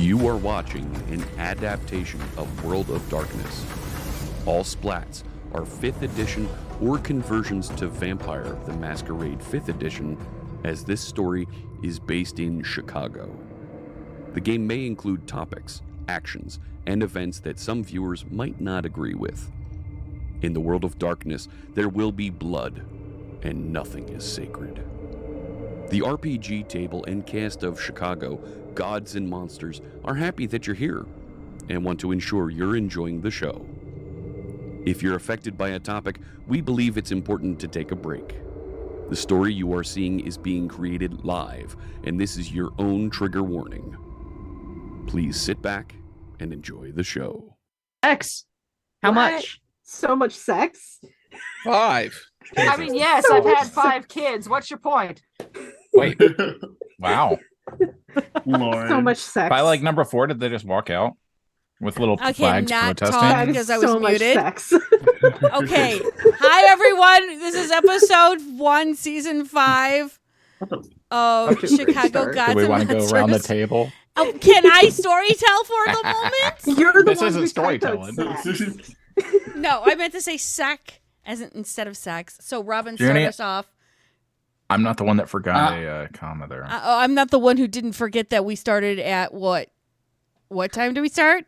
You are watching an adaptation of World of Darkness. All splats are 5th edition or conversions to Vampire the Masquerade 5th edition, as this story is based in Chicago. The game may include topics, actions, and events that some viewers might not agree with. In the World of Darkness, there will be blood, and nothing is sacred. The RPG table and cast of Chicago, Gods and Monsters, are happy that you're here and want to ensure you're enjoying the show. If you're affected by a topic, we believe it's important to take a break. The story you are seeing is being created live, and this is your own trigger warning. Please sit back and enjoy the show. Sex. How much? So much sex. 5. I mean, yes, I've had 5 kids. What's your point? Wait. Wow. Lord. So much sex. By like number 4, did they just walk out with little I flags cannot protesting? talk. That is because I was so much muted. sex. Okay. Hi, everyone. This is episode 1, season 5 of Chicago start. Gods Do we and want to go around the Monsters. table? Oh, can I storytell for the moment? You're the This one isn't who storytelling. typed out sex. No, I meant to say sec as instead of sex. So Robin, start Junie, us off. I'm not the one that forgot a comma there. I'm not the one who didn't forget that we started at what? What time do we start?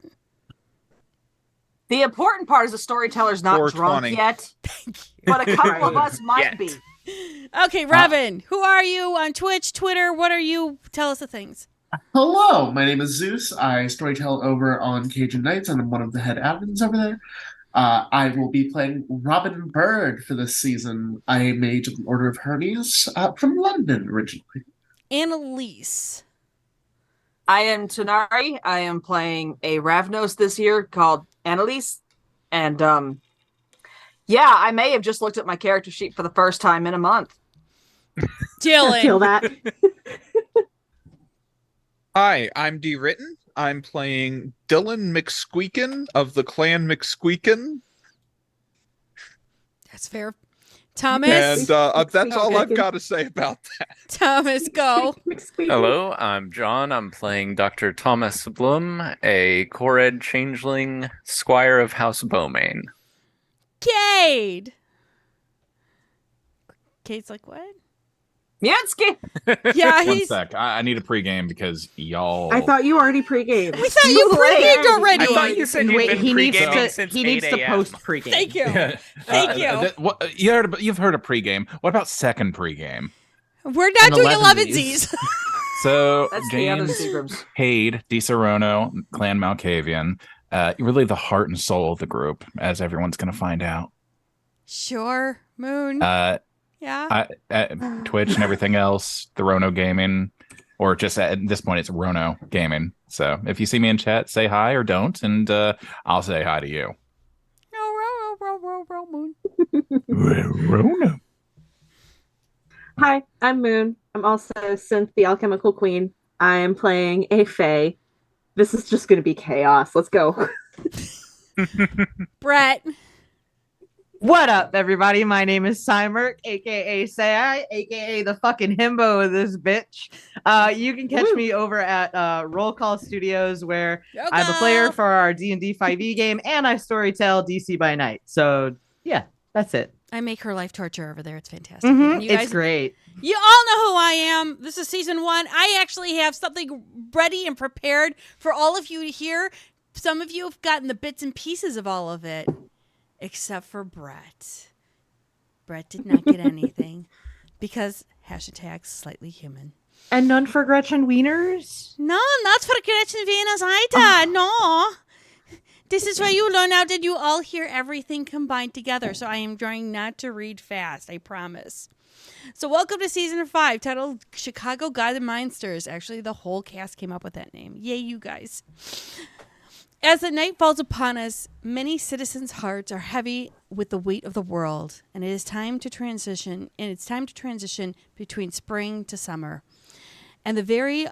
The important part is the storyteller's not drunk 4:20. yet, but a couple of us might be. Okay, Robin, who are you on Twitch, Twitter? What are you? Tell us the things. Hello, my name is Zeus. I storytell over on Cajun Nights, and I'm one of the head admins over there. I will be playing Robin Bird for this season. I am Mage of the Order of Hermes from London originally. Annalise. I am Tanari. I am playing a Ravnos this year called Annalise. And yeah, I may have just looked at my character sheet for the first time in a month. I feel Dylan. that. Hi, I'm D. Written. I'm playing Dylan McSqueakin of the clan McSqueakin. That's fair. Thomas. And that's all I've McSqueakin. got to say about that. Thomas, go. Hello, I'm John. I'm playing Dr. Thomas Bloom, a Kored Changeling, Squire of House Bowmain. Cade. Cade's like, what? Yansky! Yeah, One he's. sec. I need a pregame because y'all. I thought you already pre-gamed. We thought you pre-gamed already. I thought you said you'd Wait, been he needs pre-gaming to. since He needs 8 to a.m. post pregame. Thank you. Yeah. Thank you. You've heard a pregame. What about second pregame? We're not And doing 11sies. 11sies. So That's the other James Seagrams. Hayde, Di Serono, Clan Malkavian, really the heart and soul of the group, as everyone's going to find out. Sure, Moon. Yeah. Twitch and everything else, the Rono Gaming, or just at this point, it's Rono Gaming. So if you see me in chat, say hi or don't, and I'll say hi to you. Row, Moon. Rono. Hi, I'm Moon. I'm also Synth, the Alchemical Queen. I am playing a Fae. This is just going to be chaos. Let's go. Brett. What up, everybody? My name is Cymerk, aka Sai, aka the fucking himbo of this bitch. You can catch me over at Roll Call Studios, where I'm a player for our D&D 5e game, and I storytell DC by Night. So yeah, that's it. I make her life torture over there. It's fantastic. And you It's guys, great. you all know who I am. This is season 1. I actually have something ready and prepared for all of you to hear. Some of you have gotten the bits and pieces of all of it, except for Brett. Brett did not get anything because hashtag slightly human. And none for Gretchen Wieners? No, not for Gretchen Venus either. No. This is where you learn out that you all hear everything combined together. So I am trying not to read fast, I promise. So welcome to season 5, titled Chicago Gods and Monsters. Actually, the whole cast came up with that name. Yay, you guys. As the night falls upon us, many citizens' hearts are heavy with the weight of the world, and it is time to transition. And it's time to transition between spring to summer, and the very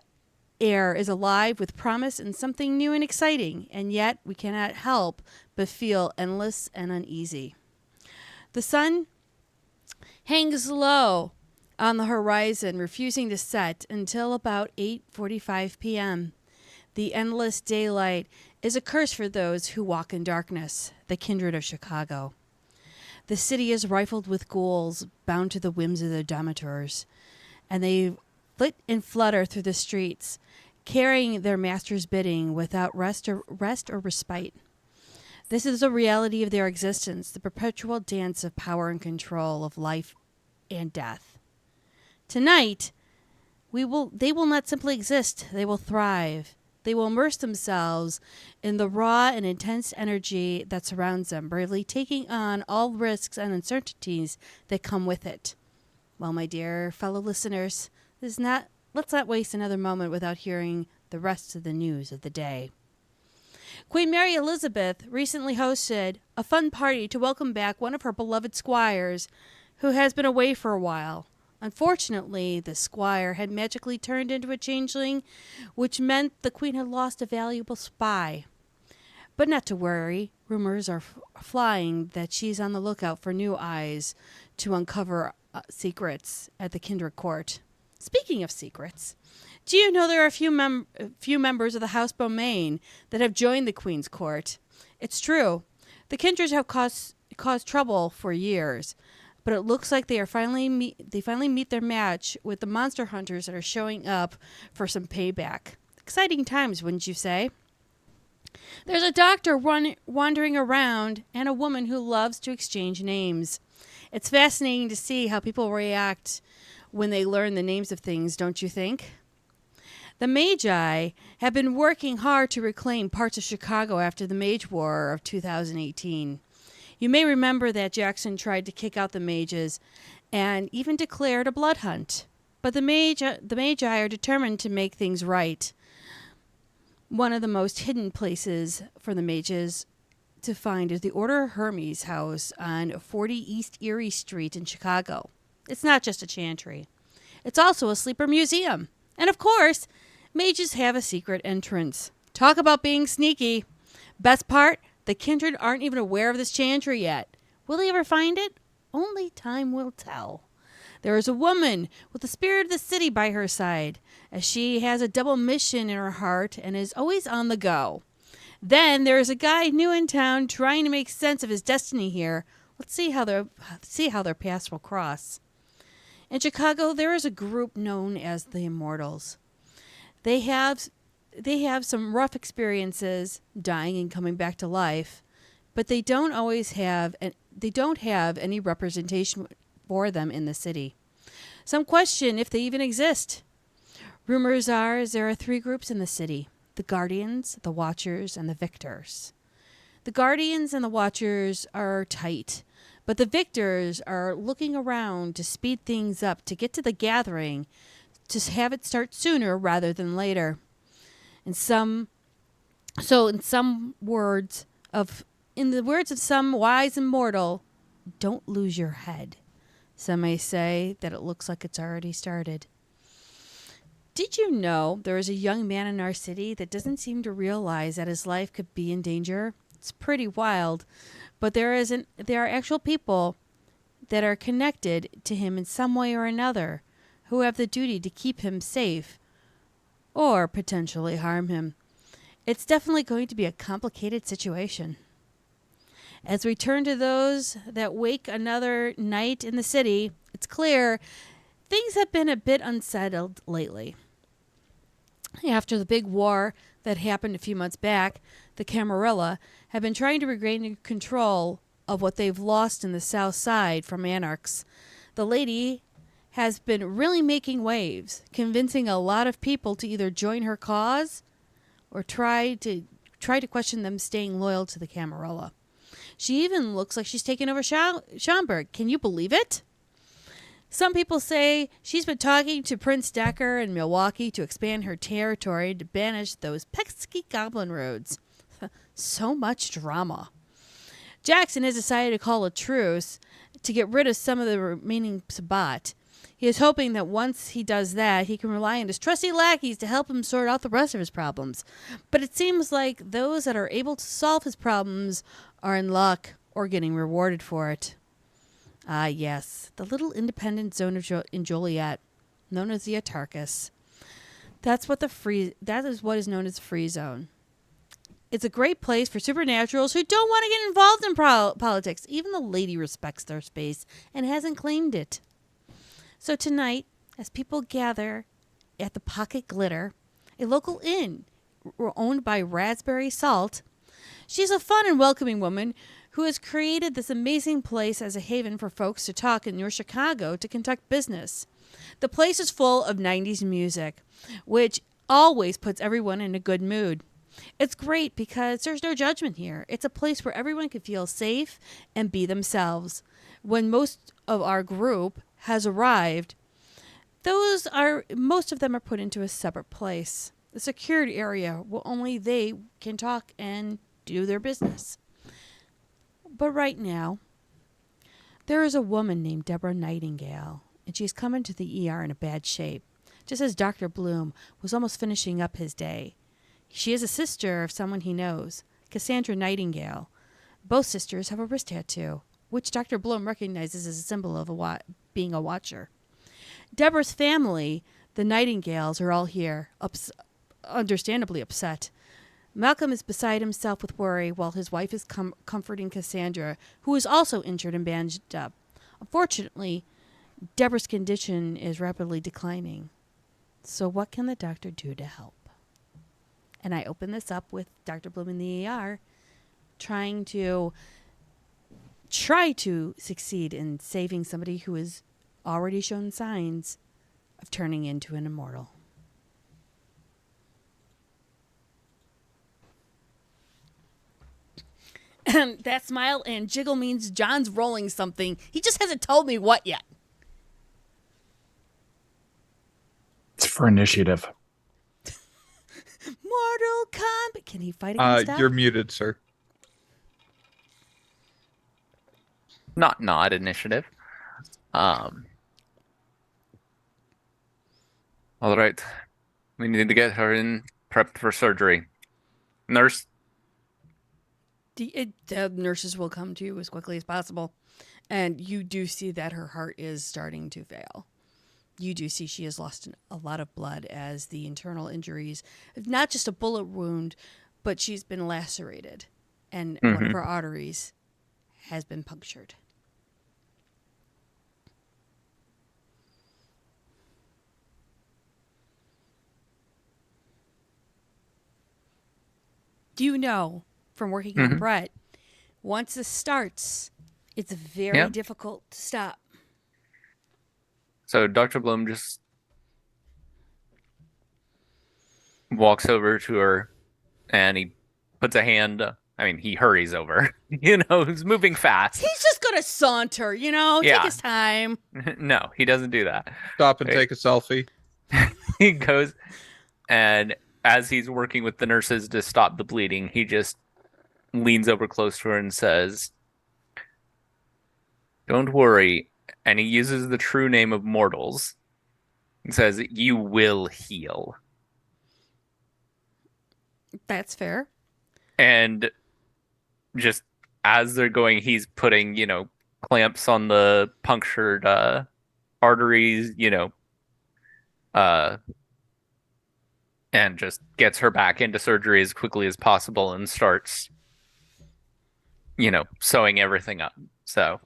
air is alive with promise and something new and exciting. And yet, we cannot help but feel endless and uneasy. The sun hangs low on the horizon, refusing to set until about 8:45 p.m. The endless daylight is a curse for those who walk in darkness, the kindred of Chicago. The city is rifled with ghouls bound to the whims of their domitors, and they flit and flutter through the streets, carrying their master's bidding without rest or respite. This is the reality of their existence, the perpetual dance of power and control of life and death. Tonight, they will not simply exist, they will thrive. They will immerse themselves in the raw and intense energy that surrounds them, bravely taking on all risks and uncertainties that come with it. Well, my dear fellow listeners, let's not waste another moment without hearing the rest of the news of the day. Queen Mary Elizabeth recently hosted a fun party to welcome back one of her beloved squires who has been away for a while. Unfortunately, the squire had magically turned into a changeling, which meant the queen had lost a valuable spy. But not to worry, rumors are flying that she's on the lookout for new eyes to uncover secrets at the Kindred court. Speaking of secrets, do you know there are a few members of the House Beaumain that have joined the Queen's court? It's true. The Kindreds have caused trouble for years, but it looks like they finally meet their match with the monster hunters that are showing up for some payback. Exciting times, wouldn't you say? There's a doctor wandering around and a woman who loves to exchange names. It's fascinating to see how people react when they learn the names of things, don't you think? The Magi have been working hard to reclaim parts of Chicago after the Mage War of 2018. You may remember that Jackson tried to kick out the mages and even declared a blood hunt. But the Magi are determined to make things right. One of the most hidden places for the mages to find is the Order of Hermes house on 40 East Erie Street in Chicago. It's not just a chantry. It's also a sleeper museum. And of course, mages have a secret entrance. Talk about being sneaky. Best part, the Kindred aren't even aware of this chantry yet. Will they ever find it? Only time will tell. There is a woman with the spirit of the city by her side, as she has a double mission in her heart and is always on the go. Then there is a guy new in town trying to make sense of his destiny here. Let's see how their paths will cross. In Chicago, there is a group known as the Immortals. They have some rough experiences, dying and coming back to life, but they don't have any representation for them in the city. Some question if they even exist. Rumors are there are 3 groups in the city: the Guardians, the Watchers, and the Victors. The Guardians and the Watchers are tight, but the Victors are looking around to speed things up, to get to the gathering, to have it start sooner rather than later. In the words of some wise immortal, don't lose your head. Some may say that it looks like it's already started. Did you know there is a young man in our city that doesn't seem to realize that his life could be in danger? It's pretty wild, but there are actual people that are connected to him in some way or another who have the duty to keep him safe or potentially harm him. It's definitely going to be a complicated situation. As we turn to those that wake another night in the city, it's clear things have been a bit unsettled lately. After the big war that happened a few months back, the Camarilla have been trying to regain control of what they've lost in the South Side from anarchs. The lady has been really making waves, convincing a lot of people to either join her cause or try to question them staying loyal to the Camarilla. She even looks like she's taken over Schaumburg. Can you believe it? Some people say she's been talking to Prince Decker in Milwaukee to expand her territory to banish those pesky goblin roads. So much drama. Jackson has decided to call a truce to get rid of some of the remaining Sabbat. He is hoping that once he does that, he can rely on his trusty lackeys to help him sort out the rest of his problems. But it seems like those that are able to solve his problems are in luck or getting rewarded for it. Ah, yes, the little independent zone in Joliet, known as the Autarchus. That is what is known as free zone. It's a great place for supernaturals who don't want to get involved in politics. Even the lady respects their space and hasn't claimed it. So tonight, as people gather at the Pocket Glitter, a local inn owned by Raspberry Salt, she's a fun and welcoming woman who has created this amazing place as a haven for folks to talk in North Chicago to conduct business. The place is full of 90s music, which always puts everyone in a good mood. It's great because there's no judgment here. It's a place where everyone can feel safe and be themselves. When most of our group has arrived, most of them are put into a separate place, a secured area where only they can talk and do their business. But right now, there is a woman named Deborah Nightingale, and she's come into the ER in a bad shape, just as Dr. Bloom was almost finishing up his day. She is a sister of someone he knows, Cassandra Nightingale. Both sisters have a wrist tattoo, which Dr. Bloom recognizes as a symbol of being a watcher. Deborah's family, the Nightingales, are all here, understandably upset. Malcolm is beside himself with worry while his wife is comforting Cassandra, who is also injured and bandaged up. Unfortunately, Deborah's condition is rapidly declining. So what can the doctor do to help? And I open this up with Dr. Bloom in the ER trying to succeed in saving somebody who has already shown signs of turning into an immortal. And that smile and jiggle means John's rolling something. He just hasn't told me what yet. It's for initiative. Mortal Kombat. Can he fight against that? You're muted, sir. Not initiative. All right. We need to get her in prepped for surgery. Nurse. The nurses will come to you as quickly as possible. And you do see that her heart is starting to fail. You do see she has lost a lot of blood as the internal injuries, not just a bullet wound, but she's been lacerated. And one of her arteries has been punctured. Do you know from working on Brett, once this starts, it's very difficult to stop. So Dr. Bloom just walks over to her and he puts a hand, he hurries over. He's moving fast. He's just going to saunter, take his time. No, he doesn't do that. Stop and take a selfie. He goes, and as he's working with the nurses to stop the bleeding, he just leans over close to her and says, "Don't worry." And he uses the true name of mortals. He says, "You will heal." That's fair. And just as they're going, he's putting, clamps on the punctured arteries, and just gets her back into surgery as quickly as possible and starts, sewing everything up. So.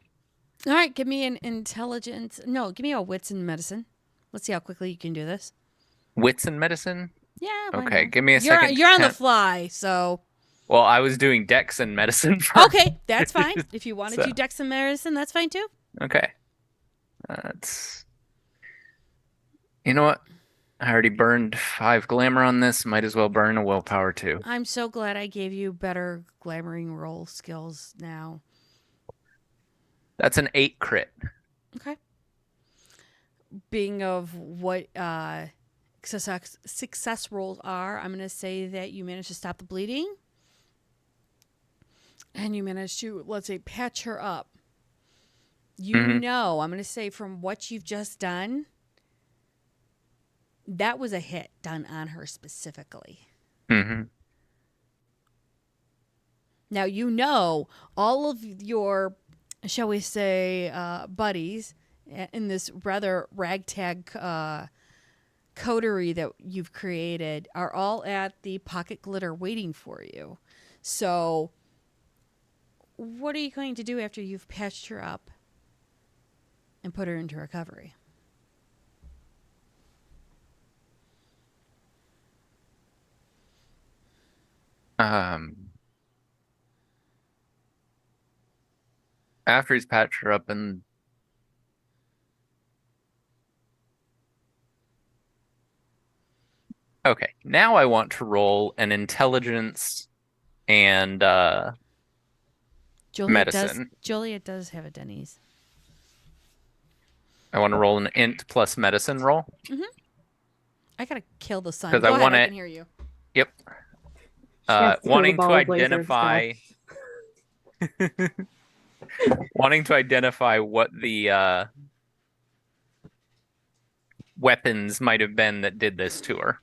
All right, give me an intelligence. No, give me a wits and medicine. Let's see how quickly you can do this. Wits and medicine? Yeah. Okay, give me a second. You're on the fly, so. Well, I was doing dex and medicine first. Okay, that's fine. If you wanted to dex and medicine, that's fine too. Okay. That's. You know what? I already burned 5 glamour on this. Might as well burn a willpower too. I'm so glad I gave you better glamoring roll skills now. That's an 8 crit. Okay. Being of what success rolls are, I'm going to say that you managed to stop the bleeding. And you managed to, let's say, patch her up. I'm going to say from what you've just done, that was a hit done on her specifically. Mm-hmm. Now, all of your, shall we say, buddies in this rather ragtag coterie that you've created are all at the pocket glitter waiting for you. So, what are you going to do after you've patched her up and put her into recovery? After he's patched her up and okay, now I want to roll an intelligence and medicine. Juliet does have a Denny's. I want to roll an int plus medicine roll. I gotta kill the sun. 'Cause Go I ahead, wanna- I can hear you. Yep. has to kill Wanting the to ball of laser identify wanting to identify what the weapons might have been that did this to her.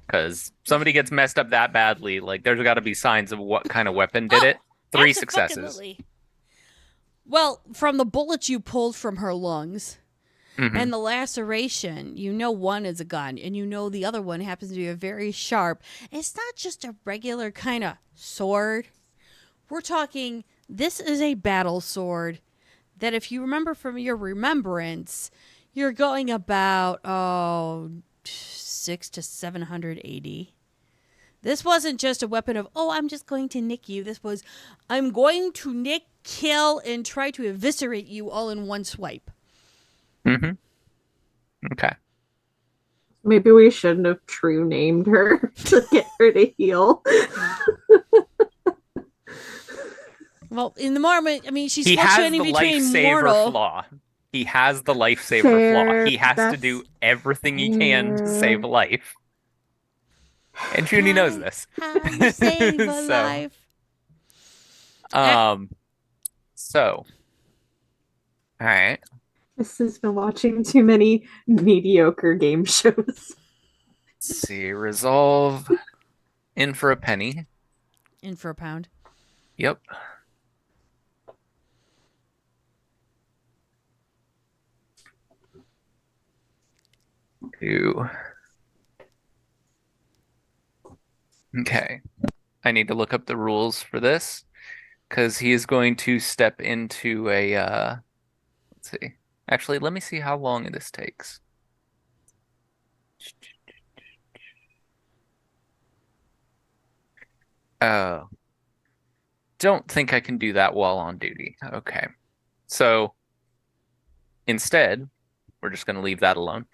Because somebody gets messed up that badly, like there's got to be signs of what kind of weapon did it. 3 successes. Abso-fucking-lutely. Well, from the bullets you pulled from her lungs Mhm. and the laceration, you know one is a gun, and you know the other one happens to be a very sharp. It's not just a regular kind of sword. We're talking, this is a battle sword that, if you remember from your remembrance, you're going about 600 to 700 AD. This wasn't just a weapon of, oh, I'm just going to nick you. This was, I'm going to nick, kill, and try to eviscerate you all in one swipe. Okay. Maybe we shouldn't have true named her to get her to heal. Well, in the moment, I mean, she's He has the fluctuating between lifesaver mortal. flaw. He has the lifesaver flaw. Fair, He has to that's do everything he can to save a life. And Junie knows this. How you save a So, life. So, all right. This has been watching too many mediocre game shows. Let's see. Resolve in for a penny. In for a pound. Yep. Two. Okay. I need to look up the rules for this because he is going to step into a let's see. Actually, let me see how long this takes. Oh. Don't think I can do that while on duty. Okay. So instead, we're just going to leave that alone.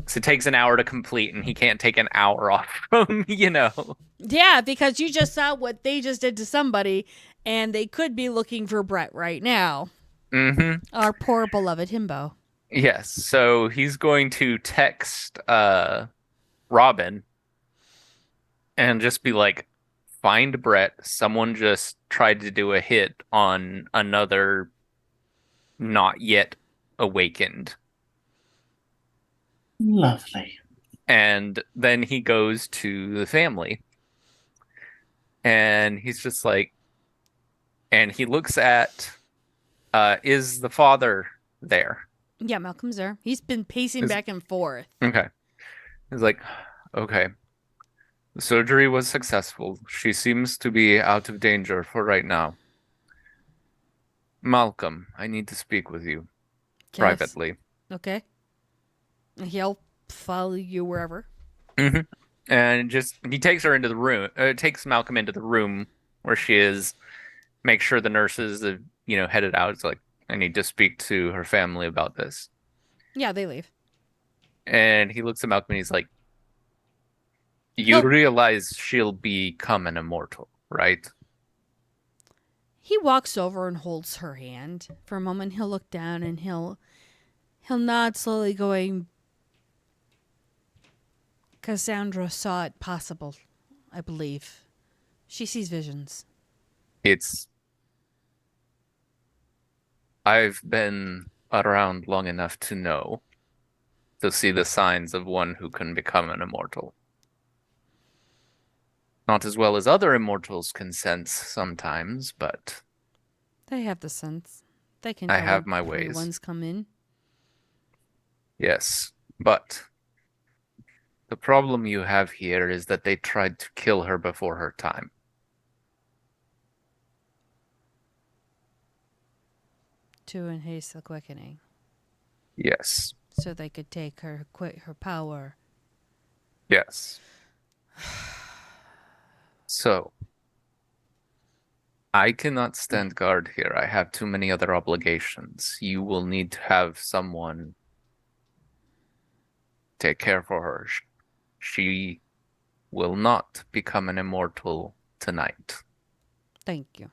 So it takes an hour to complete, and he can't take an hour off from, Yeah, because you just saw what they just did to somebody, and they could be looking for Brett right now. Mm-hmm. Our poor beloved himbo. Yes. So he's going to text Robin and just be like, find Brett. Someone just tried to do a hit on another not yet awakened. Lovely. And then he goes to the family. And he's just like, and he looks at, is the father there? Yeah, Malcolm's there. He's been pacing back and forth. Okay. He's like, okay. The surgery was successful. She seems to be out of danger for right now. Malcolm, I need to speak with you privately. Okay. He'll follow you wherever. Mm-hmm. And just he takes her into the room. Takes Malcolm into the room where she is. Make sure the nurses have headed out. It's like, I need to speak to her family about this. Yeah, they leave. And he looks at Malcolm and he's like, you realize she'll become an immortal, right? He walks over and holds her hand. For a moment, he'll look down and he'll nod slowly, going, Cassandra saw it possible, I believe. She sees visions. I've been around long enough to see the signs of one who can become an immortal. Not as well as other immortals can sense sometimes, but They have the sense. They can I tell have when my pretty ways. ones come in. Yes, but The problem you have here is that they tried to kill her before her time. To enhance the quickening, Yes. so they could take her power. Yes. So, I cannot stand guard here. I have too many other obligations. You will need to have someone take care for her. She will not become an immortal tonight. Thank you.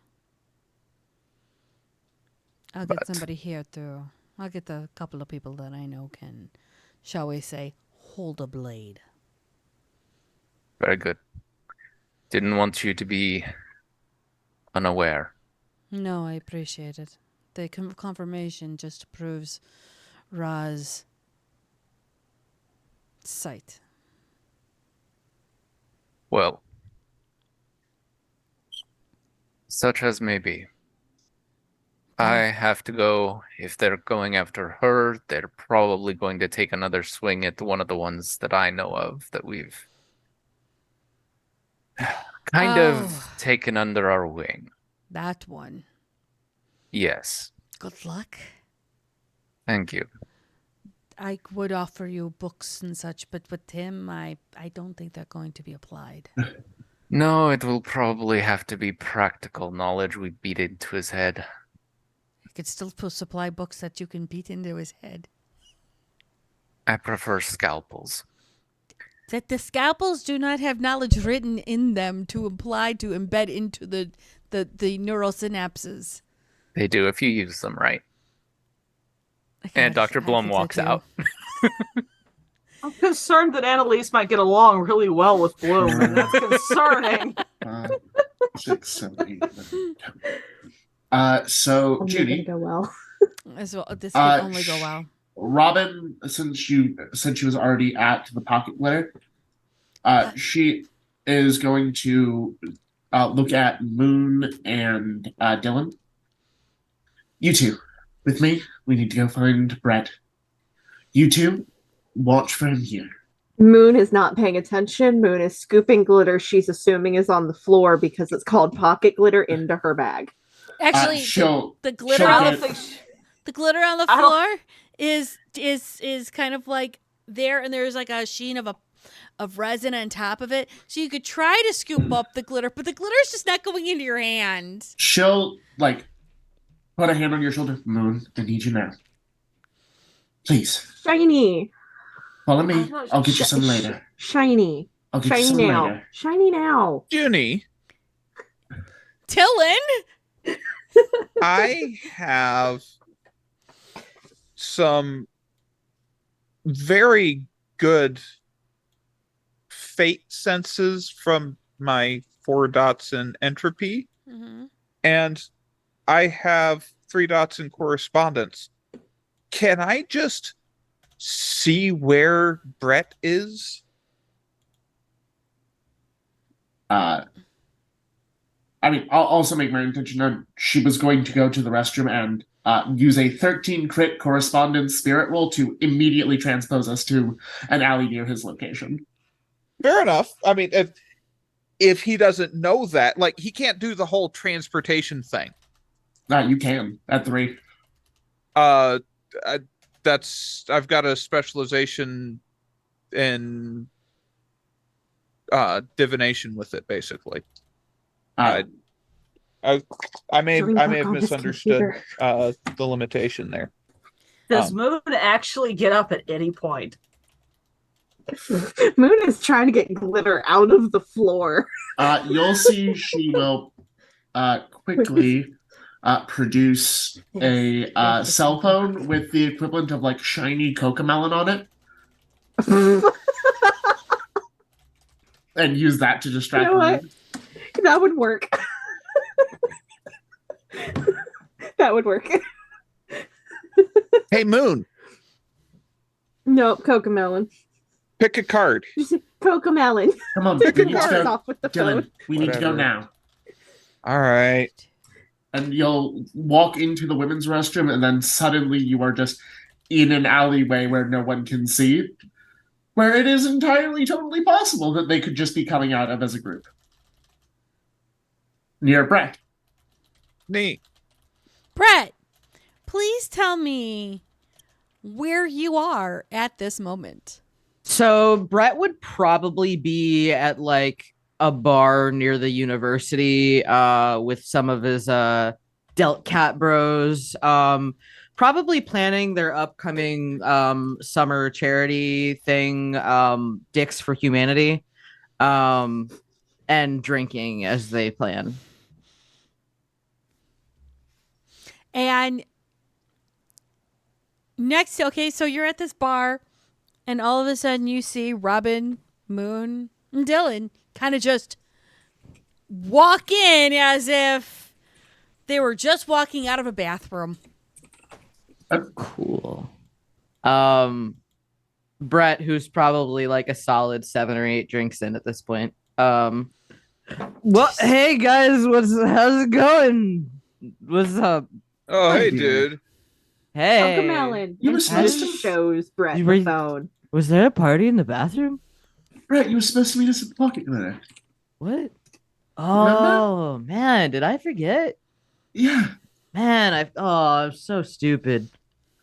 I'll get somebody here to. I'll get a couple of people that I know can, shall we say, hold a blade. Very good. Didn't want you to be unaware. No, I appreciate it. The confirmation just proves Ra's sight. Well, such as may be. I have to go. If they're going after her, they're probably going to take another swing at one of the ones that I know of that we've kind of taken under our wing. That one. Yes. Good luck. Thank you. I would offer you books and such, but with him, I don't think they're going to be applied. No, it will probably have to be practical knowledge we beat into his head. I could still supply books that you can beat into his head. I prefer scalpels. That the scalpels do not have knowledge written in them to apply to embed into the neural synapses. They do if you use them right. And Dr. Blum walks out. I'm concerned that Annalise might get along really well with Bloom, and that's concerning. 6, 7, 8, 9, 10. So, Judy. Go well. As well, this could only go well. Robin, since she was already at the pocket glitter, she is going to look at Moon and Dylan. You two, with me, we need to go find Brett. You two, watch for him here. Moon is not paying attention. Moon is scooping glitter she's assuming is on the floor because it's called pocket glitter into her bag. Actually, the glitter on the glitter on the floor is kind of like there, and there's like a sheen of resin on top of it. So you could try to scoop up the glitter, but the glitter's just not going into your hand. She'll put a hand on your shoulder. Moon, I need you now. Please. Shiny. Follow me. I'll get you some later. Shiny. I'll get you some now. later. Shiny now. Junie. Dylan. I have some very good fate senses from my 4 dots in entropy, and I have 3 dots in correspondence. Can I just see where Brett is? I'll also make my intention known. She was going to go to the restroom and use a 13 crit correspondence spirit roll to immediately transpose us to an alley near his location. Fair enough. I mean, if he doesn't know that, he can't do the whole transportation thing. You can at 3. I've got a specialization in divination with it, basically. I may have misunderstood the limitation there. Does Moon actually get up at any point? Moon is trying to get glitter out of the floor. You'll see she will quickly produce a cell phone with the equivalent of shiny cocomelon on it. And use that to distract Moon. That would work. That would work. Hey, Moon. Nope, Cocomelon. Pick a card. Cocomelon. Come on, Pick we a need to card go. off with the Dylan, phone. we need to go now. All right. And you'll walk into the women's restroom, and then suddenly you are just in an alleyway where no one can see. where it is entirely, totally possible that they could just be coming out of as a group. Near Brett. Neat. Brett, please tell me where you are at this moment. So Brett would probably be at like a bar near the university with some of his Delt Cat bros. Probably planning their upcoming summer charity thing, Dicks for Humanity, and drinking as they plan. And next, okay, so you're at this bar, and all of a sudden you see Robin, Moon, and Dylan kind of just walk in as if they were just walking out of a bathroom. Cool. Brett, who's probably like a solid 7 or 8 drinks in at this point. Well, hey guys, how's it going? What's up? Oh, hey, dude. Hey. Cocomelon. You were supposed to shows Brett You were- the phone. Was there a party in the bathroom? Brett, you were supposed to meet us at the Pocket Glitter. What? Oh man, did I forget? Yeah. Man, I'm so stupid.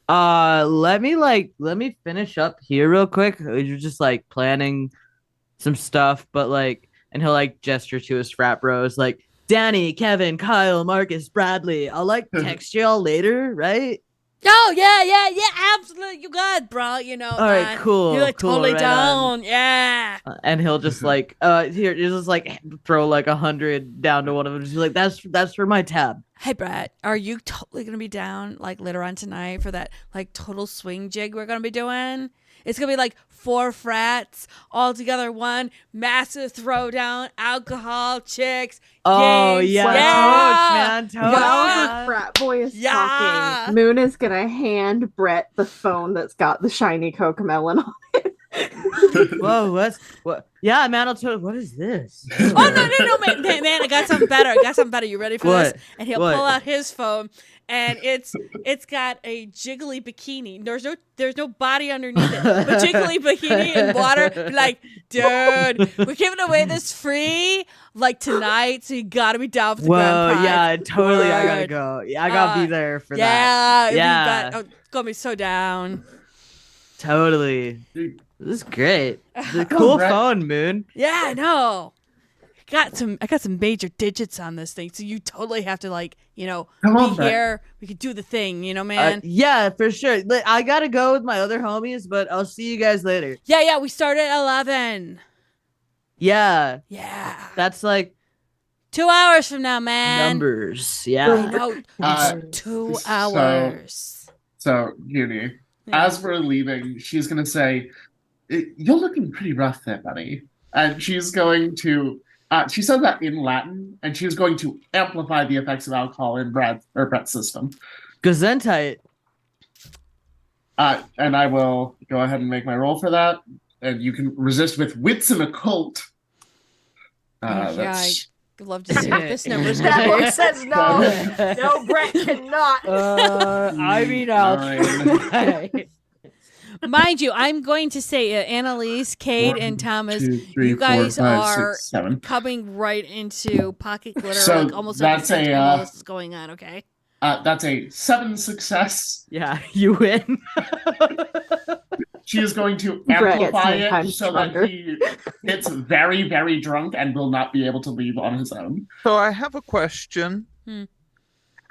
Let me finish up here real quick. You're just like planning some stuff, but like, and he'll like gesture to his frat bros, like Danny, Kevin, Kyle, Marcus, Bradley. I'll like text you all later, right? Oh, yeah, absolutely. You got it, bro. You know, All right, cool. You're like cool, totally right down. on. Yeah. And he'll just like, here, just like throw like 100 down to one of them. Just be like, that's for my tab. Hey, Brett, are you totally going to be down like later on tonight for that like total swing jig we're going to be doing? It's going to be like 4 frats all together, one massive throwdown, alcohol, chicks, Oh games. yeah, Yeah. Toach, man, Toach. While the frat boy is Yeah. talking, Moon is gonna hand Brett the phone that's got the shiny Cocomelon on it. Whoa, what? Yeah, man, I'll tell you. What is this? Oh, no, man, I got something better. You ready for What? this? And he'll What? pull out his phone, and it's got a jiggly bikini. There's no body underneath it, but jiggly bikini in water. Be like, dude, we're giving away this free like tonight, so you gotta be down for the grand Whoa, prize. yeah, totally. I gotta Word. go. Yeah, I gotta be there for Yeah, that. it's gonna be so down. Totally. Dude. This is great. It's a cool Brett. phone, Moon. Yeah, I know. I got some major digits on this thing, so you totally have to like, Come on, be Brett. here. We could do the thing, man. Yeah, for sure. I gotta go with my other homies, but I'll see you guys later. Yeah, we start at 11. Yeah, Yeah. that's like 2 hours from now, man. numbers. I Yeah. know. Uh, It's 2 so- hours. So, Uni, Yeah. as we're leaving, she's going to say, "You're looking pretty rough there, buddy." And she's going to, she said that in Latin, and she's going to amplify the effects of alcohol in Brett's system. Gesundheit. And I will go ahead and make my roll for that. And you can resist with wits and occult. Yeah, That's I'd love to see what this number's That gonna boy be. says no. No, Brett cannot. I mean, I'll Nine. try. Mind you, I'm going to say Annalise, Kate, and Thomas, 2, 3, you guys 4, 5, are 6, 7. coming right into pocket glitter, So like almost at the that's same a, time all this is going on, okay? That's a 7 success. Yeah, you win. She is going to Brett gets amplify 10 it times so stronger. that he gets very, very drunk and will not be able to leave on his own. So I have a question. Hmm.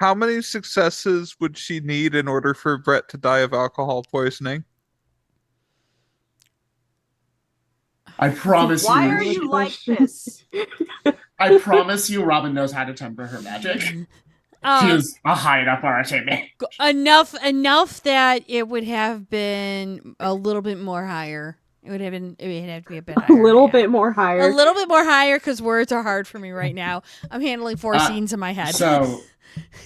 How many successes would she need in order for Brett to die of alcohol poisoning? I promise Why you. are you like this? I promise you, Robin knows how to temper her magic. She is a high enough RSA. Enough that it would have been a little bit more higher. It would have to be a bit A higher. little yeah. bit more higher. A little bit more higher because words are hard for me right now. I'm handling 4 scenes in my head. So,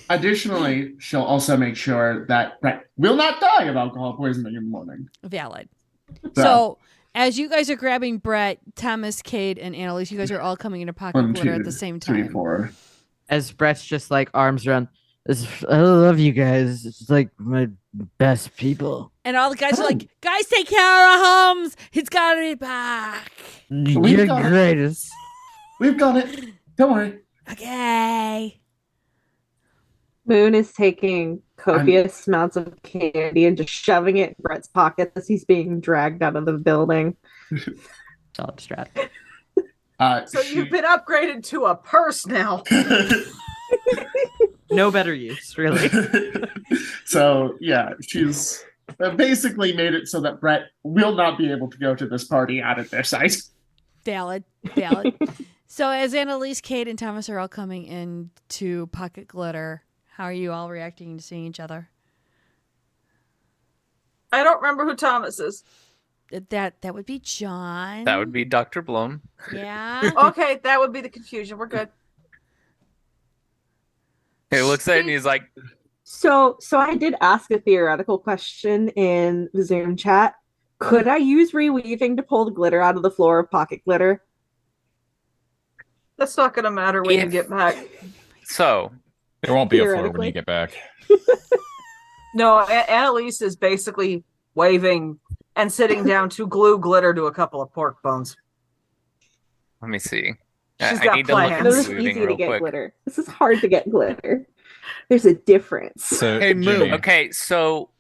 additionally, she'll also make sure that Brett will not die of alcohol poisoning in the morning. Valid. So, as you guys are grabbing Brett, Thomas, Cade, and Annalise, you guys are all coming into pocket 1, glitter 2, at the same 3, time. 4. As Brett's just like arms around. I love you guys. It's like my best people. And all the guys are like, guys, take care of Hums. He's got it back. You're got it. greatest. We've got it. Don't worry. Okay. Moon is taking copious amounts of candy and just shoving it in Brett's pocket as he's being dragged out of the building. Solid strat. So you've been upgraded to a purse now. No better use, really. So yeah, she's basically made it so that Brett will not be able to go to this party out of their sight. Valid. So as Annalise, Kate, and Thomas are all coming into Pocket Glitter, how are you all reacting to seeing each other? I don't remember who Thomas is. That would be John. That would be Dr. Blum. Yeah. Okay, that would be the confusion. We're good. He looks at it and he's like, So I did ask a theoretical question in the Zoom chat. Could I use reweaving to pull the glitter out of the floor of Pocket Glitter? That's not going to matter when you get back. so There won't be a floor when you get back. No, Annalise is basically waving and sitting down to glue glitter to a couple of pork bones. let me see. She's I got need to look at plans. This is smoothing easy to real get quick. glitter. This is hard to get glitter. There's a difference. So, Hey, Moon. Jimmy, Okay, so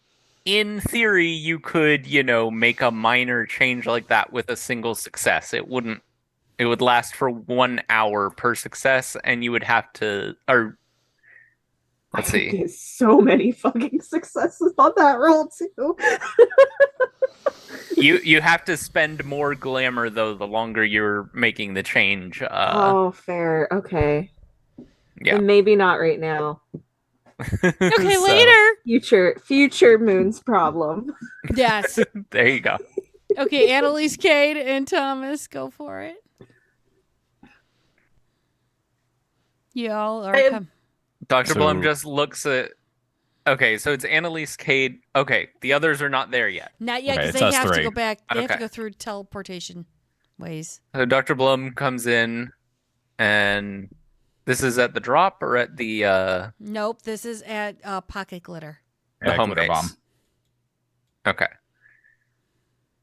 in theory, you could, make a minor change like that with a single success. It would last for 1 hour per success, and you would have to, or let's I see. get so many fucking successes on that roll too. You have to spend more glamour though the longer you're making the change. Oh, fair. Okay. Yeah. And maybe not right now. Okay, So, later. Future Moon's problem. Yes. There you go. Okay, Annalise, Kate, and Thomas, go for it. Y'all are Dr. So- Blum just looks at. Okay, so it's Annalise, Cade. Okay, the others are not there yet. not yet Okay, because it's they us have to three. go back. They have to Okay. go through teleportation ways. So Dr. Blum comes in, and this is at the drop or at the Nope, this is at Pocket Glitter. Yeah, home glitter base. bomb. Okay.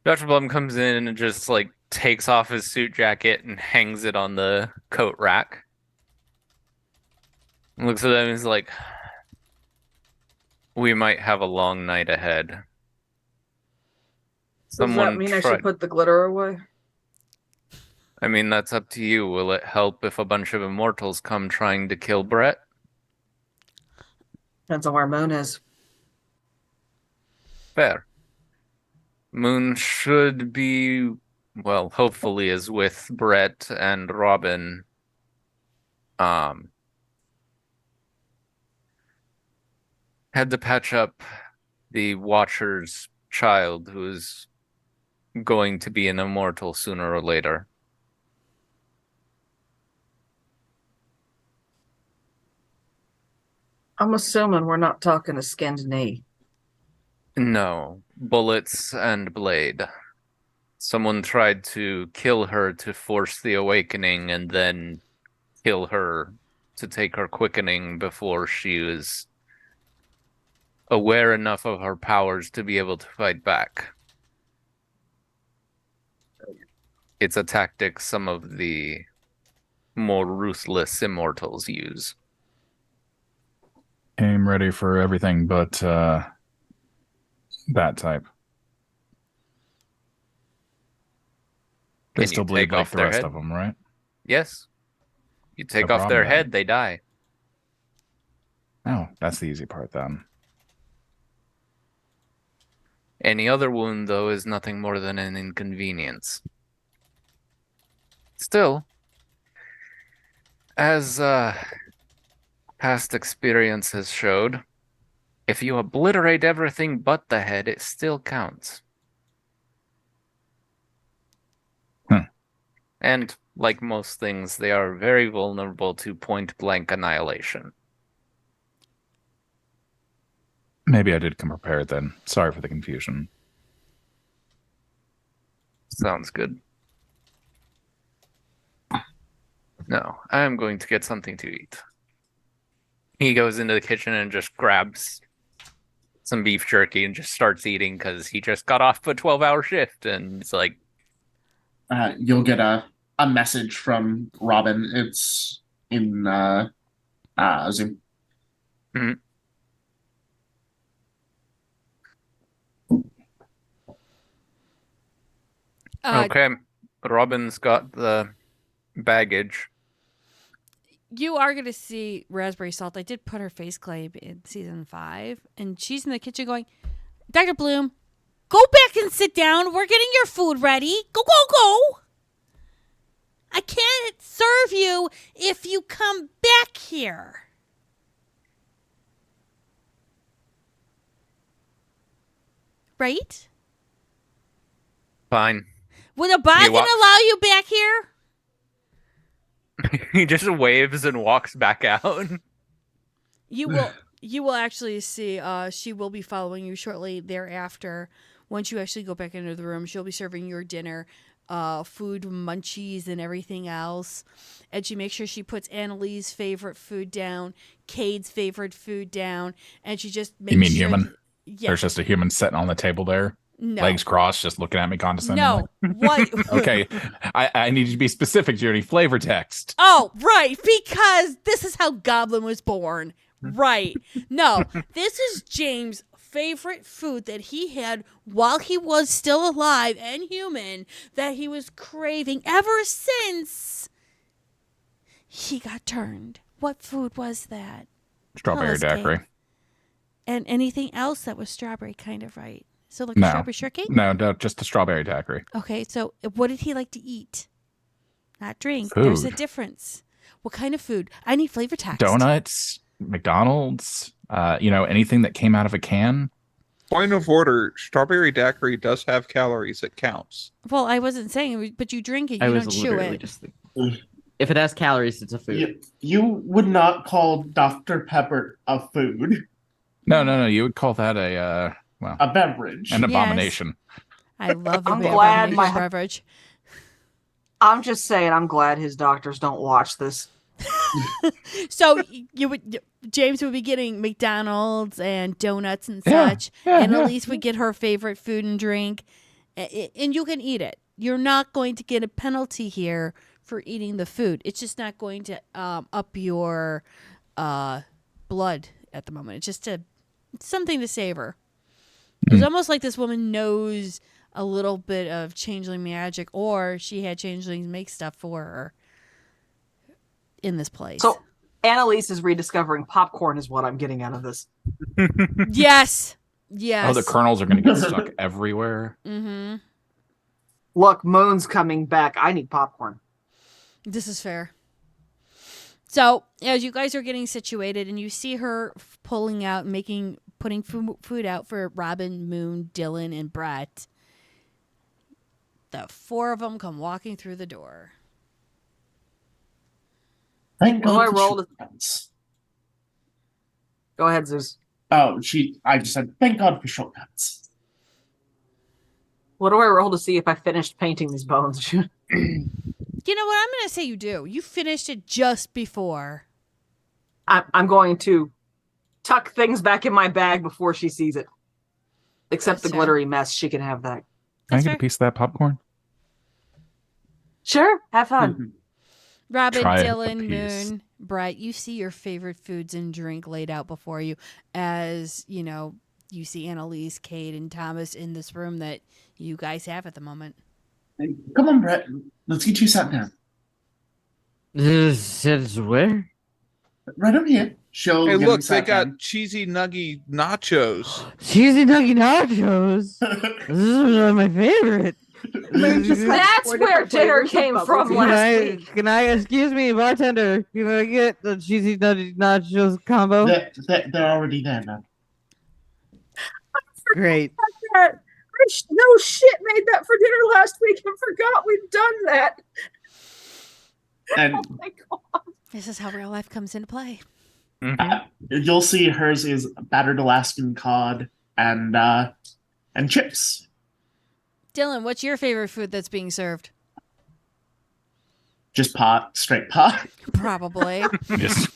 Dr. Blum comes in and just takes off his suit jacket and hangs it on the coat rack. And looks at them and is like, we might have a long night ahead. Does that mean I should put the glitter away? I mean, that's up to you. Will it help if a bunch of immortals come trying to kill Brett? Depends on where Moon is. Fair. Moon should be, well, hopefully is with Brett and Robin. Had to patch up the Watcher's child, who is going to be an immortal sooner or later. I'm assuming we're not talking a skinned knee. No, bullets and blade. Someone tried to kill her to force the awakening and then kill her to take her quickening before she was aware enough of her powers to be able to fight back. It's a tactic some of the more ruthless immortals use. Aim ready for everything but that type. They Can still you bleed take like off the their rest head? of them, right? Yes. You take No off their problem, head, then. they die. Oh, that's the easy part then. Any other wound, though, is nothing more than an inconvenience. Still, as past experience has showed, if you obliterate everything but the head, it still counts. And, like most things, they are very vulnerable to point-blank annihilation. Maybe I did come prepared then. Sorry for the confusion. Sounds good. No, I'm going to get something to eat. He goes into the kitchen and just grabs some beef jerky and just starts eating because he just got off a 12-hour shift, and it's like, You'll get a message from Robin. It's in Zoom. okay, Robin's got the baggage. You are going to see Raspberry Salt. I did put her face claim in season 5, and she's in the kitchen going, Dr. Bloom, go back and sit down. We're getting your food ready. Go, go, go. I can't serve you if you come back here. Right? Fine. Will the boss You going to allow you back here? He just waves and walks back out. You will actually see she will be following you shortly thereafter. Once you actually go back into the room, she'll be serving your dinner, food munchies and everything else. And she makes sure she puts Annalie's favorite food down, Cade's favorite food down, and she just makes You mean sure human? Yeah. There's just a human sitting on the table there, No. legs crossed, just looking at me condescendingly. No. What? Okay, I need you to be specific, Judy. Flavor text. Oh, right, because this is how Goblin was born. Right. No, this is James' favorite food that he had while he was still alive and human that he was craving ever since he got turned. What food was that? Strawberry Tell us, daiquiri. Kate. And anything else that was strawberry, kind of, right? So like No. a strawberry shortcake? No, just the strawberry daiquiri. Okay, so what did he like to eat? Not drink. There's a Food. difference. What kind of food? I need flavor text. Donuts, McDonald's, anything that came out of a can. Point of order, strawberry daiquiri does have calories. It counts. Well, I wasn't saying, but you drink it, I you was don't chew literally it. just thinking. If it has calories, it's a food. You would not call Dr. Pepper a food, No. You would call that a beverage. an Yes. abomination. I love a I'm big glad my- beverage. I'm just saying, I'm glad his doctors don't watch this. So James would be getting McDonald's and donuts and Yeah, such, yeah, and yeah. Elise would get her favorite food and drink, and you can eat it. You're not going to get a penalty here for eating the food. It's just not going to up your blood at the moment. It's just something to savor. It's almost like this woman knows a little bit of changeling magic, or she had changelings make stuff for her in this place. So Annalise is rediscovering popcorn is what I'm getting out of this. Yes. Oh, the kernels are going to get stuck everywhere. Mm-hmm. Look, Moon's coming back. I need popcorn. This is fair. So as you guys are getting situated and you see her pulling out, putting food out for Robin, Moon, Dylan, and Brett, the 4 of them come walking through the door. Thank What do I God for roll to- shortcuts. Go ahead, Zeus. Oh, I just said, thank God for shortcuts. What do I roll to see if I finished painting these bones? You know what? I'm going to say you do. You finished it just before. I'm going to tuck things back in my bag before she sees it. Except That's the fair. glittery mess. She can have that. Can I That's get fair. a piece of that popcorn? Sure. Have fun. Robin, Try a Dylan, piece. Moon, Brett, you see your favorite foods and drink laid out before you as, you see Annalise, Kate, and Thomas in this room that you guys have at the moment. Hey, come on, Brett. Let's get you sat down. This is where? Right over here. Show. Hey, get look, him they sat got down. cheesy nuggy nachos. Cheesy nugget nachos. This is one of my favorite. Moon just has That's 4 where different dinner flavors of came bubble from tea. last week. Can I excuse me, bartender? Can I get the cheesy nugget nachos combo? They're already there now. Great. No shit made that for dinner last week and forgot we'd done that. And Oh my God. This is how real life comes into play. you'll see hers is battered Alaskan cod and chips. Dylan, what's your favorite food that's being served? Just pot, straight pot. Probably. Just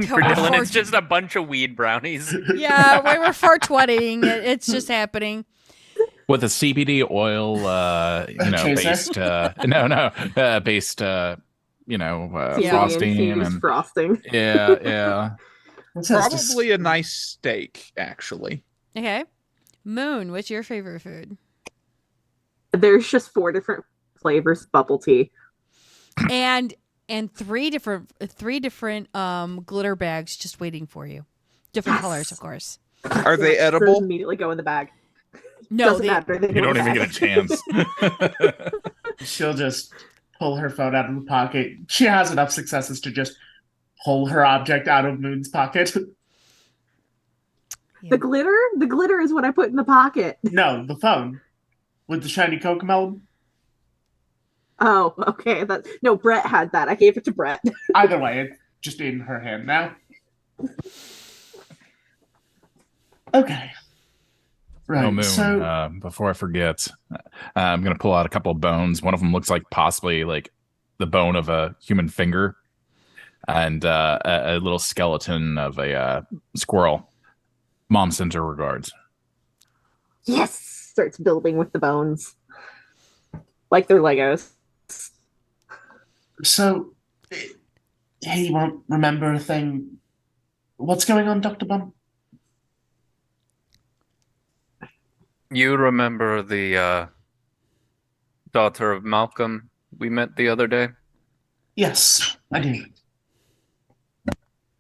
For Dylan, it's just a bunch of weed brownies. Yeah, we were 420ing it. It's just happening. With a CBD oil, based, based, CBD frosting infused and frosting. yeah. Probably a nice steak, actually. Okay. Moon, what's your favorite food? There's just 4 different flavors of bubble tea. And three different glitter bags just waiting for you. Different colors, of course. Are they So edible? immediately go in the bag. No, Doesn't matter. They You go don't in the even bag. get a chance. She'll just pull her phone out of the pocket. She has enough successes to just pull her object out of Moon's pocket. The glitter is what I put in the pocket. No, the phone with the shiny Cocomelon. Oh, okay. No, Brett had that. I gave it to Brett. Either way, it's just in her hand now. Okay. Right. Oh, Moon, So before I forget, I'm going to pull out a couple of bones. One of them looks like possibly like the bone of a human finger and a little skeleton of a squirrel. Mom sends her regards. Yes! Starts building with the bones. Like they're Legos. So, hey, you won't remember a thing. What's going on, Dr. Bum? You remember the daughter of Malcolm we met the other day? Yes, I do.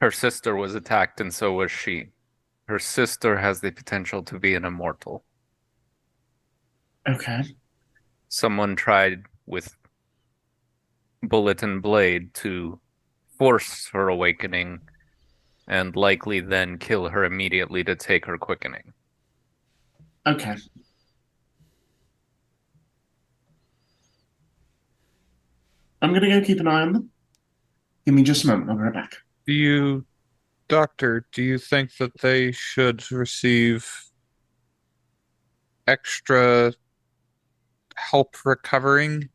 Her sister was attacked, and so was she. Her sister has the potential to be an immortal. Okay. Someone tried with bullet and blade to force her awakening, and likely then kill her immediately to take her quickening. Okay. I'm gonna go keep an eye on them. Give me just a moment, I'll be right back. Doctor, do you think that they should receive extra help recovering?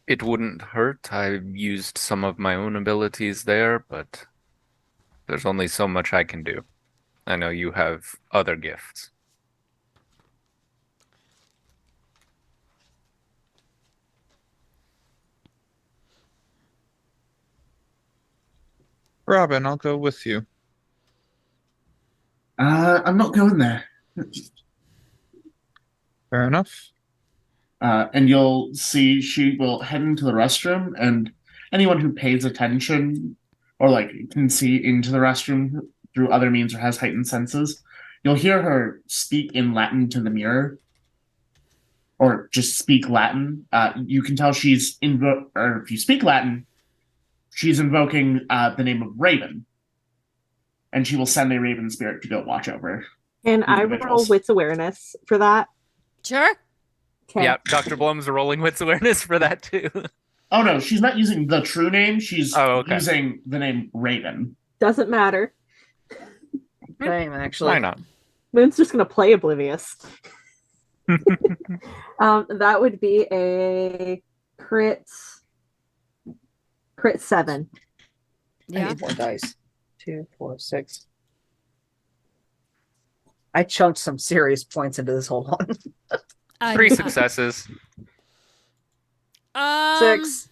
It wouldn't hurt. I used some of my own abilities there, but there's only so much I can do. I know you have other gifts. Robin, I'll go with you. I'm not going there. Fair enough. And you'll see she will head into the restroom, and anyone who pays attention or like can see into the restroom through other means or has heightened senses, you'll hear her speak in Latin to the mirror, or just speak Latin. You can tell she's or if you speak Latin, she's invoking the name of Raven, and she will send a Raven spirit to go watch over. And I roll individuals. wits awareness for that. Sure. Okay. Yeah, Dr. Blum's rolling wits awareness for that too. Oh no, she's not using the true name. She's okay. using the name Raven. Doesn't matter. Same, actually. Why not? Moon's just gonna play oblivious. That would be a crit 7. I Yeah. need more dice. 2, 4, 6. I chunked some serious points into this whole one. 3 successes. 6.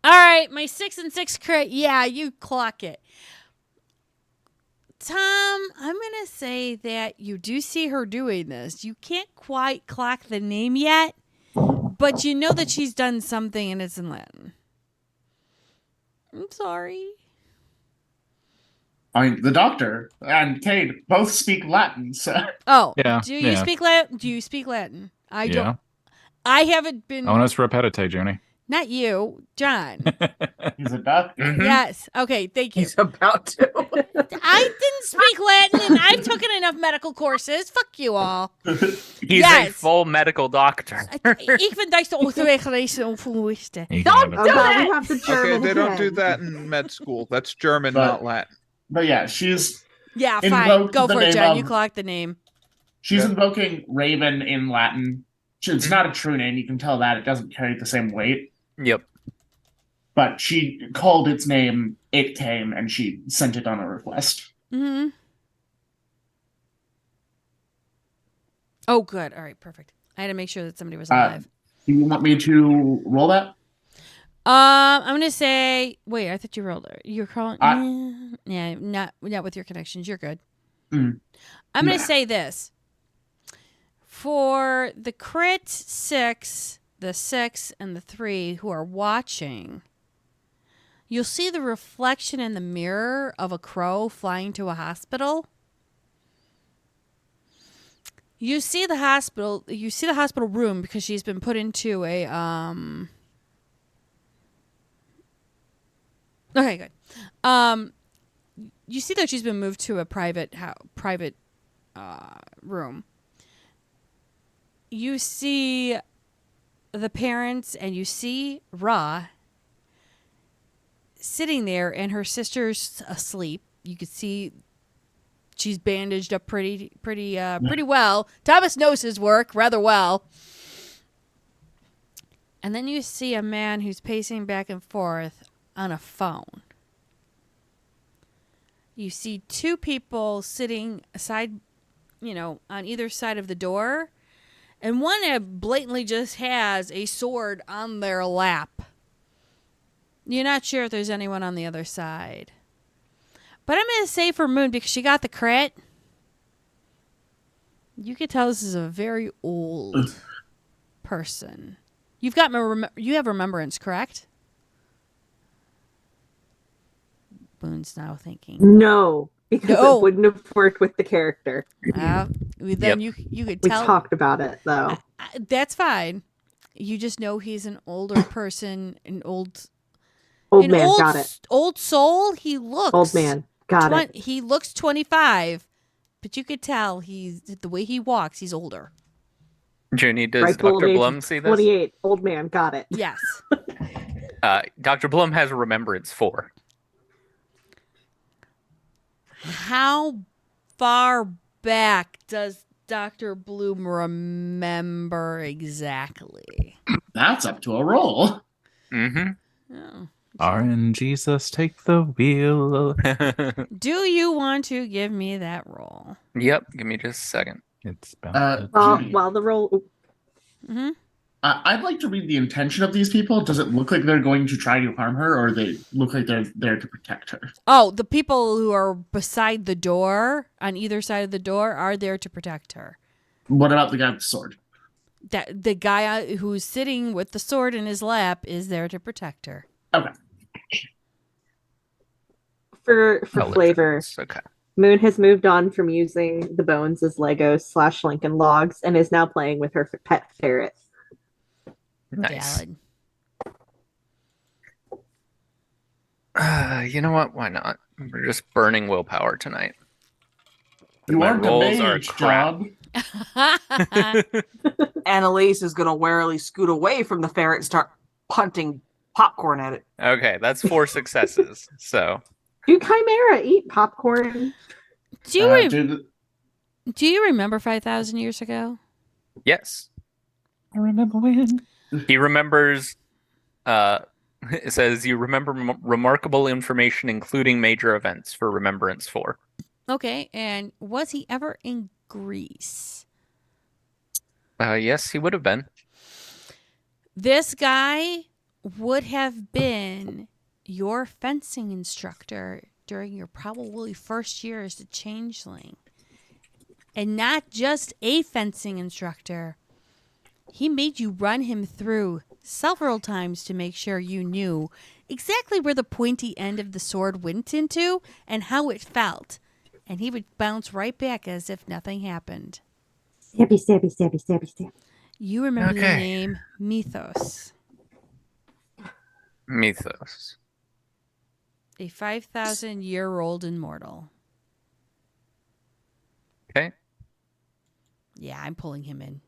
All right, my 6 and 6 crit. Yeah, you clock it. Tom, I'm going to say that you do see her doing this. You can't quite clock the name yet, but you know that she's done something and it's in Latin. I'm sorry. The doctor and Cade both speak Latin, so Oh, Yeah, do you yeah. speak Latin? Do you speak Latin? I Yeah. don't. I haven't been. Onus repetite, Joni. Not you, John. he's a doctor. Mhm. Yes. Okay. Thank you. He's about to. I didn't speak Latin, and I've taken enough medical courses. Fuck you all. He's a Yes. full medical doctor. Ik ben Duitse autoregulation onverwisten. Oh, God, we have the German Okay, they don't do again. that in med school. That's German, But- not Latin. But yeah, she's Yeah, fine. Invoke Go the for it, name John. You of- clock the name. she's Yeah. invoking Raven in Latin. It's not a true name. You can tell that it doesn't carry the same weight. Yep. But she called its name, it came, and she sent it on a request. Mm-hmm. Oh, good. All right, perfect. I had to make sure that somebody was alive. Do you want me to roll that? I'm gonna say. Wait, I thought you rolled it. You're calling. Yeah, not with your connections. You're good. Mm. I'm gonna say this. For the crit 6, the 6, and the 3 who are watching, you'll see the reflection in the mirror of a crow flying to a hospital. You see the hospital room because she's been put into a Okay, good. You see that she's been moved to a private room. You see the parents and you see Ra sitting there and her sister's asleep. You could see she's bandaged up pretty well. Thomas knows his work rather well. And then you see a man who's pacing back and forth on a phone. You see 2 people sitting aside, on either side of the door. And one blatantly just has a sword on their lap. You're not sure if there's anyone on the other side. But I'm going to say for Moon, because she got the crit, you could tell this is a very old person. You have remembrance, correct? Moon's now thinking. No, because it wouldn't have worked with the character. Then you could tell. We talked about it, though. That's fine. You just know he's an older person, an old man. Got it. Old soul. He looks old man. Got it. He looks 25, but you could tell the way he walks. He's older. Junie, does Dr. Blum see this? 28. Old man. Got it. Yes. Dr. Blum has remembrance 4. How far back does Dr. Bloom remember exactly? That's up to a roll. Mm-hmm. Oh. RNGesus, take the wheel. Do you want to give me that roll? Yep. Give me just a second. It's about while the roll. Mm-hmm. I'd like to read the intention of these people. Does it look like they're going to try to harm her, or they look like they're there to protect her? Oh, the people who are beside the door, on either side of the door, are there to protect her. What about the guy with the sword? The guy who's sitting with the sword in his lap is there to protect her. Okay. For flavor, okay. Moon has moved on from using the bones as Legos / Lincoln Logs and is now playing with her pet ferret. Nice. Valid. You know what? Why not? We're just burning willpower tonight. You My are the rolls are mage, crap. job. Annalise is going to warily scoot away from the ferret and start punting popcorn at it. Okay, that's 4 successes. So, Do Chimera eat popcorn? Do you remember 5,000 years ago? yes. I remember when. He remembers, it says, you remember remarkable information, including major events for Remembrance 4. Okay, and was he ever in Greece? Yes, he would have been. This guy would have been your fencing instructor during your probably first year as a changeling. And not just a fencing instructor. He made you run him through several times to make sure you knew exactly where the pointy end of the sword went into and how it felt. And he would bounce right back as if nothing happened. Stabby, stabby, stabby, stabby, stabby. You remember the Okay. name Mythos. Mythos. A 5,000-year-old immortal. Okay. Yeah, I'm pulling him in.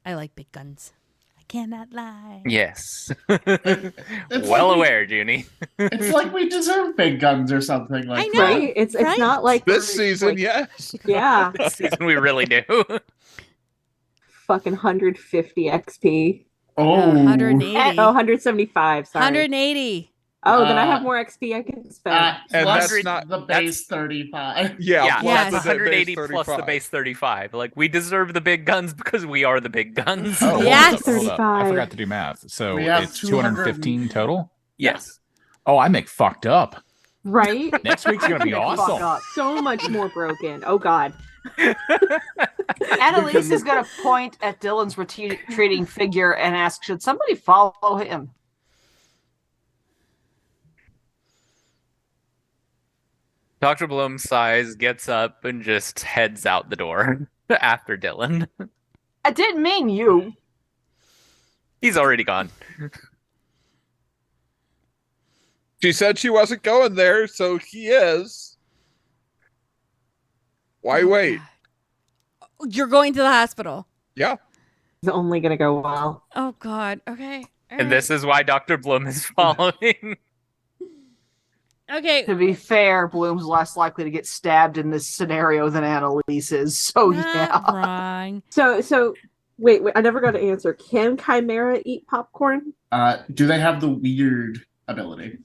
I like big guns. I cannot lie. Yes. It's Well like aware, Junie. It's like we deserve big guns or something like I know. that. Right? It's Right? not like This we're, season, like, yes. Yeah, This season we really do. fucking 150 XP. Oh. 180. Oh, 175. Sorry. 180. Oh, then I have more XP I can spend. And Plus that's not the base 35. yeah, plus Yes. the that's 180 base plus the 35. base 35. Like we deserve the big guns because we are the big guns. Oh, Yes. hold up. I 35. forgot to do math. So We have it's 215 total? Yes. Oh, I make fucked up. Right? Next week's going to be Fuck awesome. up. So much more broken. Oh god. Annalise is going to point at Dylan's retreating figure and ask, should somebody follow him? Dr. Bloom sighs, gets up, and just heads out the door after Dylan. I didn't mean you. He's already gone. She said she wasn't going there, so he is. Why Oh, wait? God. You're going to the hospital. Yeah. It's only gonna go well. Oh God. Okay. All And right. this is why Dr. Bloom is following. Okay. To be fair, Bloom's less likely to get stabbed in this scenario than Annalise is. So Not yeah. wrong. So wait, I never got to answer. Can Chimera eat popcorn? Do they have the weird ability?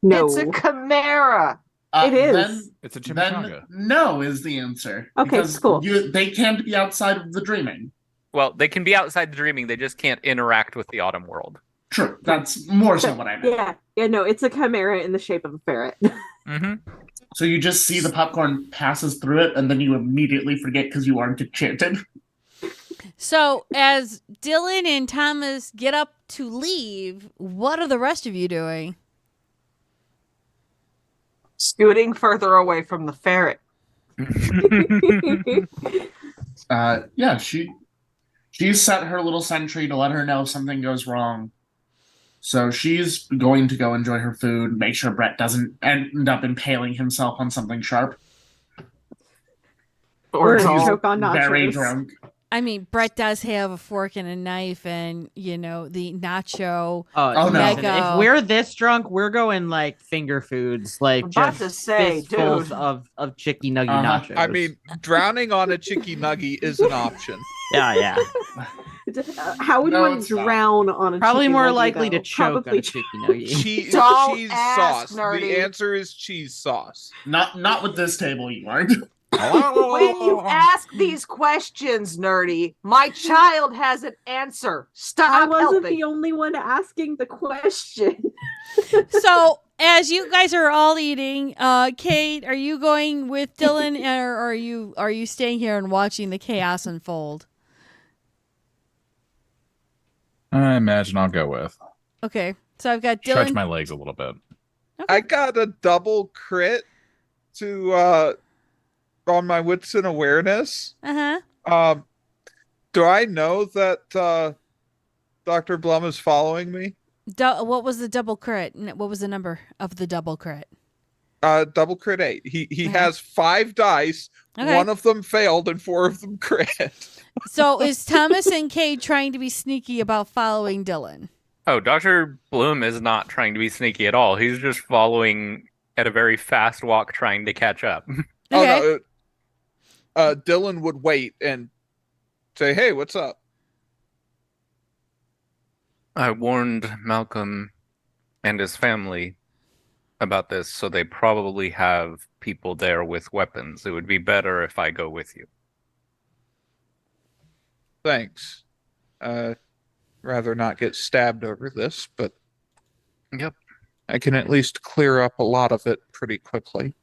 No. It's a chimera. It is. Then, It's a then chimichanga. no is the answer. Okay, because cool. They can't be outside of the dreaming. Well, they can be outside the dreaming, they just can't interact with the autumn world. True. That's more so what I meant. Yeah, no, it's a chimera in the shape of a ferret. Mm-hmm. So you just see the popcorn passes through it, and then you immediately forget because you aren't enchanted. So as Dylan and Thomas get up to leave, what are the rest of you doing? Scooting further away from the ferret. Yeah, she's set her little sentry to let her know if something goes wrong. So she's going to go enjoy her food, make sure Brett doesn't end up impaling himself on something sharp. Or He's choke on nachos. Very drunk. I mean, Brett does have a fork and a knife and, the nacho. Oh, no. Mega. If we're this drunk, we're going like finger foods, like I'm about just to say, fistfuls dude. of chicky nuggy Uh-huh. nachos. I mean, drowning on a chicky nuggy is an option. yeah. How would No, one it's not. drown on a Probably chicken more nugget, likely though? to choke on Probably a chicky nugget. Cheese Don't ask, sauce. nerdy. The answer is cheese sauce. Not with this table, you aren't. When you ask these questions, nerdy, my child has an answer. Stop I wasn't helping. the only one asking the question. So as you guys are all eating, Kate, are you going with Dylan or are you staying here and watching the chaos unfold? I imagine I'll go with. Okay. So I've got Stretch Dylan. my legs a little bit. I got a double crit to on my wits and awareness. Uh-huh. Do I know that Dr. Blum is following me? What was the double crit? What was the number of the double crit? Double crit 8. He has 5 dice. Okay. 1 of them failed and 4 of them crit. So is Thomas and Kate trying to be sneaky about following Dylan? Oh, Dr. Bloom is not trying to be sneaky at all. He's just following at a very fast walk, trying to catch up. Okay. Oh no. Dylan would wait and say, "Hey, what's up?" I warned Malcolm and his family about this, so they probably have people there with weapons. It would be better if I go with you. Thanks. Rather not get stabbed over this, but Yep, I can at least clear up a lot of it pretty quickly.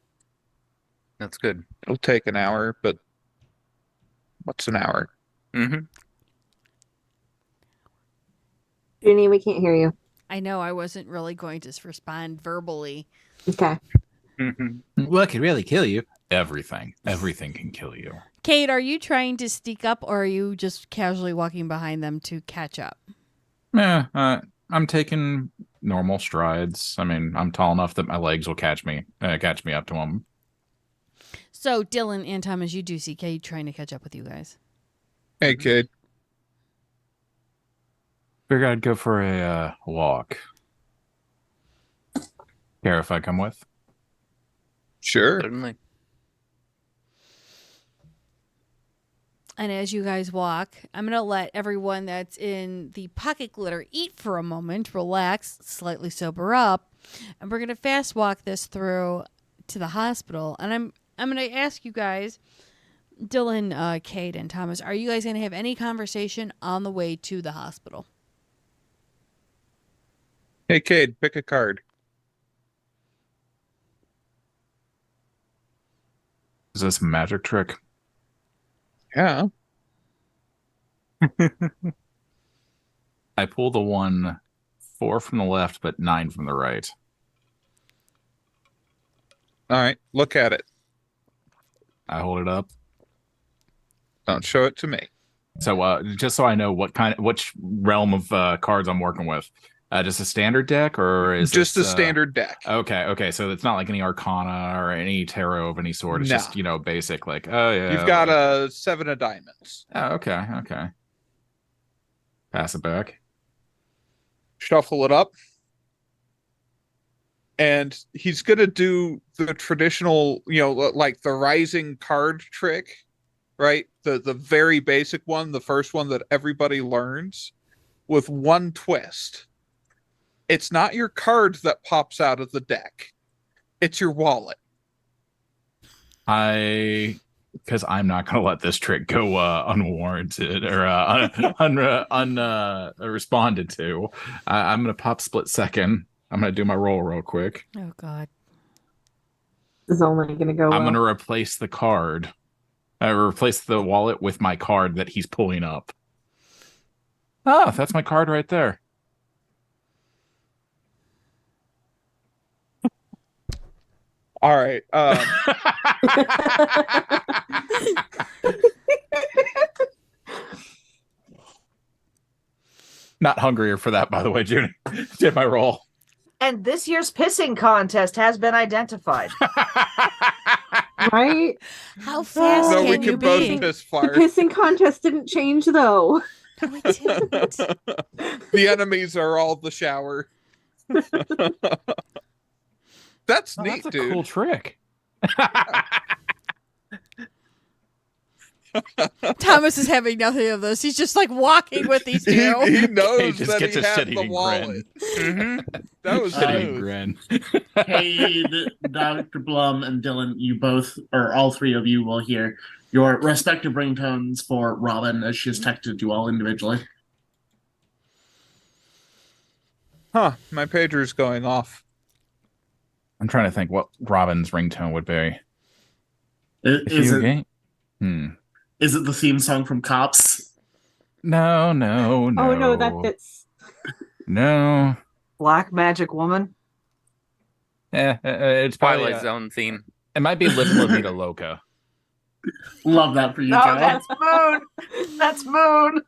that's good. It'll take an hour, but what's an hour? Mm-hmm. Ginny, we can't hear you. I know I wasn't really going to respond verbally. Okay. Mm-hmm. What could really kill you? Everything. Everything can kill you. Kate, are you trying to sneak up or are you just casually walking behind them to catch up? I'm taking normal strides. I mean, I'm tall enough that my legs will catch me up to them. So Dylan and Thomas, you do see Kate trying to catch up with you guys. Hey, kid. Figured I'd go for a walk. Care if I come with? Sure. Certainly. And as you guys walk, I'm going to let everyone that's in the pocket glitter eat for a moment, relax, slightly sober up. And we're going to fast walk this through to the hospital. And I'm going to ask you guys, Dylan, Kate, and Thomas, are you guys going to have any conversation on the way to the hospital? Hey, Cade, pick a card. Is this a magic trick? Yeah. I pull the 4 from the left, but 9 from the right. All right, look at it. I hold it up. Don't show it to me. So, just so I know which realm of cards I'm working with. Just a standard deck, or is just this, a standard deck? Okay. So it's not like any Arcana or any tarot of any sort. It's just basic. Like, oh yeah, you've got a 7 of diamonds. Oh, okay. Pass it back. Shuffle it up, and he's gonna do the traditional, like the rising card trick, right? The very basic one, the first one that everybody learns, with one twist. It's not your card that pops out of the deck. It's your wallet. Because I'm not going to let this trick go unwarranted or unresponded to. I'm going to pop split second. I'm going to do my roll real quick. Oh, God. This is only going to go I'm going to replace the card. Replace the wallet with my card that he's pulling up. Oh, that's my card right there. All right. Not hungrier for that, by the way, Junie. Did my roll. And this year's pissing contest has been identified. Right? How fast No, we can you can both be? piss The fire. pissing contest didn't change, though. No, it didn't. The enemies are all the shower. That's neat, That's a dude. cool trick. Thomas is having nothing of this. He's just like walking with these two. He knows He just that gets he a had the shitty wallet. That was Shitty smooth. grin. Cade, Dr. Blum, and Dylan, you both, or all three of you, will hear your respective ringtones for Robin as she is texted you all individually. Huh, my pager's going off. I'm trying to think what Robin's ringtone would be. Is it the theme song from Cops? No. Oh, no, that fits. No. Black Magic Woman. It's probably Twilight Zone theme. It might be Living La Vida Loca. Love that for you, No, Joe. that's Moon. That's Moon.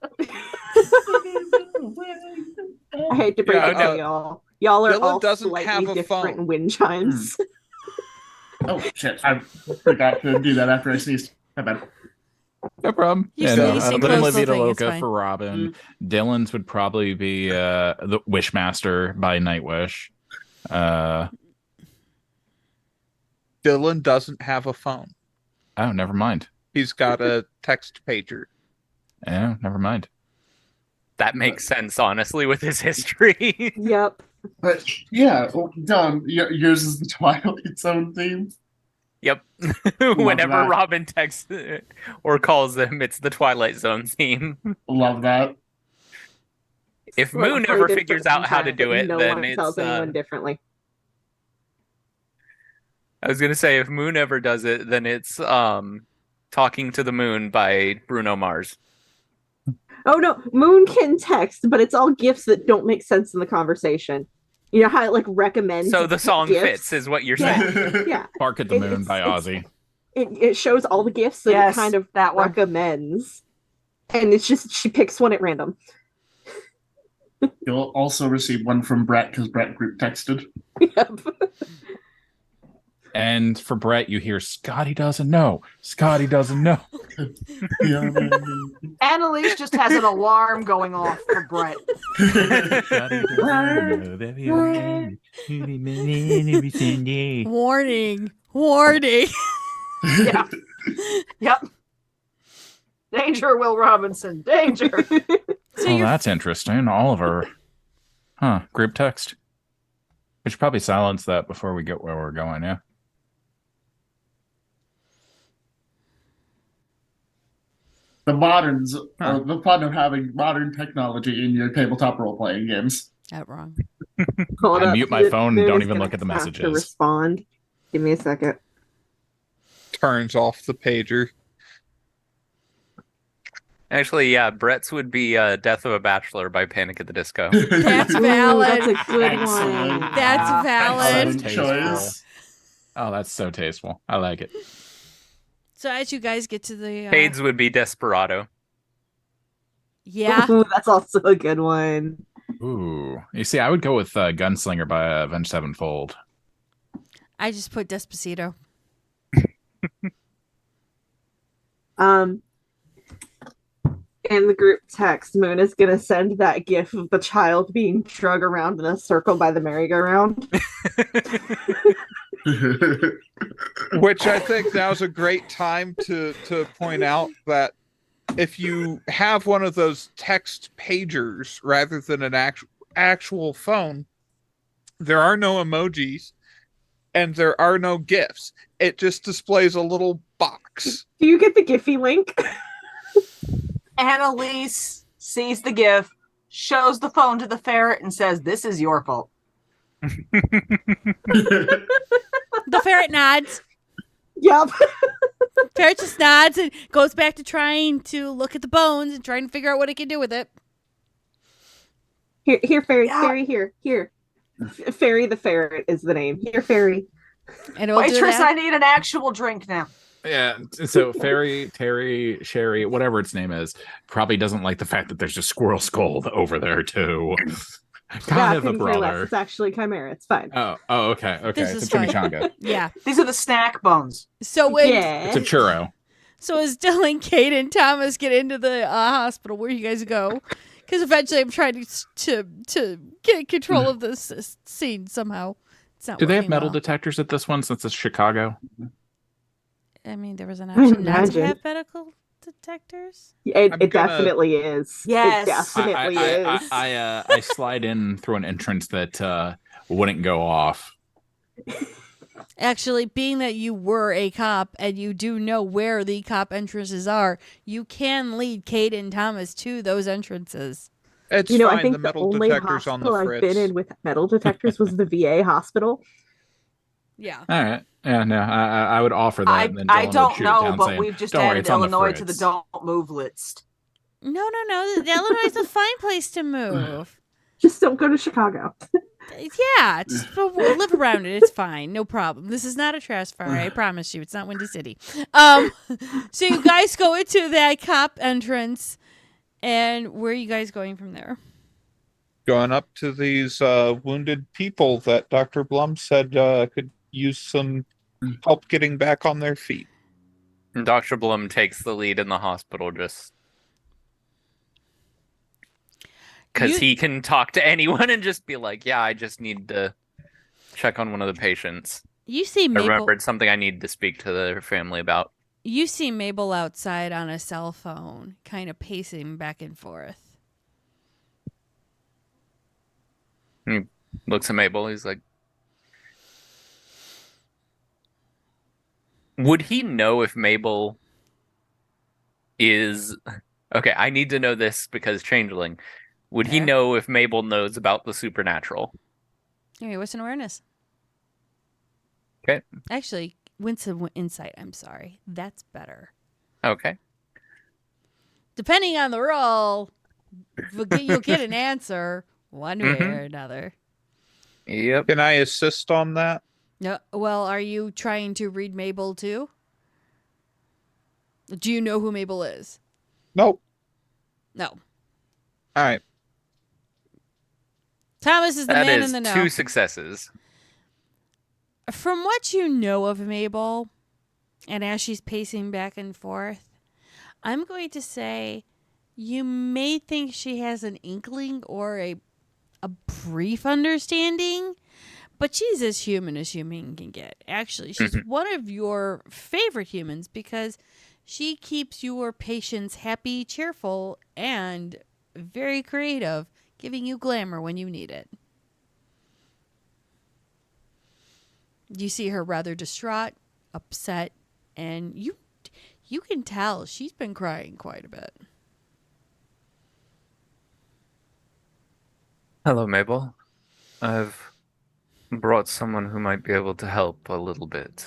I hate to break it to y'all. Y'all are Dylan all doesn't slightly have a different phone. wind chimes. Oh, shit. I forgot to do that after I sneezed. My bad. No problem. You Yeah, sneezed and Living La closed the Vida thing, it's Loca fine. for Robin. Dylan's would probably be the Wishmaster by Nightwish. Dylan doesn't have a phone. Oh, never mind. He's got a text pager. Yeah, never mind. That makes sense, honestly, with his history. Yep. But yeah, Don, yours is the Twilight Zone theme. Yep. Whenever that. Robin texts or calls them, it's the Twilight Zone theme. Love that. If Well, Moon very ever different figures out how to wind do chimes, it, but no then one it's. tells anyone differently. I was gonna say if Moon ever does it, then it's "Talking to the Moon" by Bruno Mars. Oh no, Moon can text, but it's all gifts that don't make sense in the conversation. You know how it like recommends. So the song gifts? fits, is what you're saying. Yeah. Bark at the Moon by Ozzy. It shows all the gifts that Yes, it kind of that one. recommends, and it's just she picks one at random. You'll also receive one from Brett because Brett group texted. Yep. And for Brett, you hear Scotty doesn't know. Scotty doesn't know. Annalise just has an alarm going off for Brett. Warning. Warning. Yeah. Yep. Danger, Will Robinson. Danger. Oh, that's interesting. Oliver. Group text. We should probably silence that before we get where we're going, yeah? The moderns, the fun of having modern technology in your tabletop role-playing games. That wrong. Hold I up. mute my phone and Moon don't is even gonna look at the have to messages. respond. Give me a second. Turns off the pager. Actually, yeah, Brett's would be Death of a Bachelor by Panic at the Disco. That's Ooh, valid. that's a good Excellent. one. That's valid. Excellent choice. Oh, that's so tasteful. I like it. So as you guys get to the Pade's would be Desperado. yeah, Ooh, that's also a good one. Ooh. You see, I would go with Gunslinger by Avenged Sevenfold. I just put Despacito. In the group text, Moon is gonna send that gif of the child being drug around in a circle by the merry-go-round. Which I think now's a great time to point out that if you have one of those text pagers rather than an actual phone, there are no emojis and there are no GIFs. It just displays a little box. Do you get the Giphy link? Annalise sees the GIF, shows the phone to the ferret, and says, "This is your fault." The ferret nods. Yep. Ferret just nods and goes back to trying to look at the bones and trying to figure out what it can do with it. Here, Fairy, Yeah. Fairy, here. Fairy the ferret is the name. Here, Fairy. And it'll do Waitress, that. I need an actual drink now. Yeah, so Fairy, Terry, Sherry, whatever its name is, probably doesn't like the fact that there's a squirrel skull over there, too. Kind of a couldn't care less. brother. It's actually Chimera. It's fine. Oh, okay. This It's is a fine. chimichanga. Yeah. These are the snack bones. So when Yeah. It's a churro. So as Dylan, Kate, and Thomas get into the hospital, where you guys go? Because eventually I'm trying to get control of this scene somehow. It's not Do they have working metal well. detectors at this one since it's Chicago? I mean, there was an option not to Imagine. have medical detectors. It I'm it gonna- definitely is. Yes. It definitely is. I slide in through an entrance that wouldn't go off. Actually, being that you were a cop and you do know where the cop entrances are, you can lead Kate and Thomas to those entrances. It's You know, fine. I think The the metal only detector's on the hospital I've fritz. been in with metal detectors was the VA hospital. Yeah. All right. Yeah, no, I would offer that. I, and then I Dylan would don't shoot it know, down but saying, we've just "Don't worry, added it's on the Illinois to the fritz." don't move list. No. Illinois is a fine place to move. Just don't go to Chicago. Yeah, just we'll live around it. It's fine, no problem. This is not a trash fire. I promise you, it's not Windy City. So you guys go into that cop entrance, and where are you guys going from there? Going up to these wounded people that Dr. Blum said could use some help getting back on their feet. And Dr. Blum takes the lead in the hospital just because he can talk to anyone and just be like, yeah, I just need to check on one of the patients. You see I Mabel. remembered something I need to speak to their family about. You see Mabel outside on a cell phone, kind of pacing back and forth. He looks at Mabel. He's like, would he know if Mabel is... Okay, I need to know this because Changling. Would he Okay. know if Mabel knows about the supernatural? Okay, what's an awareness? Okay. Actually, what's an insight? I'm sorry. That's better. Okay. Depending on the roll, you'll get an answer one way Mhm. or another. Yep. Can I assist on that? No, well, are you trying to read Mabel too? Do you know who Mabel is? Nope. No. All right. Thomas is the That man is in the know. 2 successes. From what you know of Mabel, and as she's pacing back and forth, I'm going to say you may think she has an inkling or a brief understanding, but she's as human can get. Actually, she's one of your favorite humans because She keeps your patients happy, cheerful, and very creative, giving you glamour when you need it. You see her rather distraught, upset, and you can tell she's been crying quite a bit. Hello, Mabel. I've brought someone who might be able to help a little bit.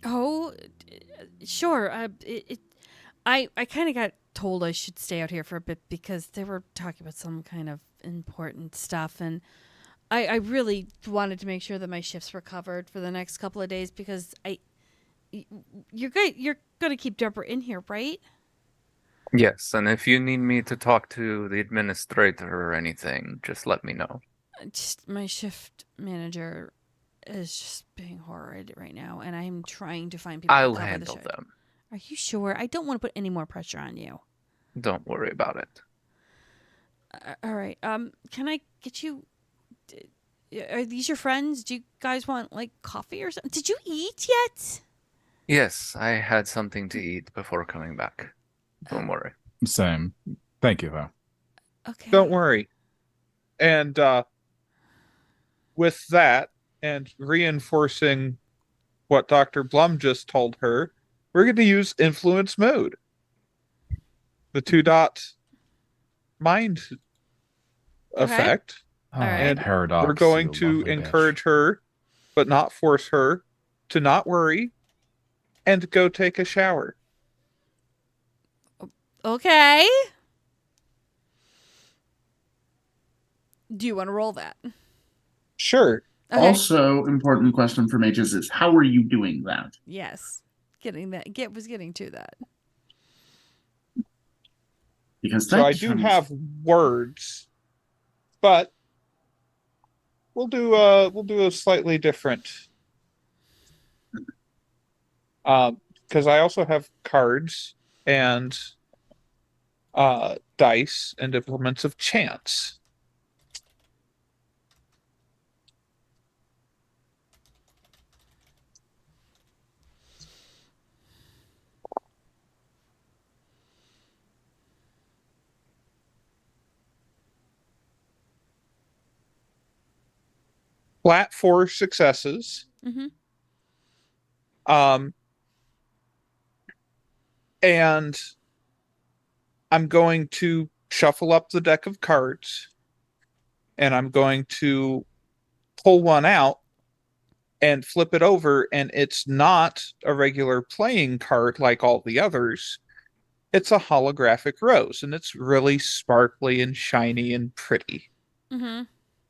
Oh, sure. I kind of got told I should stay out here for a bit because they were talking about some kind of important stuff, and I really wanted to make sure that my shifts were covered for the next couple of days because you're gonna keep Deborah in here, right? Yes, and if you need me to talk to the administrator or anything, just let me know. Just my shift manager is just being horrid right now, and I'm trying to find people I'll to cover the handle shift. them. Are you sure? I don't want to put any more pressure on you. Don't worry about it. All right. Can I get you? Are these your friends? Do you guys want like coffee or something? Did you eat yet? Yes, I had something to eat before coming back. Don't worry. Same. Thank you, though. Okay. Don't worry. And with that, and reinforcing what Dr. Blum just told her, we're going to use influence mode. The 2-dot mind effect. All right. And Paradox. we're going you to lovely encourage bitch. her, but not force her, to not worry and go take a shower. Okay. Do you want to roll that? Sure. Okay. Also, important question for mages is how are you doing that? Yes. Getting to that. Because So I do have words, but we'll do a slightly different because I also have cards and dice and implements of chance. Flat 4 successes. Mm-hmm. And I'm going to shuffle up the deck of cards, and I'm going to pull one out and flip it over, and it's not a regular playing card like all the others. It's a holographic rose, and it's really sparkly and shiny and pretty. Mm-hmm.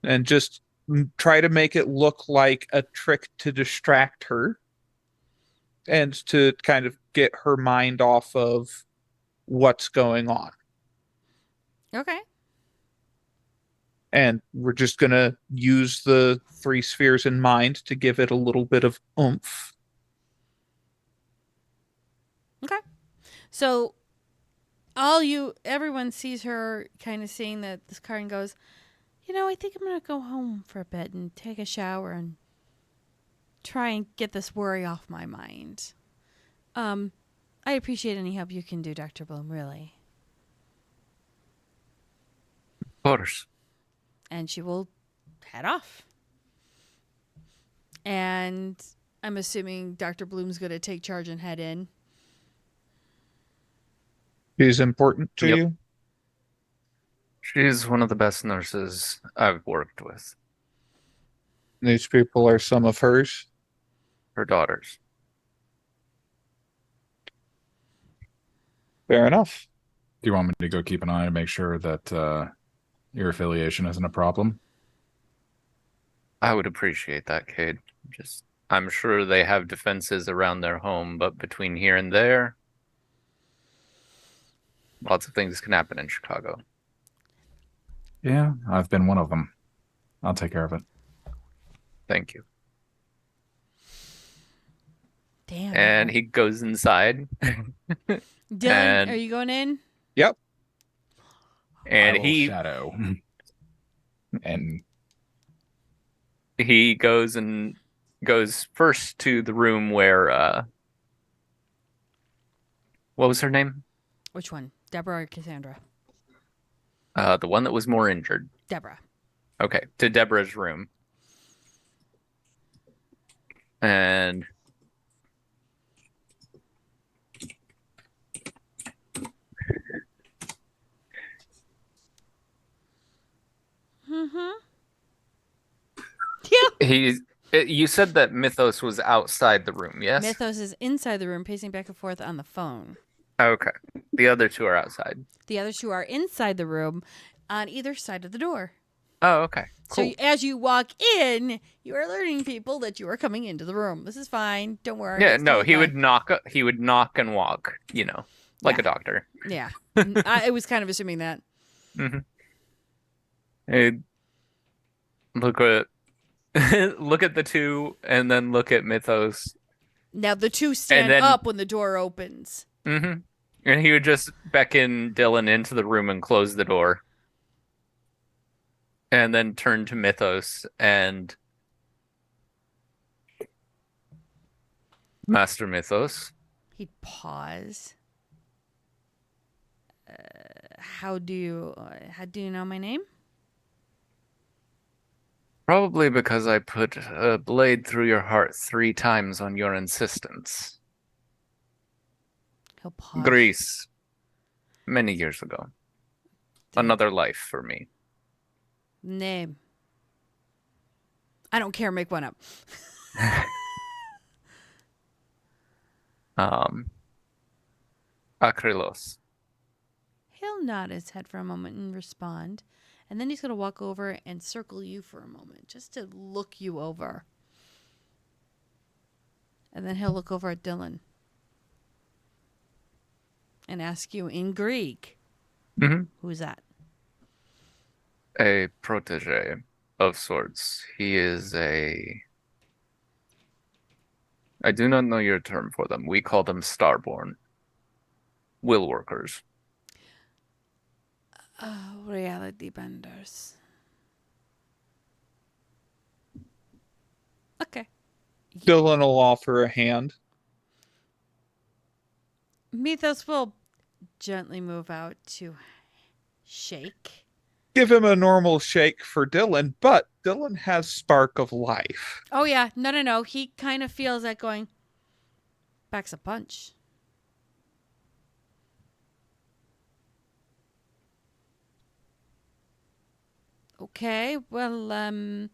And just try to make it look like a trick to distract her and to kind of get her mind off of what's going on. Okay. And we're just going to use the 3 spheres in mind to give it a little bit of oomph. Okay. So everyone sees her kind of seeing this card and goes, I think I'm going to go home for a bit and take a shower and try and get this worry off my mind. I appreciate any help you can do, Dr. Bloom, really. Of course. And she will head off. And I'm assuming Dr. Bloom's going to take charge and head in. Is important to you? She's one of the best nurses I've worked with. These people are some of hers. Her daughters. Fair enough. Do you want me to go keep an eye to make sure that your affiliation isn't a problem? I would appreciate that, Cade. I'm sure they have defenses around their home, but between here and there, lots of things can happen in Chicago. Yeah, I've been one of them. I'll take care of it. Thank you. Damn. And he goes inside. Dylan, are you going in? Yep. And I will shadow. And he goes first to the room where What was her name? Which one? Deborah or Cassandra? The one that was more injured. Deborah. Okay, to Deborah's room. And Mm-hmm. Yeah. you said that Mythos was outside the room, yes? Mythos is inside the room, pacing back and forth on the phone. Okay. The other two are outside. The other two are inside the room on either side of the door. Oh, okay. Cool. So as you walk in, you are alerting people that you are coming into the room. This is fine. Don't worry. Yeah, It's no, totally he fine. would knock and walk, like Yeah. a doctor. Yeah. I was kind of assuming that. Mm-hmm. Hey, look at look at the two and then look at Mythos. Now the two stand then- up when the door opens. Mm-hmm. And he would just beckon Dylan into the room and close the door. And then turn to Mythos and Master Mythos. He'd pause. How do you know my name? Probably because I put a blade through your heart 3 times on your insistence. He'll pause. Greece. Many years ago. Another life for me. Name. I don't care. Make one up. Akrylos. He'll nod his head for a moment and respond. And then he's going to walk over and circle you for a moment just to look you over. And then he'll look over at Dylan and ask you in Greek, Mm-hmm. who's that? A protege of sorts. He is a... I do not know your term for them. We call them starborn. Will workers. Oh, reality benders. Okay. Dylan will offer a hand. Mythos will gently move out to shake. Give him a normal shake for Dylan, but Dylan has spark of life. Oh, yeah. No. He kind of feels that going, backs a punch. Okay, well,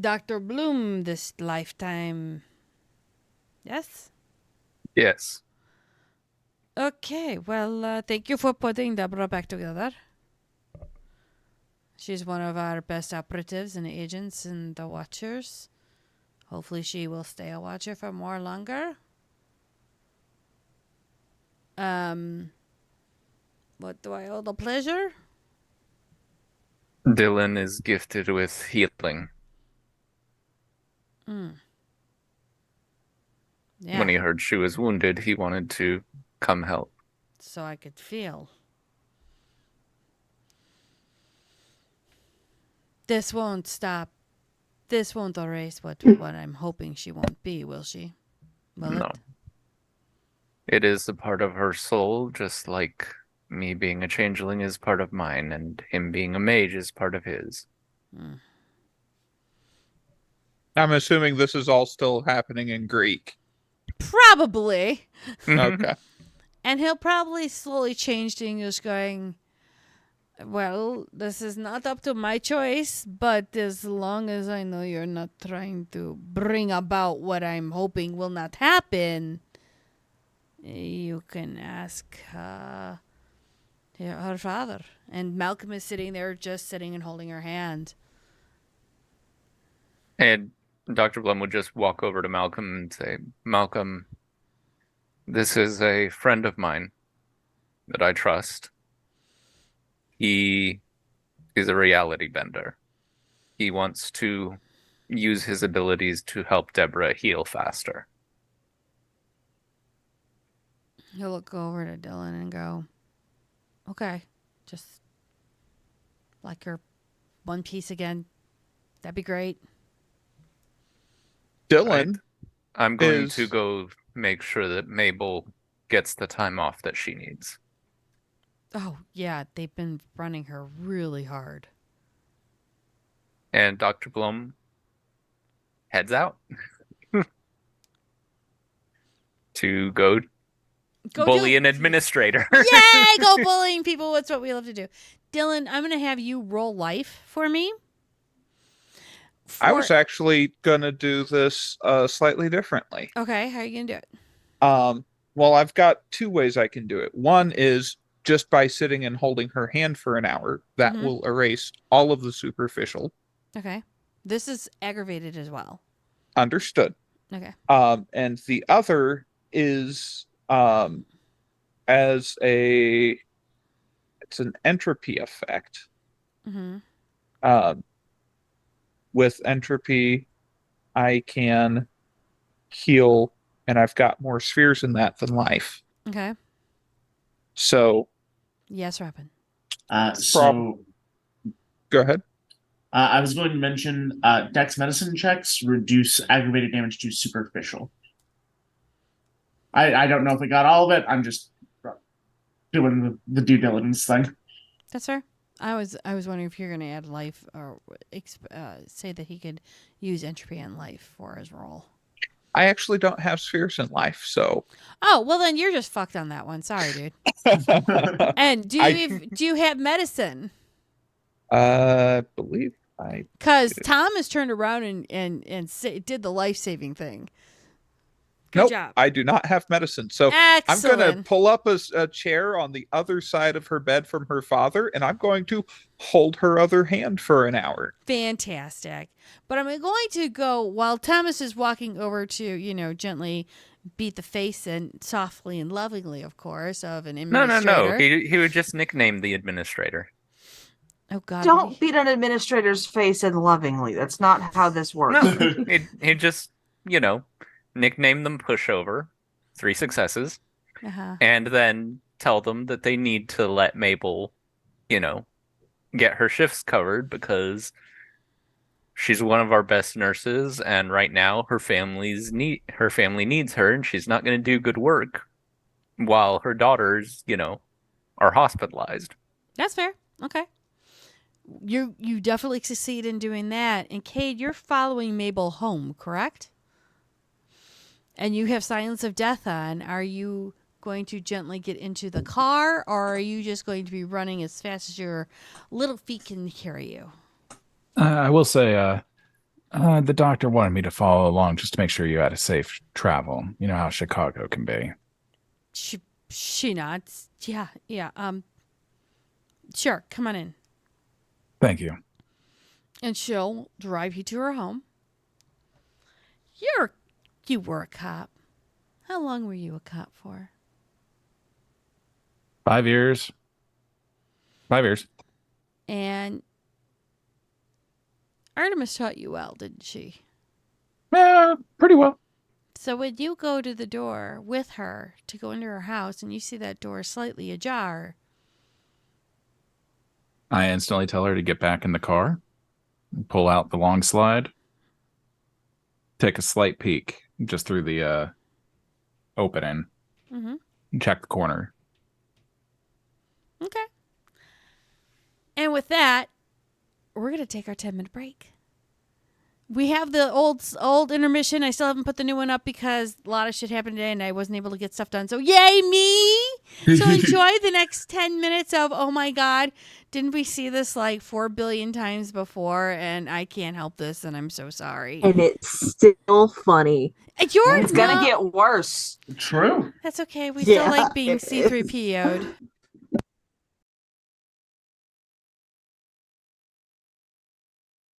Dr. Bloom this lifetime. Yes? Yes. Okay, well, thank you for putting Deborah back together. She's one of our best operatives and agents in the Watchers. Hopefully she will stay a Watcher for more longer. What do I owe the pleasure? Dylan is gifted with healing. Yeah, When he heard she was wounded, he wanted to come help. so I could feel. This won't stop. This won't erase what I'm hoping she won't be, will she? Will No. it? It is a part of her soul, just like me being a changeling is part of mine, and him being a mage is part of his. I'm assuming this is all still happening in Greek. Probably. Okay. And he'll probably slowly change to English, going, well, this is not up to my choice, but as long as I know you're not trying to bring about what I'm hoping will not happen, you can ask her father. And Malcolm is sitting there, just sitting and holding her hand. And Dr. Blum would just walk over to Malcolm and say, Malcolm, this is a friend of mine that I trust. He is a reality bender. He wants to use his abilities to help Deborah heal faster. He'll look over to Dylan and go, okay, just like her one piece again. That'd be great. Dylan I'm going is- to go make sure that Mabel gets the time off that she needs. Oh, yeah, they've been running her really hard. And Dr. Blum heads out to go bully an administrator. Yay, go bullying people. That's what we love to do. Dylan, I'm going to have you roll life for me. I was actually gonna do this slightly differently. Okay, how are you gonna do it? Well, I've got two ways I can do it. One is just by sitting and holding her hand for an hour. That will erase all of the superficial. Okay. This is aggravated as well. Understood. Okay. And the other is it's an entropy effect. With entropy, I can heal, and I've got more spheres in that than life. Okay. So. Yes, Robin. So. Go ahead. I was going to mention Dex medicine checks reduce aggravated damage to superficial. I don't know if we got all of it. I'm just doing the due diligence thing. That's fair. I was wondering if you're going to add life or say that he could use entropy and life for his role. I actually don't have spheres in life, so. Oh, well then you're just fucked on that one. Sorry, dude. And do you have medicine? Believe I. Because Tom has turned around and did the life-saving thing. Good job. I do not have medicine. So Excellent. I'm going to pull up a chair on the other side of her bed from her father, and I'm going to hold her other hand for an hour. Fantastic. But I'm going to go, while Thomas is walking over to, gently beat the face and softly and lovingly, of course, of an administrator. No. He would just nickname the administrator. Oh, God. Don't beat an administrator's face and lovingly. That's not how this works. No, he just, nickname them pushover, 3 successes, and then tell them that they need to let Mabel, get her shifts covered because she's one of our best nurses, and right now her family needs her, and she's not going to do good work while her daughters, are hospitalized. That's fair. Okay. You definitely succeed in doing that. And Cade, you're following Mabel home, correct? And you have Silence of Death on. Are you going to gently get into the car, or are you just going to be running as fast as your little feet can carry you? I will say, the doctor wanted me to follow along just to make sure you had a safe travel. You know how Chicago can be. She nods. Yeah. Sure, come on in. Thank you. And she'll drive you to her home. You were a cop. How long were you a cop for? 5 years. 5 years. And Artemis taught you well, didn't she? Yeah, pretty well. So when you go to the door with her to go into her house and you see that door slightly ajar, I instantly tell her to get back in the car, pull out the long slide, take a slight peek just through the opening, and check the corner. Okay. And with that, we're going to take our 10-minute break. We have the old intermission. I still haven't put the new one up because a lot of shit happened today and I wasn't able to get stuff done. So yay me! So enjoy the next 10 minutes of, oh my God, didn't we see this like 4 billion times before? And I can't help this and I'm so sorry. And it's still funny. It's going to get worse. True. That's okay. We still like being C3PO'd.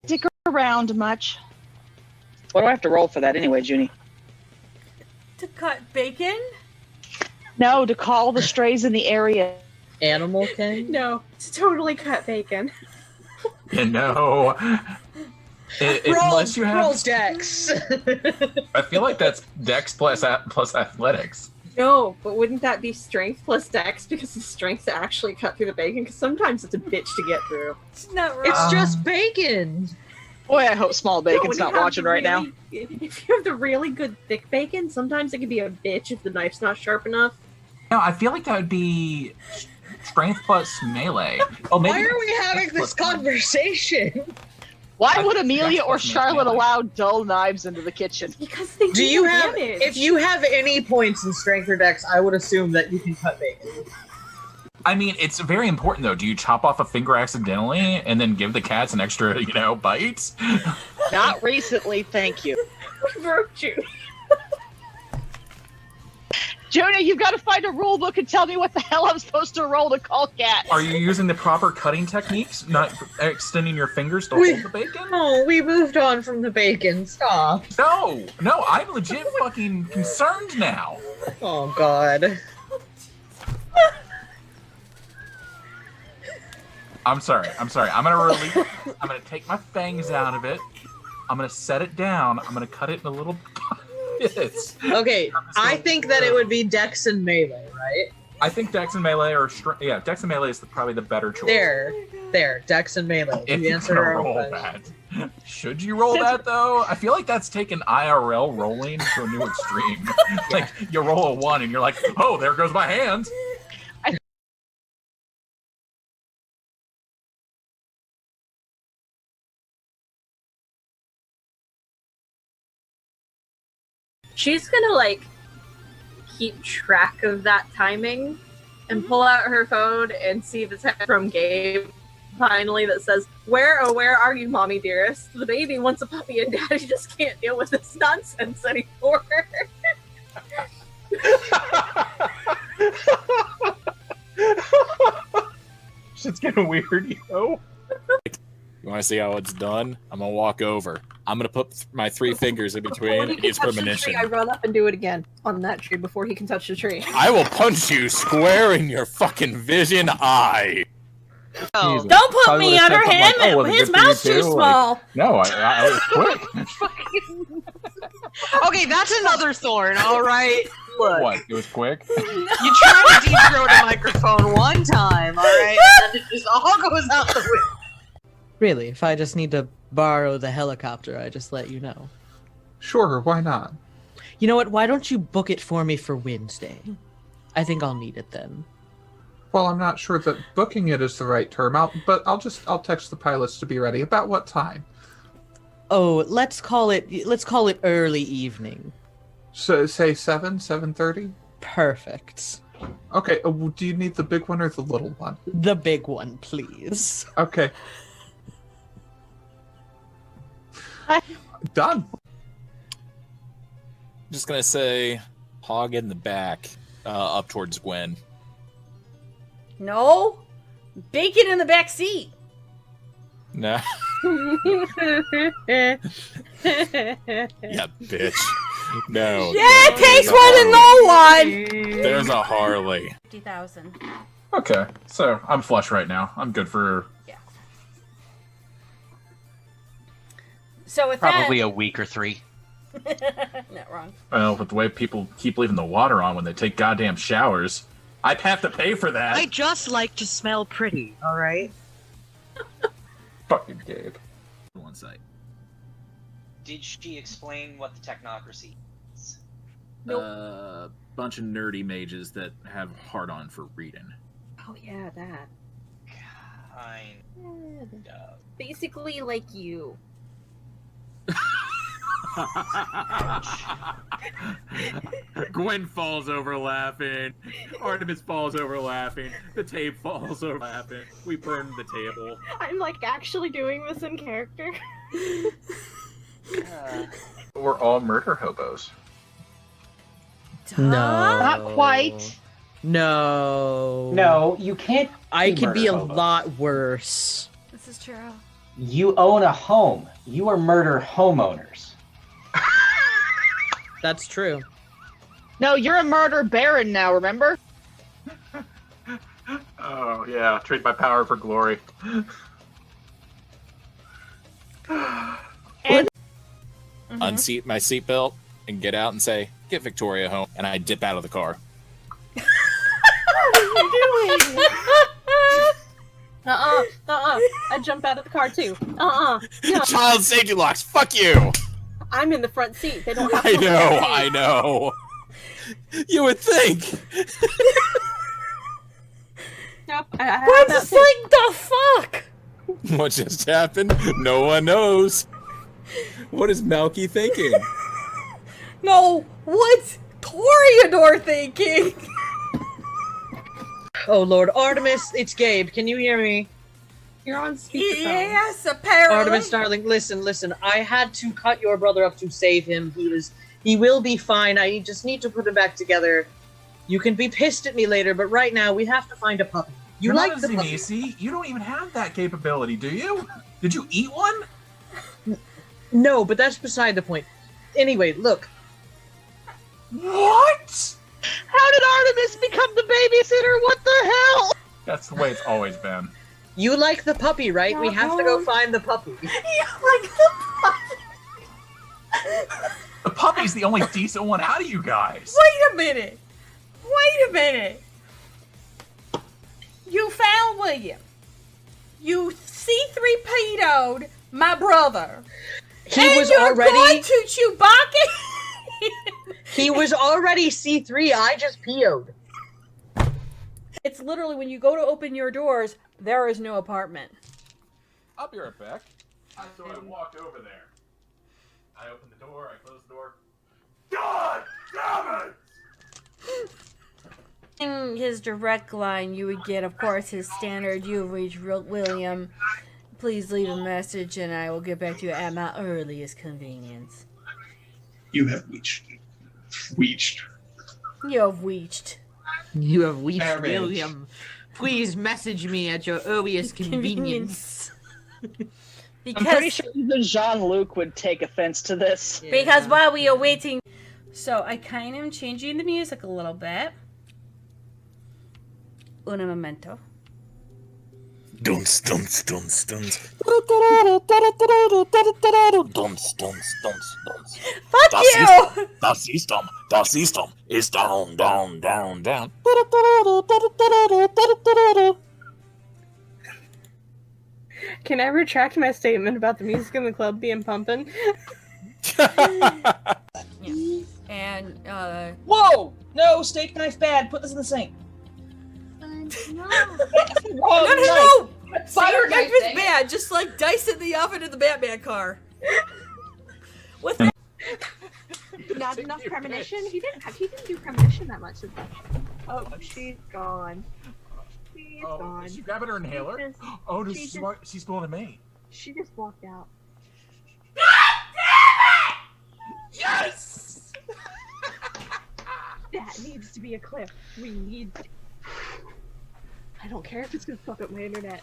Stick around much. What do I have to roll for that anyway, Junie? To cut bacon? No, to call the strays in the area. Animal King? No, to totally cut bacon. No. Unless you have roll Dex. I feel like that's Dex plus athletics. No, but wouldn't that be strength plus dex because the strength to actually cut through the bacon? Because sometimes it's a bitch to get through. It's not right. It's just bacon. Boy, I hope Small Bacon's No, when not you have watching the right now. If you have the really good thick bacon, sometimes it can be a bitch if the knife's not sharp enough. No, I feel like that would be strength plus melee. Oh, maybe Why are we having this conversation? Why would Amelia That's or what makes Charlotte melee. allow dull knives into the kitchen? Because they Do you have? damage. If you have any points in strength or dex, I would assume that you can cut bacon. I mean, it's very important though. Do you chop off a finger accidentally and then give the cats an extra, bite? Not recently, thank you. We broke you. Jonah, you've got to find a rule book and tell me what the hell I'm supposed to roll to call cats. Are you using the proper cutting techniques? Not extending your fingers to hold the bacon? Oh, we moved on from the bacon. Stop. No, I'm legit fucking concerned now. Oh God. I'm sorry. I'm gonna take my fangs out of it. I'm gonna set it down. I'm gonna cut it in little bits. Okay, I think that it would be dex and melee, right? I think Dex and Melee are Dex and Melee is probably the better choice. There, dex and melee. If You you're answered gonna our own roll question. that. Should you roll that though? I feel like that's taken IRL rolling to a new extreme. Like you roll a 1 and you're like, oh, there goes my hand. She's gonna keep track of that timing and pull out her phone and see the text from Gabe finally that says, where are you, mommy dearest? The baby wants a puppy and daddy just can't deal with this nonsense anymore. Shit's getting weird, yo. You want to see how it's done? I'm gonna walk over. I'm gonna put my 3 fingers in between and use premonition. I run up and do it again on that tree before he can touch the tree. I will punch you square in your fucking vision eye. Oh. Don't put Probably me would've under said something him. like, oh, was it His good for you mouth's too too? small. No, I was quick. Okay, that's another thorn, all right? Look, What? It was quick? you try to deep throat a microphone one time, all right? And then it just all goes out the window. Really, if I just need to borrow the helicopter, I just let you know. Sure, why not? You know what? Why don't you book it for me for Wednesday? I think I'll need it then. Well, I'm not sure that booking it is the right term. I'll text the pilots to be ready. About what time? Oh, let's call it early evening. So say 7:30. Perfect. Okay. Do you need the big one or the little one? The big one, please. Okay. Done. Just gonna say, hog in the back, up towards Gwen. No. Bacon in the back seat. No. Yeah, bitch. No. Yeah, it takes one to know one. There's a Harley. 50,000. Okay, so I'm flush right now. I'm good for So with probably a week or 3. Not wrong. well, with the way people keep leaving the water on when they take goddamn showers. I'd have to pay for that. I just like to smell pretty, all right? Fucking Gabe. One site. Did she explain what the technocracy is? Nope. Bunch of nerdy mages that have hard on for reading. Oh yeah, that. Kind of. Basically like you. Gwen falls over laughing. Artemis falls over laughing. The tape falls over laughing. We burned the table. I'm actually doing this in character. We're all murder hobos. No. Not quite. No. No, you can't. I could be a murder hobos. lot worse. This is true. You own a home. You are murder homeowners. That's true. No, you're a murder baron now, remember? Oh, yeah. Trade my power for glory. Unseat my seatbelt and get out and say, "Get Victoria home," and I dip out of the car. What are you doing? I I jump out of the car too. No. Child safety locks. Fuck you. I'm in the front seat. They don't have. I know. You would think. Nope. What's just like the fuck? What just happened? No one knows. What is Malky thinking? No, what's Toreador thinking? Oh Lord, Artemis, it's Gabe. Can you hear me? You're on speakerphone. Yes, apparently. Artemis, darling, listen. I had to cut your brother up to save him. He will be fine. I just need to put him back together. You can be pissed at me later, but right now we have to find a puppy. You're like not the a puppy? Zenisi. You don't even have that capability, do you? Did you eat one? No, but that's beside the point. Anyway, look. What? How did Artemis become the babysitter? What the hell? That's the way it's always been. You like the puppy, right? We have to go find the puppy. You like the puppy? The puppy's the only decent one out of you guys. Wait a minute. You found William. You C3PO'd my brother. You're going to Chewbacca? He was already C3. I just PO'd. It's literally when you go to open your doors, there is no apartment. I'll be right back. So I walked over there. I opened the door, I closed the door. God damn it! In his direct line, you would get, of course, his standard, "You have reached William. Please leave a message and I will get back to you at my earliest convenience." You have reached. You have reached. You have reached Marriage. William. Please message me at your earliest convenience. I'm pretty sure even Jean-Luc would take offense to this. Because while we are waiting... So, I kind of am changing the music a little bit. Un momento. Dunce. Dunce. Fuck you! Das System is down. Can I retract my statement about the music in the club being pumping? And, Whoa! No, steak knife bad. Put this in the sink. No! Wrong knife. Fire knife is bad, just like dice in the oven in the Batman car. What's that? Not enough premonition? He didn't do premonition that much. Oh, she's gone. She's gone. Is she grabbing her inhaler? She's going to me. She just walked out. Yes! That needs to be a clip. We need... I don't care if it's gonna fuck up my internet.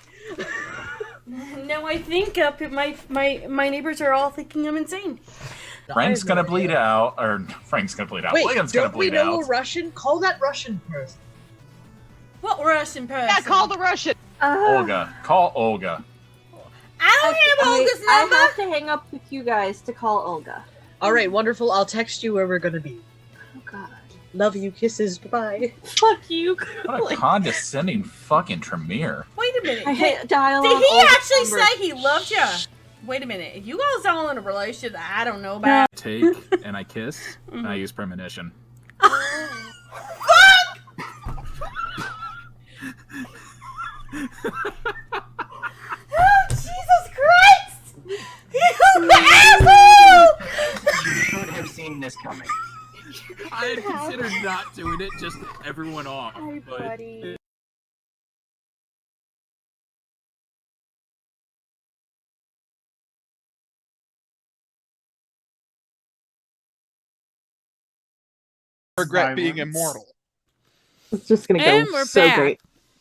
No, I think my neighbors are all thinking I'm insane. Frank's gonna bleed out, or Frank's gonna bleed out. Wait, William's gonna don't we bleed know out. a Russian? Call that Russian person. What Russian person? Yeah, call the Russian. Olga. Call Olga. I don't have Olga's number. I have to hang up with you guys to call Olga. All right, wonderful. I'll text you where we're gonna be. Oh God. Love you. Kisses. Bye. Fuck you. What a condescending fucking Tremere. Wait a minute. I hate dialogue. Did he Olga's actually number. say he loved you? Wait a minute. If you guys all in a relationship that I don't know about. Take and I kiss and I use premonition. Oh, Jesus Christ! You asshole! You should have seen this coming. I had considered not doing it, just everyone off. Hi, but buddy. Regret being immortal. It's just gonna go And we're so back. great.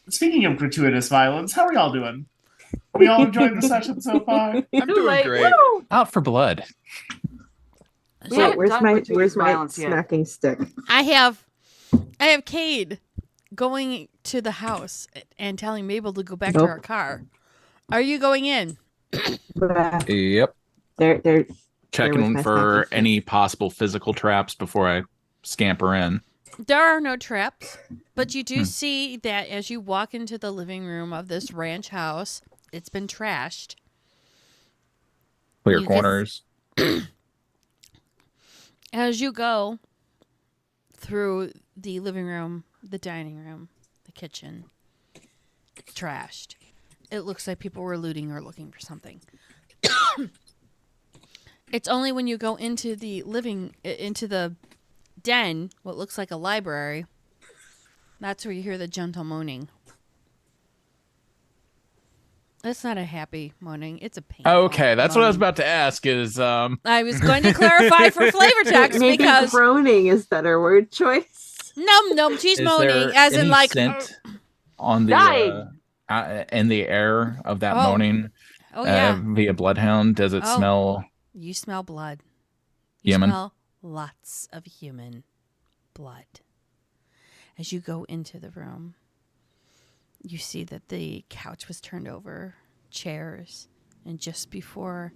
Speaking of gratuitous violence, how are y'all doing? Are we all enjoying the session so far? I'm doing great. Out for blood. We haven't where's done my gratuitous violence yet. smacking stick? I have Cade going to the house and telling Mabel to go back to Nope. her car. Are you going in? Yep. There. Checking my for smacking any possible physical traps before I scamper in. There are no traps, but you do see that as you walk into the living room of this ranch house, it's been trashed. Clear You can- corners. As you go through the living room, the dining room, the kitchen, trashed. It looks like people were looting or looking for something. It's only when you go into the den, what looks like a library, that's where you hear the gentle moaning. It's not a happy moaning. It's a painful Okay, that's what I was moaning. about to ask. Is I was going to clarify for flavor text Maybe because groaning is better word choice. no, she's is moaning there as in any like scent on Dying. the in the air of that Oh. moaning? Oh yeah. Via bloodhound, does it Oh. smell? You smell blood. You Human? smell lots of human blood. As you go into the room, you see that the couch was turned over, chairs, and just before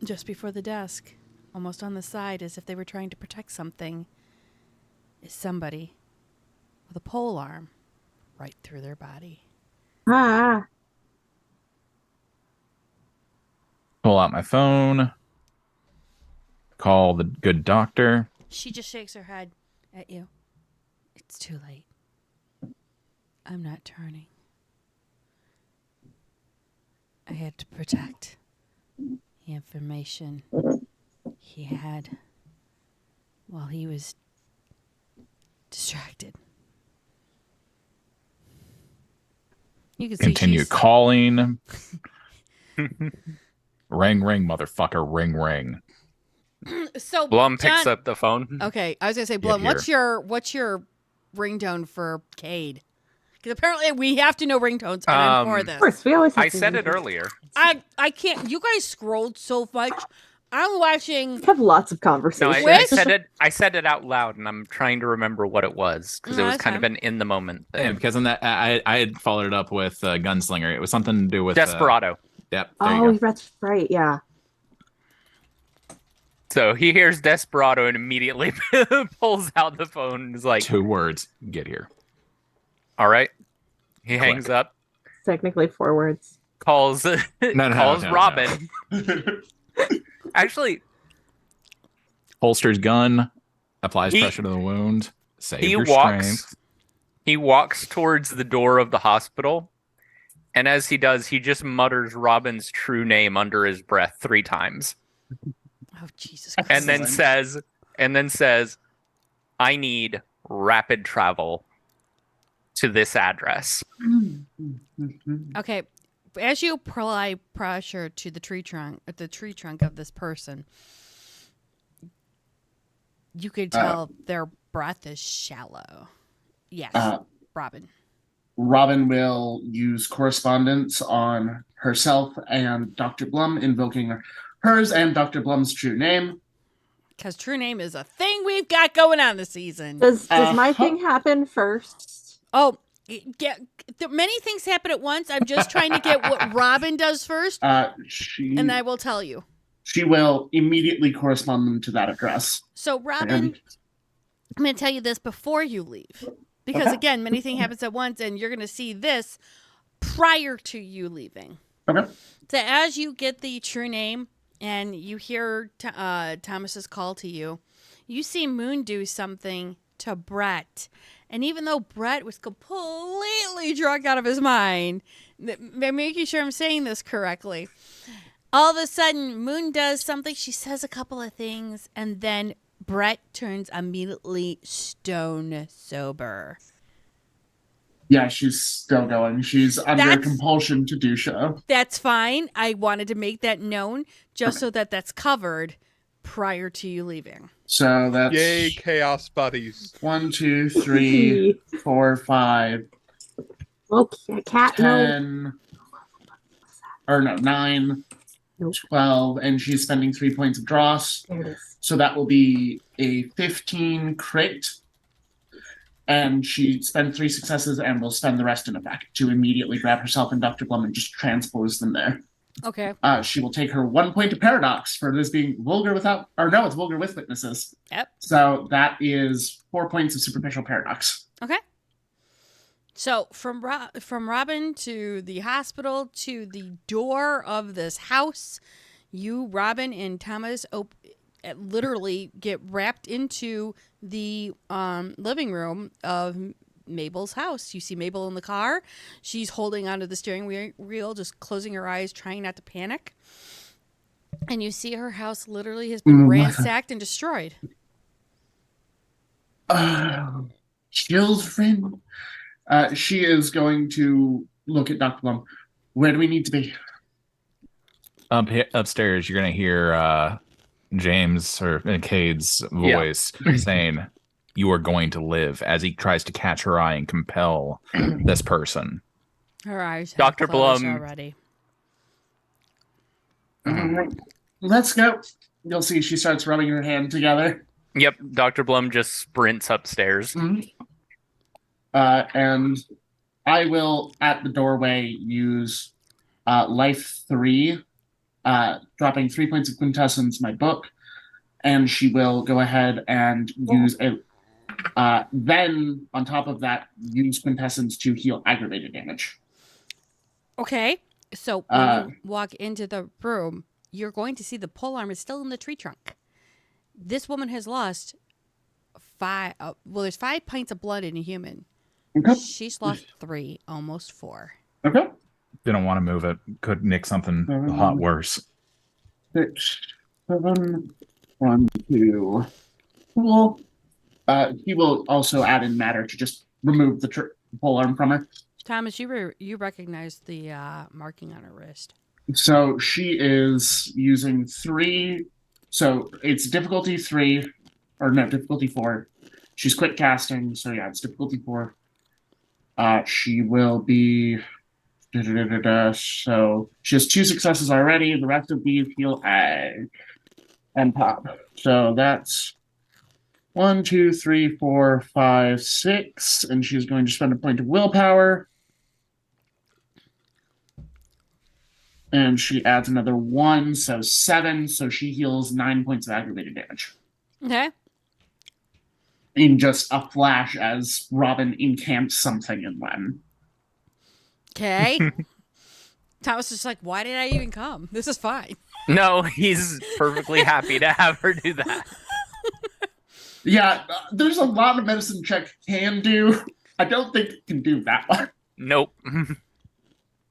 the desk, almost on the side as if they were trying to protect something, is somebody with a pole arm right through their body. Ah. Pull out my phone. Call the good doctor. She just shakes her head at you. It's too late. I'm not turning. I had to protect the information he had while he was distracted. You can see Continue she's- calling. Ring, ring, motherfucker, ring, ring. So Blum picks John- up the phone. Okay, I was gonna say, Get Blum, here. what's your ringtone for Cade? Because apparently we have to know ringtones, and I'm for this. Of course, we always have I to said use it earlier. I can't. You guys scrolled so much. I'm watching. We have lots of No, conversations. I said it out loud, and I'm trying to remember what it was because No, it was that's kind of fine. an in the moment thing. Yeah, because in that I had followed it up with Gunslinger. It was something to do with Desperado. Yep, there Oh, you go. that's right. Yeah. So he hears Desperado and immediately pulls out the phone and is like, 2 words. Get here. all right. He Click. hangs up, Technically 4 words. calls calls no. Robin. Actually, Holsters gun. Applies He- pressure to the wound. Save he your walks strength. he walks towards the door of the hospital, and as he does, he just mutters Robin's true name under his breath 3 times. Oh Jesus Christ! And then says, I need rapid travel to this address. Okay, as you apply pressure to the tree trunk of this person, you could tell their breath is shallow. Yes, Robin. Robin will use correspondence on herself and Dr. Blum, invoking hers and Dr. Blum's true name. Because true name is a thing we've got going on this season. Does my thing happen first? Oh, many things happen at once. I'm just trying to get what Robin does first, and I will tell you. She will immediately correspond them to that address. So, Robin, I'm going to tell you this before you leave. Because, again, many things happen at once, and you're going to see this prior to you leaving. Okay. So, as you get the true name and you hear Thomas's call to you, you see Moon do something to Brett. And even though Brett was completely drunk out of his mind, making sure I'm saying this correctly, all of a sudden, Moon does something. She says a couple of things, and then Brett turns immediately stone sober. Yeah, she's still going. She's under compulsion to do so. That's fine. I wanted to make that known just so that that's covered prior to you leaving. So that's Yay, chaos buddies. 1, 2, 3, 4, 5. Okay, cat. 10. Or no, 9. 12, and she's spending 3 points of dross. There it is. So that will be a 15 crit. And she spent 3 successes and will spend the rest in effect to immediately grab herself and Dr. Blum and just transpose them there. Okay. She will take her 1 point of paradox for this being vulgar without, or no, it's vulgar with witnesses. Yep. So that is 4 points of superficial paradox. Okay. So from Robin to the hospital to the door of this house, you, Robin, and Thomas literally get wrapped into the living room of Mabel's house. You see Mabel in the car. She's holding onto the steering wheel, just closing her eyes, trying not to panic. And you see her house literally has been ransacked and destroyed. Children. She is going to look at Dr. Blum. Where do we need to be? Upstairs, you're going to hear James or Cade's voice saying, "You are going to live," as he tries to catch her eye and compel this person. Her eyes have Dr. closed Blum. already. Let's go. You'll see she starts rubbing her hand together. Yep, Dr. Blum just sprints upstairs. And I will, at the doorway, use Life 3, dropping 3 points of quintessence, my book, and she will go ahead and use then, on top of that, use quintessence to heal aggravated damage. Okay, so when you walk into the room, you're going to see the polearm is still in the tree trunk. This woman has lost 5. There's 5 pints of blood in a human. Okay. She's lost 3, almost 4. Okay. Didn't want to move it. Could nick something a lot worse. 6, 7, 1, 2. Cool. He will also add in matter to just remove the polearm from her. Thomas, you recognize the marking on her wrist. So she is using 3. So it's difficulty 3, or no, difficulty 4. She's quick casting, so yeah, it's difficulty 4. She will be. So she has 2 successes already. The rest of these heal ag and pop. So that's 1, 2, 3, 4, 5, 6, and she's going to spend a point of willpower. And she adds another 1, so 7. So she heals 9 points of aggravated damage. Okay. In just a flash as Robin incants something in Latin. Okay. Thomas is like, why did I even come? This is fine. No, he's perfectly happy to have her do that. Yeah, there's a lot of medicine check can do. I don't think it can do that one. Nope.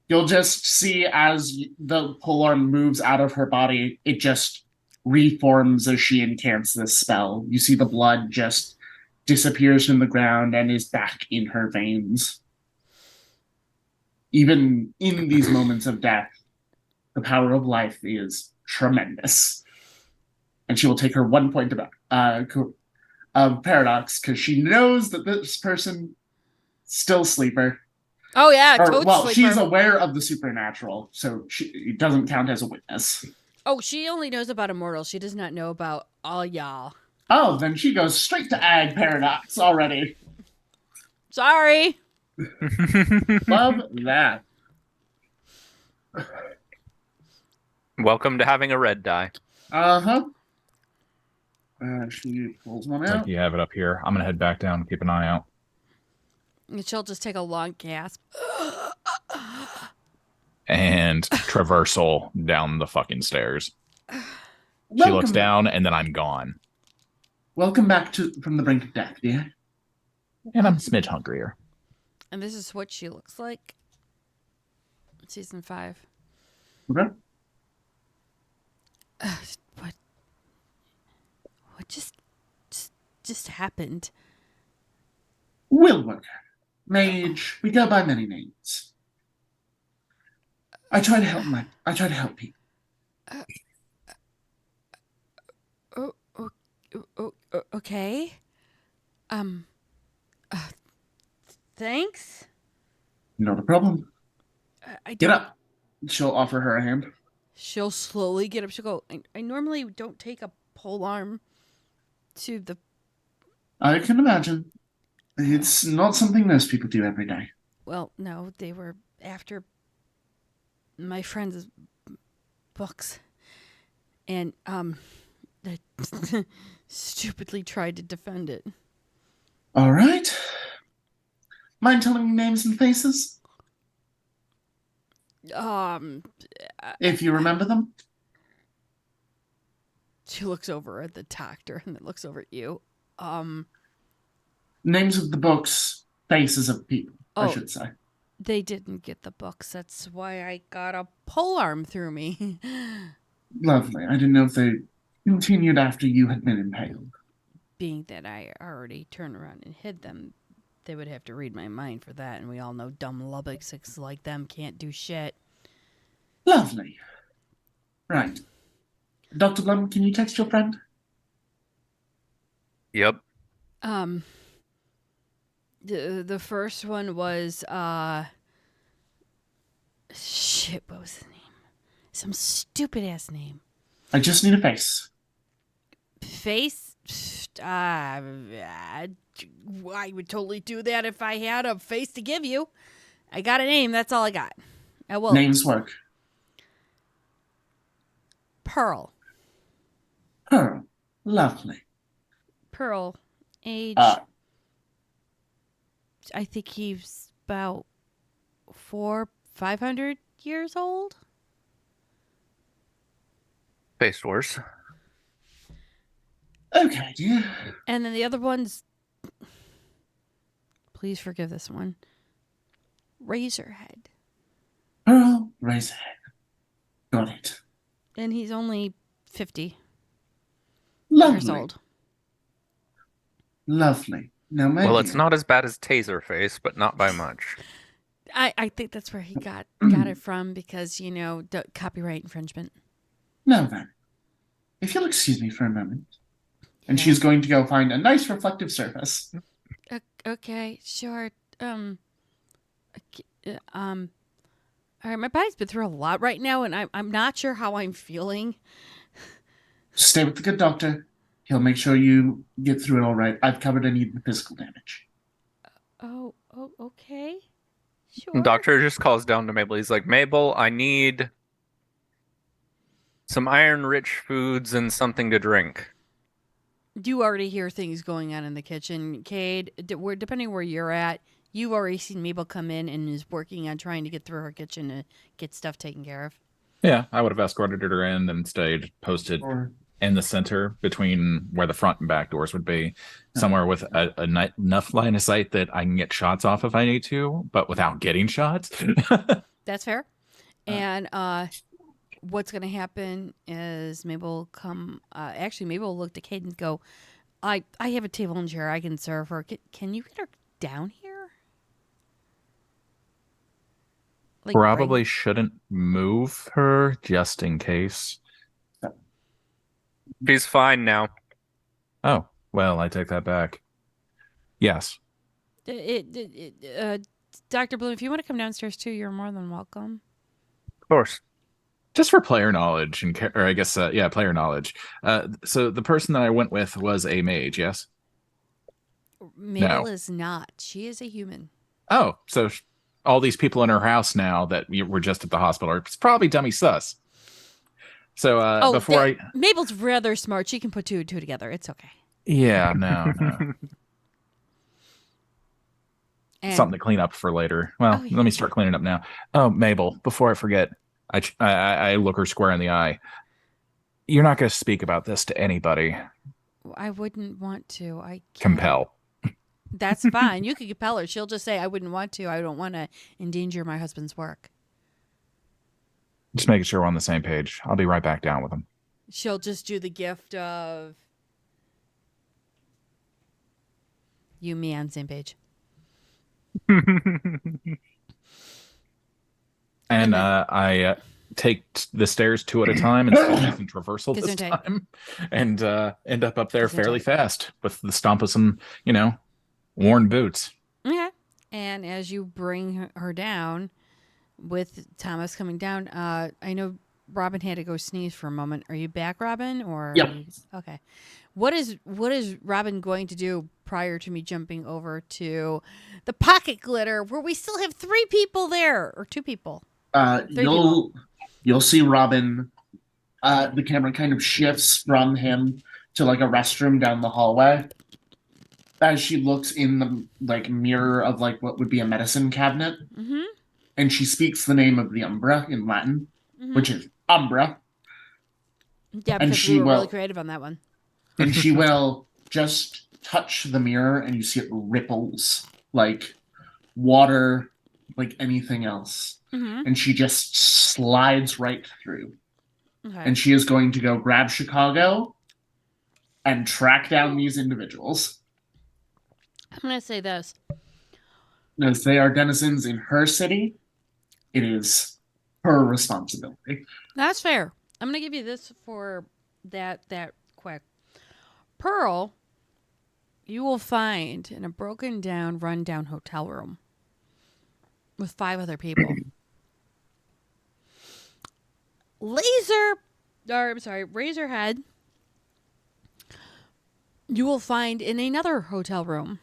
You'll just see as the polearm moves out of her body, it just reforms as she incants this spell. You see the blood just disappears from the ground and is back in her veins. Even in these moments of death, the power of life is tremendous. And she will take her 1 point of paradox because she knows that this person still sleeper. Oh yeah, well, she's aware of the supernatural, so it doesn't count as a witness. Oh, she only knows about immortals. She does not know about all y'all. Oh, then she goes straight to ag paradox already. Sorry. Love that. Welcome to having a red die. Uh-huh. She pulls one out. You have it up here. I'm going to head back down and keep an eye out. And she'll just take a long gasp. And traversal down the fucking stairs. She looks down, and then I'm gone. Welcome back from the brink of death, dear. And I'm a smidge hungrier. And this is what she looks like. Season 5. Okay. What just happened? Willworker. Mage. We go by many names. I try to help people. Okay. Thanks. Not a problem. Get Get up. She'll offer her a hand. She'll slowly get up. She'll go, I normally don't take a polearm to the... I can imagine. It's not something most people do every day. Well, no, they were after my friend's books. And, they stupidly tried to defend it. All right. Mind telling me names and faces? If you remember them? She looks over at the doctor and then looks over at you. Names of the books, faces of people, I should say. They didn't get the books. That's why I got a polearm through me. Lovely. I didn't know if they continued after you had been impaled. Being that I already turned around and hid them, they would have to read my mind for that, and we all know dumb Lubbocksicks like them can't do shit. Lovely. Right. Dr. Blum, can you text your friend? Yep. The first one was shit, what was his name? Some stupid ass name. I just need a face. Face? I would totally do that if I had a face to give you. I got a name, that's all I got. I will. Names work. Pearl. Pearl. Lovely. Pearl. Age. I think he's about 500 years old. Face Wars. Okay, dear. And then the other one's, please forgive this one, Razorhead. Pearl Razorhead. Got it. And he's only 50 Lovely. years old. Lovely. Now, it's not as bad as Taserface, but not by much. I think that's where he got it from because, the copyright infringement. Now then, if you'll excuse me for a moment. And she's going to go find a nice reflective surface. Okay, sure. All right, my body's been through a lot right now, and I'm not sure how I'm feeling. Stay with the good doctor. He'll make sure you get through it all right. I've covered any of the physical damage. Oh, okay. Sure. Doctor just calls down to Mabel. He's like, Mabel, I need some iron-rich foods and something to drink. You already hear things going on in the kitchen, Cade. Depending where you're at, you've already seen Mabel come in and is working on trying to get through her kitchen to get stuff taken care of. Yeah, I would have escorted her in and stayed posted in the center between where the front and back doors would be, somewhere with enough line of sight that I can get shots off if I need to, but without getting shots. That's fair. And what's going to happen is Mabel will look to Kate and go, I have a table and chair. I can serve her. Can you get her down here? Probably shouldn't move her just in case. She's fine now. Oh, well, I take that back. Yes. Dr. Bloom, if you want to come downstairs too, you're more than welcome. Of course. Just for player knowledge, player knowledge. So the person that I went with was a mage, yes? Mabel is not. She is a human. Oh, so all these people in her house now that were just at the hospital are probably dummy sus. So Mabel's rather smart. She can put two and two together. It's okay. Yeah, no. Something to clean up for later. Well, let me start cleaning up now. Oh, Mabel, before I forget, I look her square in the eye. You're not going to speak about this to anybody. I wouldn't want to. I can't. Compel. That's fine. You could compel her. She'll just say, I wouldn't want to. I don't want to endanger my husband's work. Just making sure we're on the same page. I'll be right back down with him. She'll just do the gift of you and me on the same page. And I take the stairs two at a time and using traversal this time, and end up there fairly fast with the stomp of some, worn boots. Okay. And as you bring her down, with Thomas coming down, I know Robin had to go sneeze for a moment. Are you back, Robin? Or yep. Okay. What is Robin going to do prior to me jumping over to the pocket glitter where we still have 3 people there, or 2 people? You'll see Robin. The camera kind of shifts from him to like a restroom down the hallway, as she looks in the like mirror of like what would be a medicine cabinet, Mm-hmm. and she speaks the name of the Umbra in Latin, Mm-hmm. which is Umbra. Yeah, And because she we were really will- creative on that one. And she will just touch the mirror, and you see it ripples like water, like anything else. Mm-hmm. And she just slides right through. Okay. And she is going to go grab Chicago and track down these individuals, I'm going to say this. as they are denizens in her city. It is her responsibility. That's fair. I'm going to give you this for that quick. Pearl, you will find in a broken down, run down hotel room with 5 other people. Razorhead, you will find in another hotel room.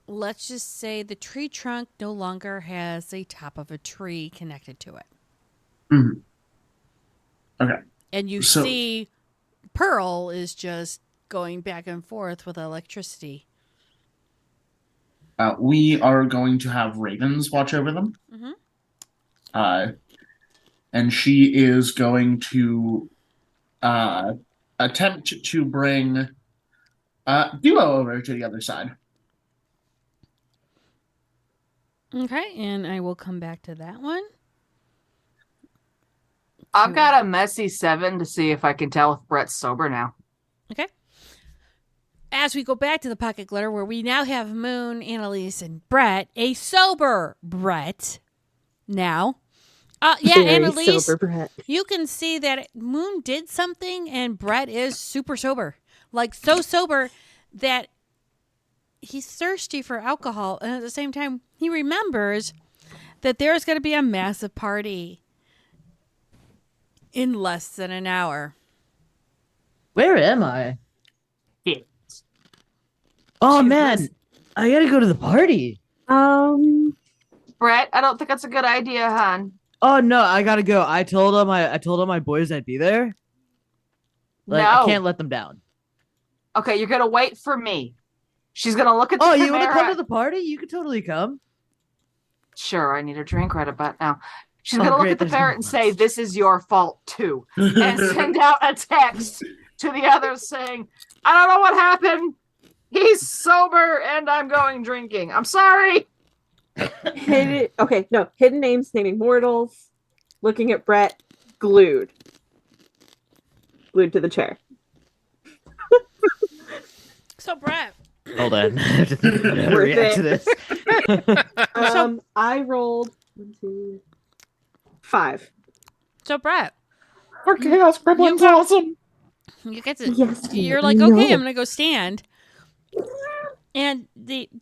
Let's just say the tree trunk no longer has the top of a tree connected to it. Mhm. Okay. And you So- see Pearl is just going back and forth with electricity. We are going to have ravens watch over them. Mm-hmm. And she is going to attempt to bring Duo over to the other side. Okay, and I will come back to that one. I've got a messy 7 to see if I can tell if Brett's sober now. Okay. As we go back to the pocket glitter, where we now have Moon, Annalise, and Brett, a sober Brett. Now, yeah, Very Annalise, sober Brett. you can see that Moon did something, and Brett is super sober, like so sober that he's thirsty for alcohol, and at the same time, he remembers that there's going to be a massive party in less than an hour. Where am I? Oh man, I gotta go to the party. Brett, I don't think that's a good idea, hon. Oh no, I gotta go. I told them my boys I'd be there. Like I No. can't let them down. Okay, you're gonna wait for me. She's gonna look at the Oh, camera. you wanna come to the party? You can totally come. Sure, I need a drink right about now. She's Oh, gonna look great, at the there's parrot and say, "This is your fault too," and send out a text to the others saying, "I don't know what happened. He's sober, and I'm going drinking. I'm sorry." Hidden names, naming mortals, looking at Brett, glued to the chair. So, Brett. Hold on. I have to think about how to Worth react to it. this. I rolled 1, 2, 5. So, Brett. Our chaos gremlin's awesome. You get to. Yes, You're I like, know. okay, I'm gonna go stand. And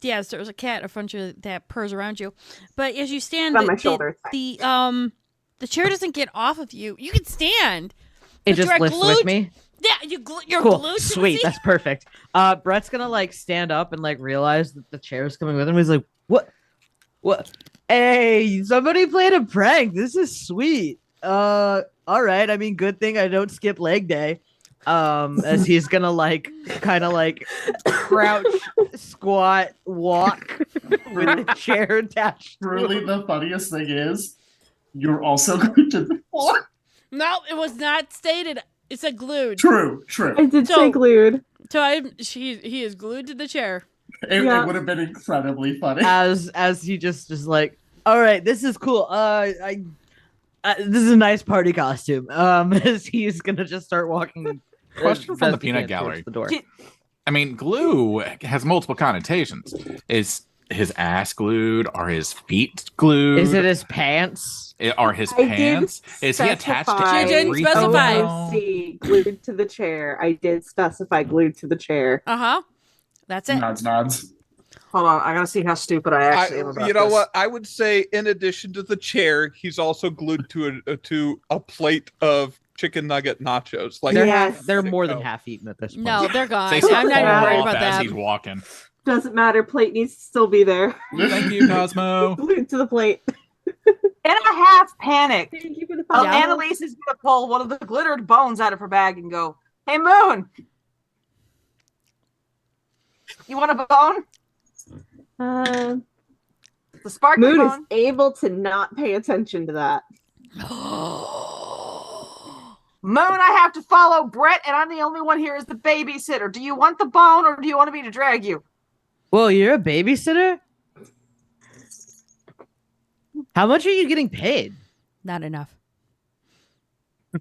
yes, there's a cat in front of you that purrs around you, but as you stand, On my shoulder. the chair doesn't get off of you. You can stand. It but just you're lifts glued- with me. Yeah, you're Cool. glued. To Sweet. the seat. That's perfect. Brett's gonna like stand up and like realize that the chair is coming with him. He's like, What? Hey, somebody played a prank. This is sweet. All right. I mean, good thing I don't skip leg day. As he's gonna like kind of like crouch, squat, walk with the chair attached. Really, the funniest thing is you're also going to the floor. No, it was not stated. It said glued. True. I did say glued. So he is glued to the chair. It would have been incredibly funny. As he just is like, all right, this is cool. This is a nice party costume. As he's gonna just start walking. Question as from the best he peanut can towards gallery. The door. I mean, glue has multiple connotations. Is his ass glued? Are his feet glued? Is it his pants? Are his I did pants? Is he attached to specify everything? OOC glued to the chair. I did specify glued to the chair. That's it. Nods. Hold on, I gotta see how stupid I actually am about You know this. what? I would say, in addition to the chair, he's also glued to a plate of chicken nugget nachos. Like they're more than half eaten at this point. No, they're gone. They start I'm not even falling worried off about as that. he's walking. Doesn't matter. Plate needs to still be there. Thank you, Cosmo. Glued to the plate. In a half panic, Thank you for the Oh, follow. Annalise is gonna pull one of the glittered bones out of her bag and go, "Hey, Moon, You want a bone? The sparkly Moon is bone. able to not pay attention to that. Moon, I have to follow Brett, and I'm the only one here as the babysitter. Do you want the bone, or do you want me to drag you? Whoa, you're a babysitter? How much are you getting paid? Not enough.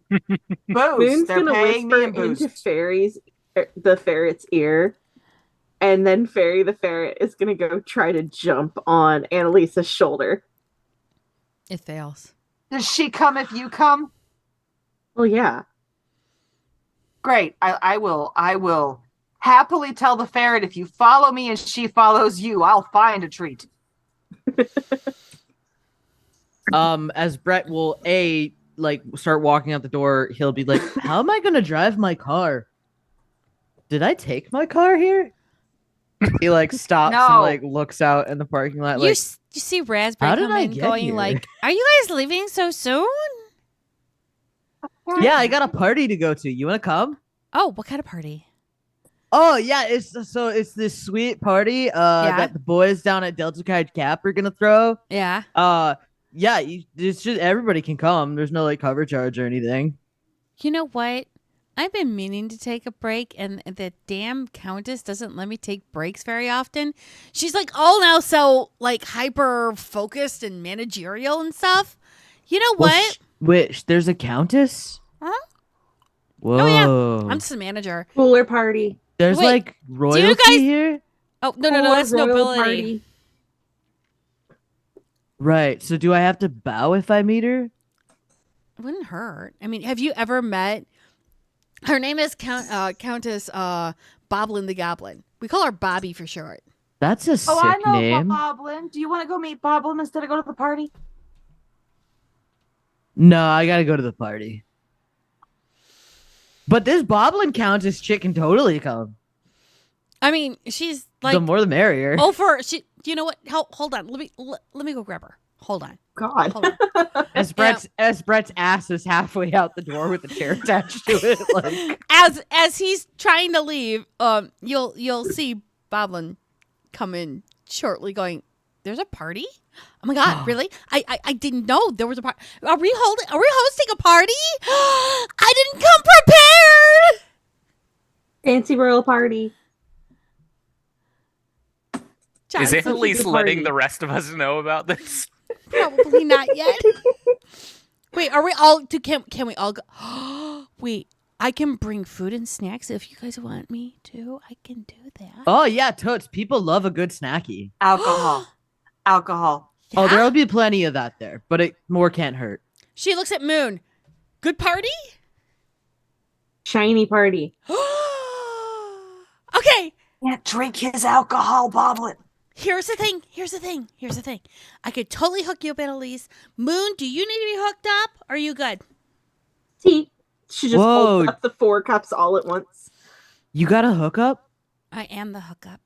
Booze. Moon's They're gonna paying me whisper in booze. into the ferret's ear, and then Fairy the ferret is gonna go try to jump on Annalisa's shoulder. It fails. Does she come if you come? Well, yeah. Great. I will happily tell the ferret if you follow me and she follows you, I'll find a treat. As Brett will start walking out the door, he'll be like, "How am I gonna drive my car? Did I take my car here?" He stops No. and looks out in the parking lot. You see Raspberry how did come I in get going here? "Are you guys leaving so soon?" Yeah, I got a party to go to. You want to come? Oh, what kind of party? Oh yeah, it's this sweet party that the boys down at Delta Chi Cap are gonna throw. Yeah. Yeah, it's just everybody can come. There's no cover charge or anything. You know what? I've been meaning to take a break, and the damn Countess doesn't let me take breaks very often. She's all now so hyper focused and managerial and stuff. You know what? Which there's a Countess? Huh? Whoa. Oh yeah, I'm just a manager. Cooler party. There's Wait, royalty do you guys... here? Oh no, Cooler that's royal nobility. party. Right. So do I have to bow if I meet her? It wouldn't hurt. I mean, have you ever met? Her name is Countess Boblin the Goblin. We call her Bobby for short. That's a sick I know name. Boblin. Do you want to go meet Boblin instead of go to the party? No, I gotta go to the party. But this Boblin Countess chick can totally come. I mean, she's The more the merrier. You know what? Hold on. Let me go grab her. Hold on. God. Hold on. As Brett's ass is halfway out the door with the chair attached to it. As he's trying to leave, you'll see Boblin come in shortly, going, "There's a party? Oh my God, really? I didn't know there was a party. Are we hosting a party? I didn't come prepared. Fancy royal party. Is it Such at a least good letting party. the rest of us know about this? Probably not yet. Wait, are we all? Can we all go? Wait, I can bring food and snacks if you guys want me to. I can do that. Oh yeah, totes. People love a good snacky. Alcohol. Alcohol. Oh, there'll be plenty of that there, but more can't hurt. She looks at Moon. Good party? Shiny party. Okay. Can't drink his alcohol, Boblin. Here's the thing. I could totally hook you up, Annalise. Moon, do you need to be hooked up? Are you good? See, she just Whoa. holds up the 4 cups all at once. You got a hookup? I am the hookup.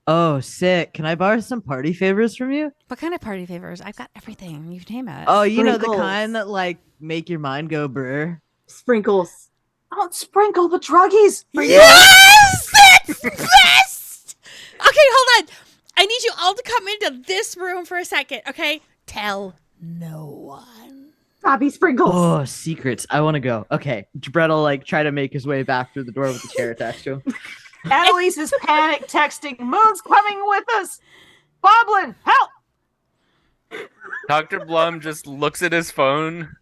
Oh, sick. Can I borrow some party favors from you? What kind of party favors? I've got everything. You name it. Oh, you know the Sprinkles. kind that make your mind go brr. Sprinkles. Don't sprinkle the druggies. Yes! That's best! Okay, hold on. I need you all to come into this room for a second, okay? Tell no one. Bobby Sprinkles. Oh, secrets. I want to go. Okay. Brett will try to make his way back through the door with the chair attached to him. Annalise is panic texting. Moon's coming with us. Boblin, help! Dr. Blum just looks at his phone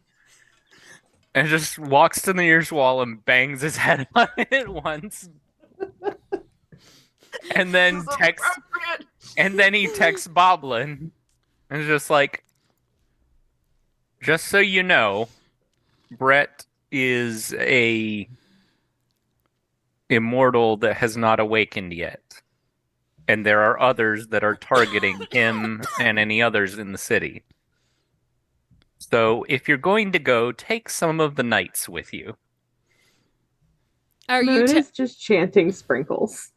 and just walks to the nearest wall and bangs his head on it once. And then he texts Boblin and is just like, just so you know, Brett is a immortal that has not awakened yet. And there are others that are targeting him and any others in the city. So if you're going to go, take some of the knights with you. Are you Moon is just chanting sprinkles.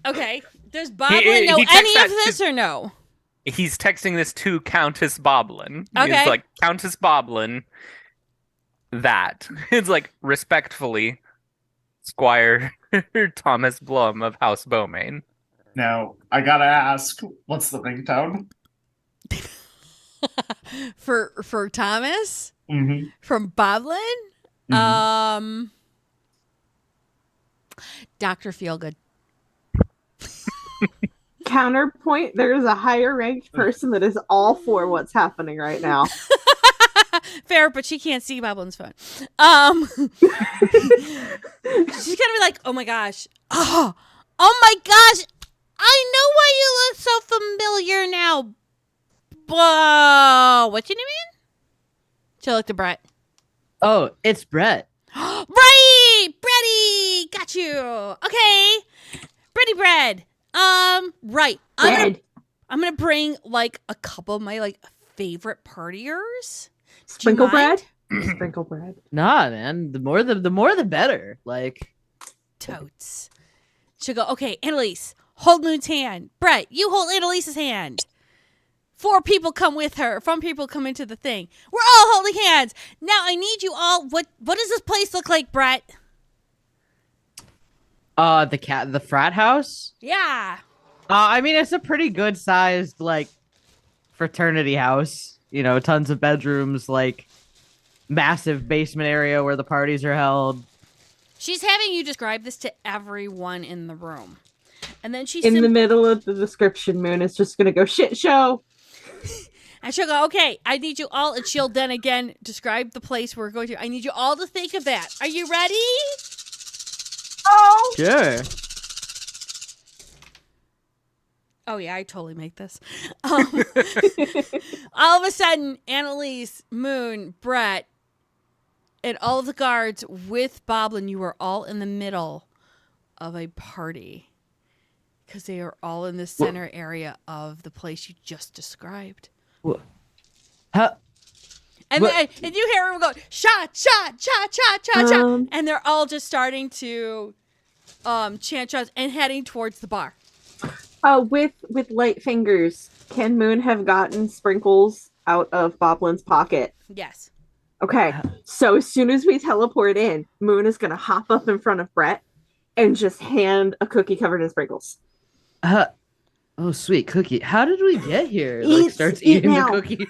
Okay. Does Boblin know he texts any that of this or no? He's texting this to Countess Boblin. Okay. He's like, Countess Boblin, that. It's like, respectfully, Squire Thomas Blum of House Bowmain. Now, I gotta ask, what's the ringtone? For Thomas Mm-hmm. from Boblin, Dr. Feelgood. Counterpoint, there is a higher ranked person that is all for what's happening right now. Fair, but she can't see Boblin's phone. She's gonna be like, oh my gosh. Oh my gosh. I know why you look so familiar now. Whoa. What's your name again? She'll look to Brett. Oh, it's Brett. Right! Bretty! Got you. Okay. Bretty bread. Right. I'm gonna bring like a couple of my like favorite partiers. Sprinkle bread? Sprinkle bread. Nah, man. The more the better. Like Totes. She'll go, okay, Annalise, hold Moon's hand. Brett, you hold Annalise's hand. 4 people come with her. 4 people come into the thing. We're all holding hands. Now I need you all. What does this place look like, Brett? the frat house? Yeah. I mean, it's a pretty good sized like fraternity house. You know, tons of bedrooms, like massive basement area where the parties are held. She's having you describe this to everyone in the room. And then she's in the middle of the description, Moon is just gonna go shit show. And she'll go, okay, I need you all, and she'll then again describe the place we're going to. I need you all to think of that. Are you ready? Oh! Sure. Oh, yeah, I totally make this. All of a sudden, Annalise, Moon, Brett, and all of the guards with Boblin, you are all in the middle of a party. Because they are all in the center area of the place you just described. How? And then and you hear them go, shot, shot, shot, shot, shot, shot. And they're all just starting to chant shots and heading towards the bar. With light fingers, can Moon have gotten sprinkles out of Boblin's pocket? Yes. Okay, so as soon as we teleport in, Moon is gonna hop up in front of Brett and just hand a cookie covered in sprinkles. Oh, sweet cookie. How did we get here? Like, starts eating the cookie.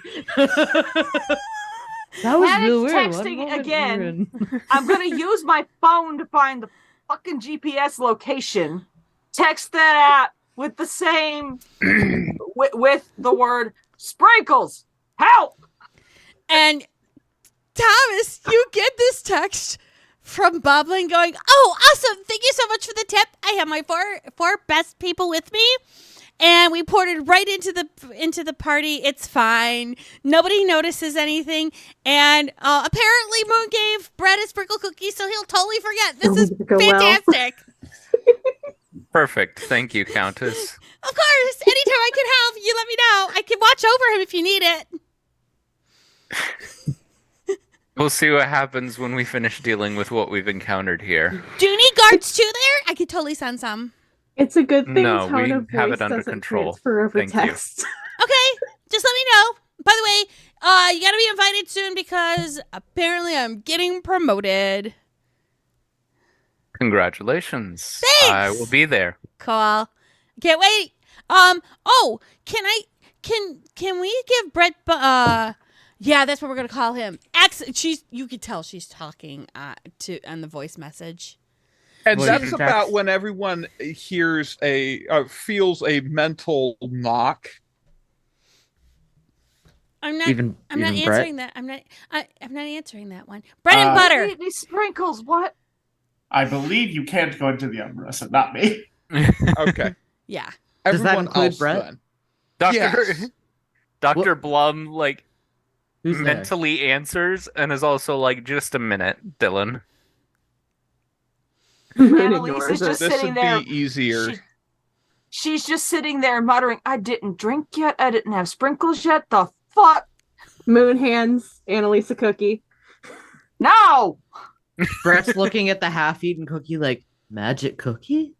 That was real weird. Texting again. I'm going to use my phone to find the fucking GPS location. Text that out with the same, with the word sprinkles. Help! And Thomas, you get this text from Boblin going, oh, awesome. Thank you so much for the tip. I have my four best people with me. And we ported right into the party. It's fine. Nobody notices anything. And apparently Moon gave Brett a sprinkle cookie, so he'll totally forget. This is fantastic. Perfect. Thank you, Countess. Of course. Anytime I can help, you let me know. I can watch over him if you need it. We'll see what happens when we finish dealing with what we've encountered here. Do you need guards too there? I could totally send some. It's a good thing No, tone we of have voice it under doesn't control. transfer over Thank you. text. Okay, just let me know. By the way, you gotta be invited soon because apparently I'm getting promoted. Congratulations. Thanks. I will be there. Cool. Can't wait. Oh, can we give Brett yeah, that's what we're gonna call him. You could tell she's talking on the voice message. And that's about when everyone hears feels a mental knock. I'm not Even answering Brett? that. I'm not answering that one. Bread and butter. These sprinkles, what? I believe you can't go into the Umbrella, not me. Okay. Yeah. Does that Everyone include else Brett? then. Dr. Blum Who's there? mentally answers and is also like, just a minute, Dylan. Annalise is just This sitting would there. be easier. She's just sitting there muttering, I didn't drink yet. I didn't have sprinkles yet. The fuck? Moon hands Annalise a cookie. No! Brett's looking at the half-eaten cookie like, magic cookie?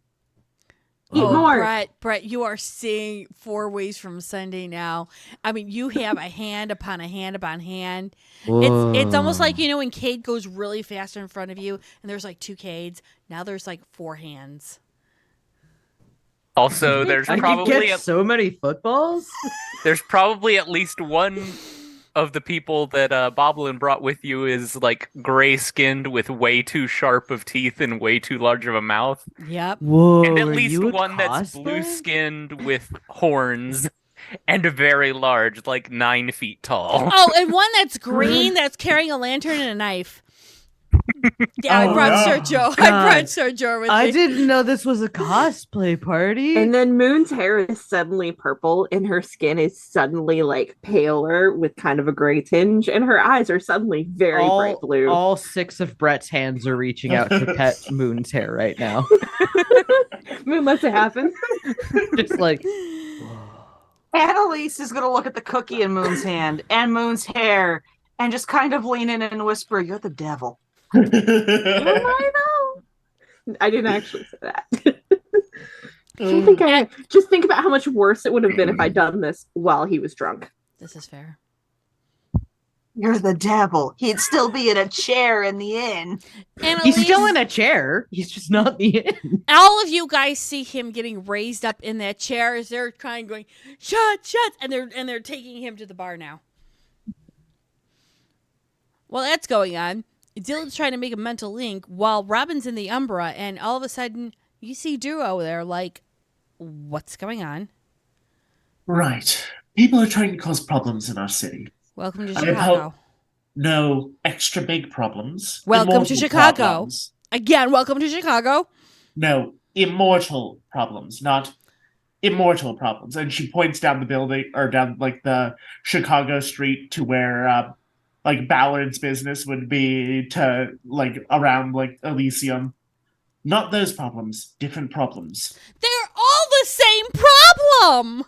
Eat more. Brett, you are seeing 4 ways from Sunday now. I mean, you have a hand upon a hand upon hand. It's almost like, you know, when Cade goes really fast in front of you and there's like 2 Cades. Now there's like 4 hands. Also, there's I probably could get so many footballs. there's probably at least one of the people that Boblin brought with you is like gray skinned with way too sharp of teeth and way too large of a mouth. Yep. Whoa, And at are least you a one that's cosplay? blue skinned with horns and very large, like 9 feet tall. Oh, and one that's green that's carrying a lantern and a knife. Yeah, I Oh, brought no. Sergio. I God. brought Sergio with me. I didn't know this was a cosplay party. And then Moon's hair is suddenly purple, and her skin is suddenly like paler with kind of a gray tinge, and her eyes are suddenly very bright blue. All 6 of Brett's hands are reaching out to pet Moon's hair right now. Moon lets it happen. Just like Annalise is gonna look at the cookie in Moon's hand and Moon's hair and just kind of lean in and whisper, "You're the devil." Am I though? I didn't actually say that. Just think about how much worse it would have been if I'd done this while he was drunk. This is fair. You're the devil. He'd still be in a chair in the inn. he's still in a chair. He's just not the inn. All of you guys see him getting raised up in that chair as they're trying, going, shut, and they're taking him to the bar now. While that's going on, Dylan's trying to make a mental link while Robin's in the Umbra, and all of a sudden you see Duo there, like, what's going on? Right. People are trying to cause problems in our city. Welcome to I Chicago. hope no extra big problems. Welcome to Immortal Chicago. problems. Again, welcome to Chicago. No, immortal problems, not immortal problems. And she points down the building, or down like the Chicago street to where like Ballard's business would be, to like around like Elysium. Not those problems, different problems. They're all the same problem.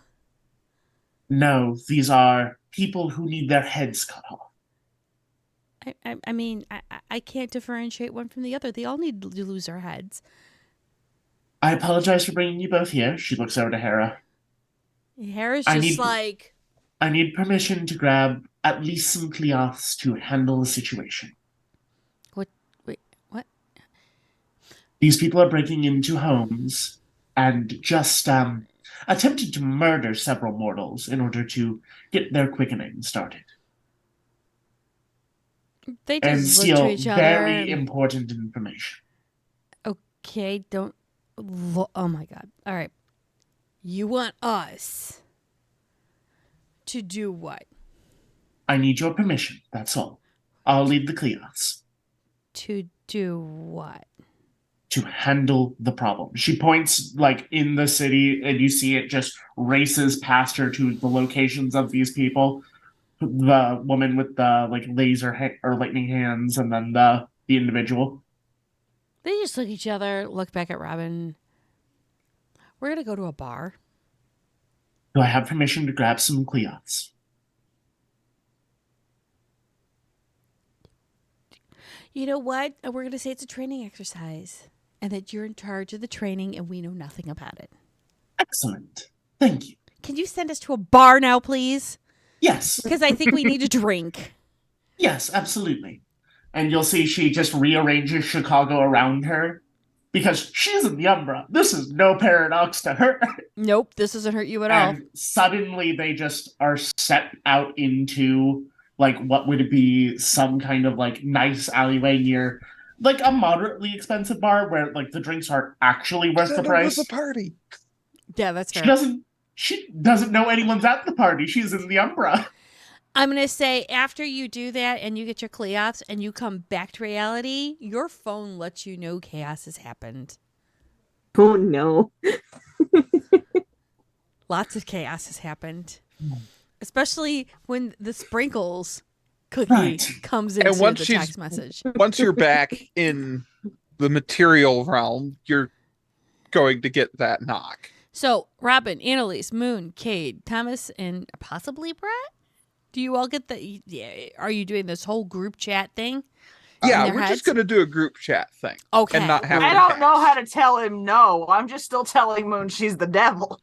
No, these are people who need their heads cut off. I mean, I can't differentiate one from the other. They all need to lose their heads. I apologize for bringing you both here. She looks over to Hera. Hera's I just need- like, I need permission to grab at least some cleoths to handle the situation. what? These people are breaking into homes and just attempted to murder several mortals in order to get their quickening started. They And just look to steal each other. very important information. Okay, don't. Oh my God. All right. You want us to do what? I need your permission, that's all. I'll lead the cleoths. To do what? To handle the problem. She points like in the city, and you see it just races past her to the locations of these people. The woman with the like laser or lightning hands, and then the individual. They just look at each other, look back at Robin. We're gonna go to a bar. Do I have permission to grab some cleoths? You know what? We're gonna say it's a training exercise, and that you're in charge of the training, and we know nothing about it. Excellent. Thank you. Can you send us to a bar now, please? Yes. Because I think we need a drink. Yes, absolutely. And you'll see she just rearranges Chicago around her because she's in the Umbra. This is no paradox to her. Nope, this doesn't hurt you at all. And suddenly they just are set out into like what would be some kind of like nice alleyway near like a moderately expensive bar where like the drinks aren't actually worth the price. It's a party. Yeah, that's fair. She doesn't know anyone's at the party. She's in the Umbra. I'm going to say after you do that and you get your cleoths and you come back to reality, your phone lets you know chaos has happened. Oh, no. Lots of chaos has happened. Especially when the sprinkles cookie comes into the text message. Once you're back in the material realm, you're going to get that knock. So, Robin, Annalise, Moon, Cade, Thomas, and possibly Brett? Do you all get the... Yeah, are you doing this whole group chat thing? Yeah, their we're heads? just gonna do a group chat thing. Okay. And not have I to don't text. know how to tell him no. I'm just still telling Moon she's the devil.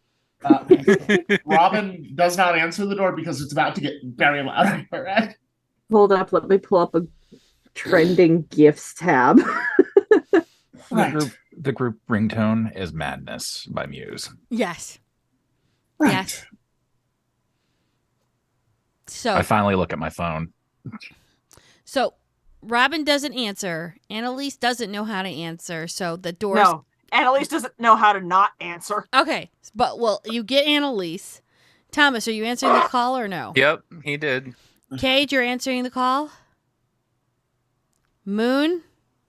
Robin does not answer the door because it's about to get very loud on her end. Hold up, let me pull up a trending gifts tab. The group ringtone is Madness by Muse. Yes. Right. Yes. So I finally look at my phone. So Robin doesn't answer. Annalise doesn't know how to answer. So the doors. No, Annalise doesn't know how to not answer. Okay, but well, you get Annalise. Thomas, are you answering the call or no? Yep, he did. Cage, you're answering the call. Moon.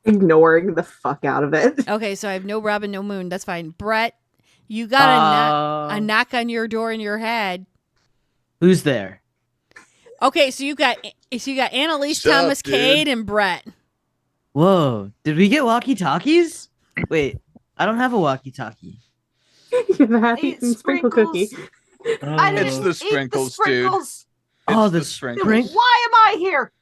Ignoring the fuck out of it. Okay, so I have no Robin, no Moon. That's fine. Brett, you got a knock on your door in your head. Who's there? Okay, so you got Annalise, Sup, Thomas, dude? Cade, and Brett. Whoa, did we get walkie-talkies? Wait, I don't have a walkie-talkie. You have a happy sprinkle cookie. I didn't It's the eat sprinkles, the sprinkles. Oh, It's the the sprinkles. Why am I here?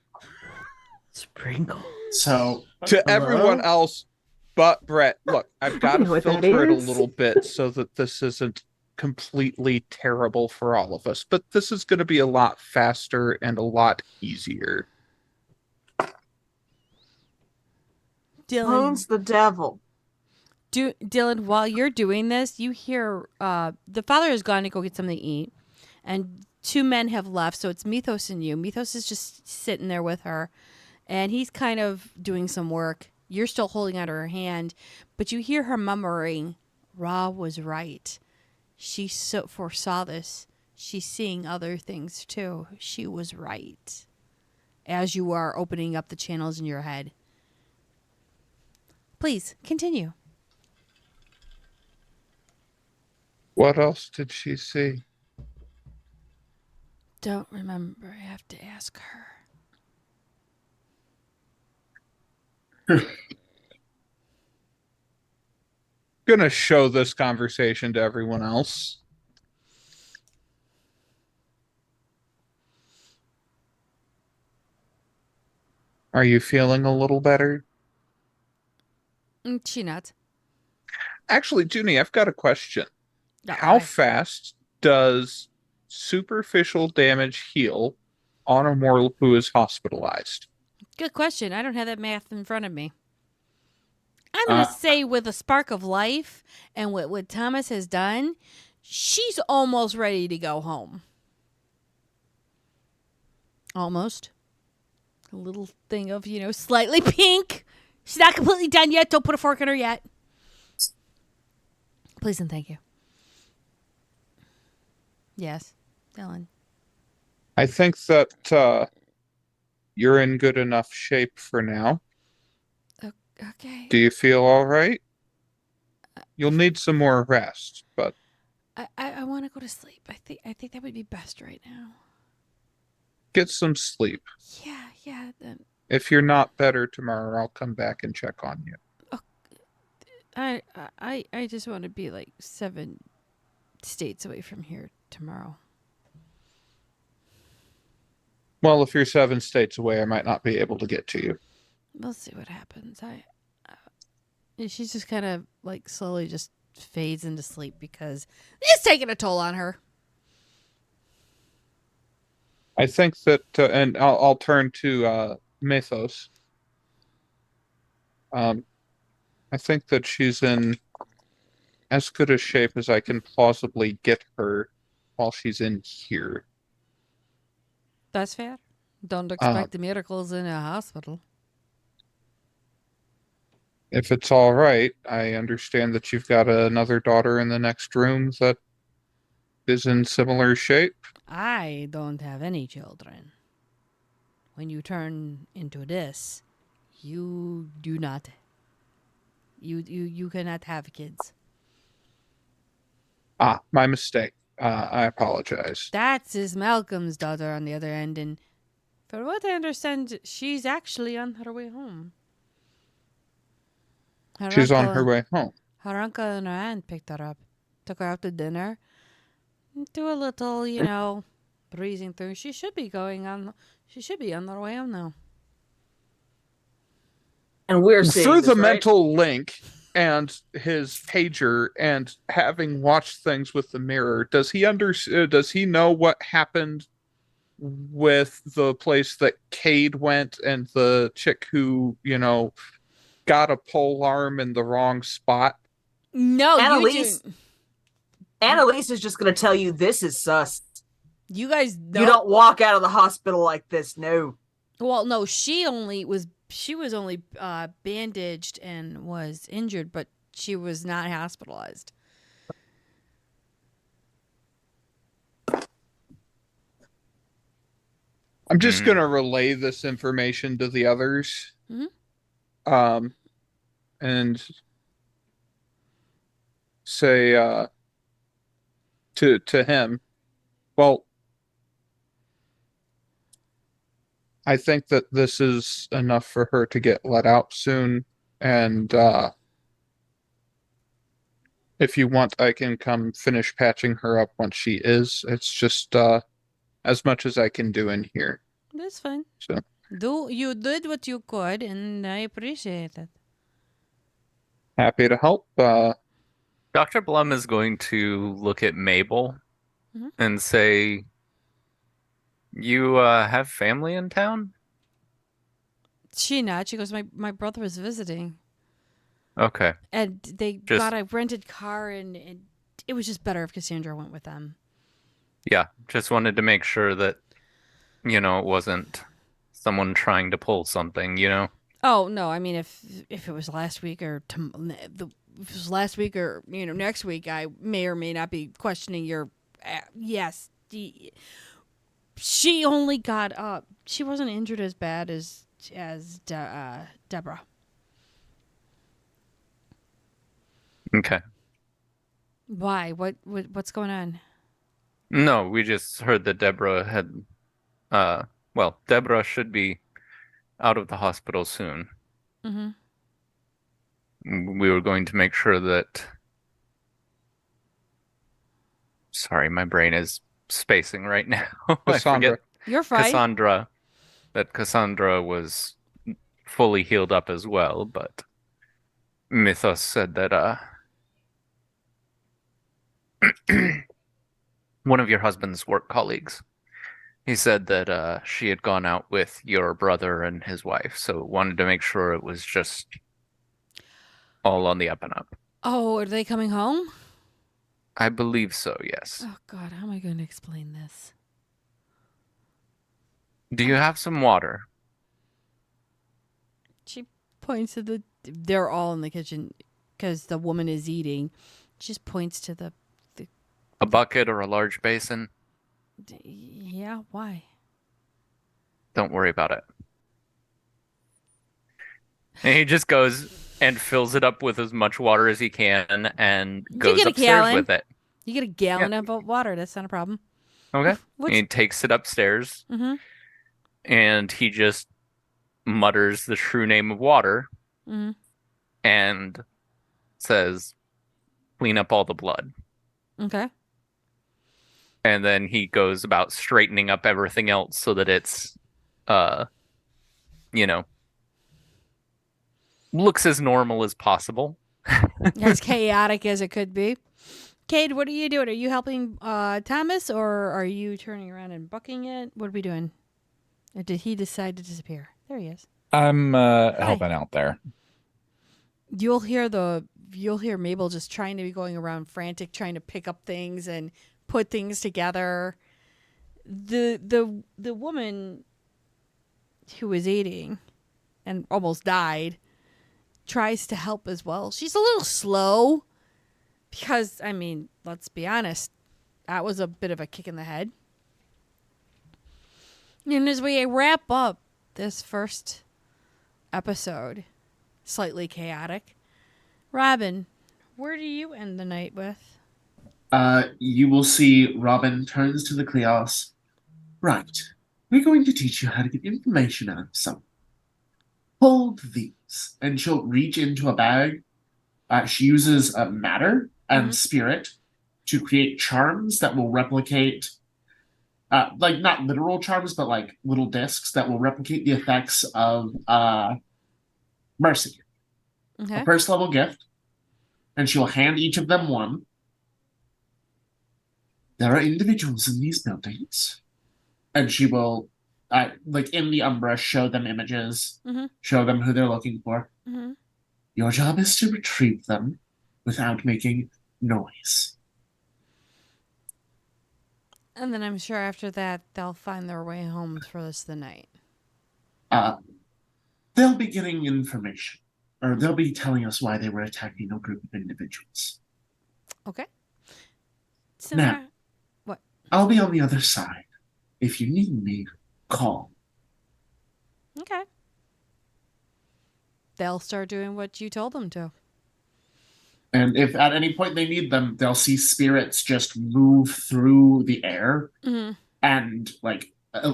Sprinkle. So To Hello? everyone else but Brett, look, I've got know to what that filter it a is. little bit so that this isn't completely terrible for all of us. But this is going to be a lot faster and a lot easier. Dylan. Moon's the devil. Dylan, while you're doing this, you hear the father has gone to go get something to eat, and two men have left. So it's Mythos and you. Mythos is just sitting there with her, and he's kind of doing some work. You're still holding out her hand, but you hear her murmuring, Ra was right. She so foresaw this. She's seeing other things too. She was right. As you are opening up the channels in your head. Please, continue. What else did she see? Don't remember. I have to ask her. Gonna show this conversation to everyone else. Are you feeling a little better? She not. Actually, Junie, I've got a question. No, How fast does superficial damage heal on a mortal who is hospitalized? Good question. I don't have that math in front of me. I'm going to say with a spark of life and what Thomas has done, she's almost ready to go home. Almost. A little thing of, slightly pink. She's not completely done yet. Don't put a fork in her yet. Please and thank you. Yes, Dylan. I think that you're in good enough shape for now. Okay. Do you feel all right? You'll need some more rest, but I want to go to sleep. I think that would be best right now. get some sleep. Yeah. Then If you're not better tomorrow, I'll come back and check on you. I just want to be like 7 states away from here tomorrow. Well, if you're 7 states away, I might not be able to get to you. We'll see what happens. She's just kind of like slowly just fades into sleep because it's taking a toll on her. I think that, and I'll turn to Mythos. I think that she's in as good a shape as I can plausibly get her while she's in here. That's fair. Don't expect miracles in a hospital. If it's all right, I understand that you've got another daughter in the next room that is in similar shape. I don't have any children. When you turn into this, you do not. You cannot have kids. My mistake. I apologize. That's is Malcolm's daughter on the other end, and for what I understand, she's actually on her way home. She's on her way home. Her uncle and her aunt picked her up, took her out to dinner, do a little, breezing through. She should be on her way home now. And we're seeing through this, the right? mental link and his pager and having watched things with the mirror, does he know what happened with the place that Cade went and the chick who, got a pole arm in the wrong spot? No, Annalise, you do. Annalise is just going to tell you this is sus. You guys know. You don't walk out of the hospital like this, no. Well, no, she was only bandaged and was injured, but she was not hospitalized. I'm just going to relay this information to the others. Mm-hmm. And say to him, well, I think that this is enough for her to get let out soon, and if you want, I can come finish patching her up once she is. It's just as much as I can do in here. That's fine. So You did what you could, and I appreciate it. Happy to help. Dr. Blum is going to look at Mabel Mhm. and say, "You have family in town?" She not. She goes, my brother was visiting. Okay. And they Just- got a rented car, and it was just better if Cassandra went with them. Yeah, just wanted to make sure that, it wasn't someone trying to pull something, Oh no! I mean, if it was last week or if it was last week or next week, I may or may not be questioning your. Yes, she only got up. She wasn't injured as bad as Deborah. Okay. Why? What's going on? No, we just heard that Deborah had, Deborah should be out of the hospital soon. Mm-hmm. We were going to make sure that. Sorry, my brain is spacing right now. I forget. You're fine. That Cassandra was fully healed up as well, but Mythos said that one of your husband's work colleagues, he said that she had gone out with your brother and his wife, so wanted to make sure it was just all on the up and up. Oh, are they coming home? I believe so, yes. Oh God, how am I going to explain this? Do you have some water? She points to they're all in the kitchen because the woman is eating. She just points to the. A bucket or a large basin? Yeah, why? Don't worry about it. And he just goes and fills it up with as much water as he can and goes get a upstairs gallon. with it. You get a gallon of water. That's not a problem. Okay. And he takes it upstairs Mm-hmm. and he just mutters the true name of water Mm-hmm. and says, "Clean up all the blood." Okay. And then he goes about straightening up everything else so that it's, looks as normal as possible. As chaotic as it could be. Cade, what are you doing? Are you helping Thomas, or are you turning around and bucking it? What are we doing? Or did he decide to disappear? There he is. I'm helping out there. You'll hear Mabel just trying to be going around frantic, trying to pick up things and put things together. The woman who was eating and almost died tries to help as well. She's a little slow because, I mean, let's be honest, that was a bit of a kick in the head. And as we wrap up this first episode, slightly chaotic, Robin, where do you end the night with? You will see Robin turns to the Cleos. Right. We're going to teach you how to get information out of someone. Hold these. And she'll reach into a bag. She uses matter and spirit to create charms that will replicate, like not literal charms, but like little discs that will replicate the effects of Mercy, Okay. a first level gift, and she will hand each of them one. There are individuals in these buildings, and she will, like in the Umbra, show them images, Mhm. show them who they're looking for. Mhm. Your job is to retrieve them without making noise. And then I'm sure after that they'll find their way home for this the night. They'll be getting information, or they'll be telling us why they were attacking a group of individuals. Okay. So Now, what? I'll be on the other side. If you need me, call. Okay. They'll start doing what you told them to. And if at any point they need them, they'll see spirits just move through the air, and like a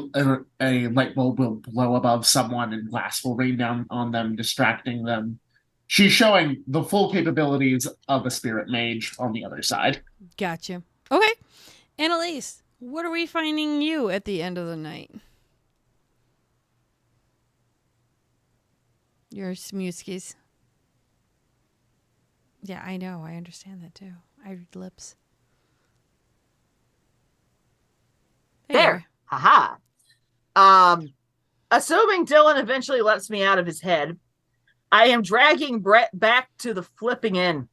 light bulb will blow above someone and glass will rain down on them, distracting them. She's showing the full capabilities of a spirit mage on the other side. Gotcha. Okay. Annalise, what are we finding you at the end of the night? Your Smuskies. Yeah, I know. I understand that too. I read lips. There. Haha. Assuming Dylan eventually lets me out of his head, I am dragging Brett back to the flipping inn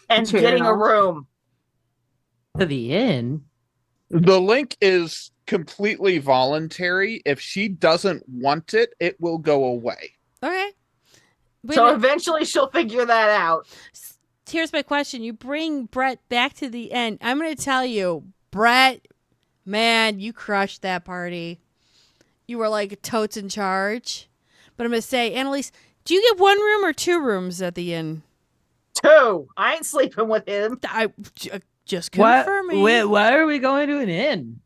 and getting a room. To the inn? The link is completely voluntary. If she doesn't want it, it will go away. Okay. So eventually she'll figure that out. Here's my question. You bring Brett back to the end. I'm going to tell you, Brett, man, you crushed that party. You were like totes in charge. But I'm going to say, Annalise, do you get 1 room or 2 rooms at the inn? 2. I ain't sleeping with him. Just confirming. Why are we going to an inn?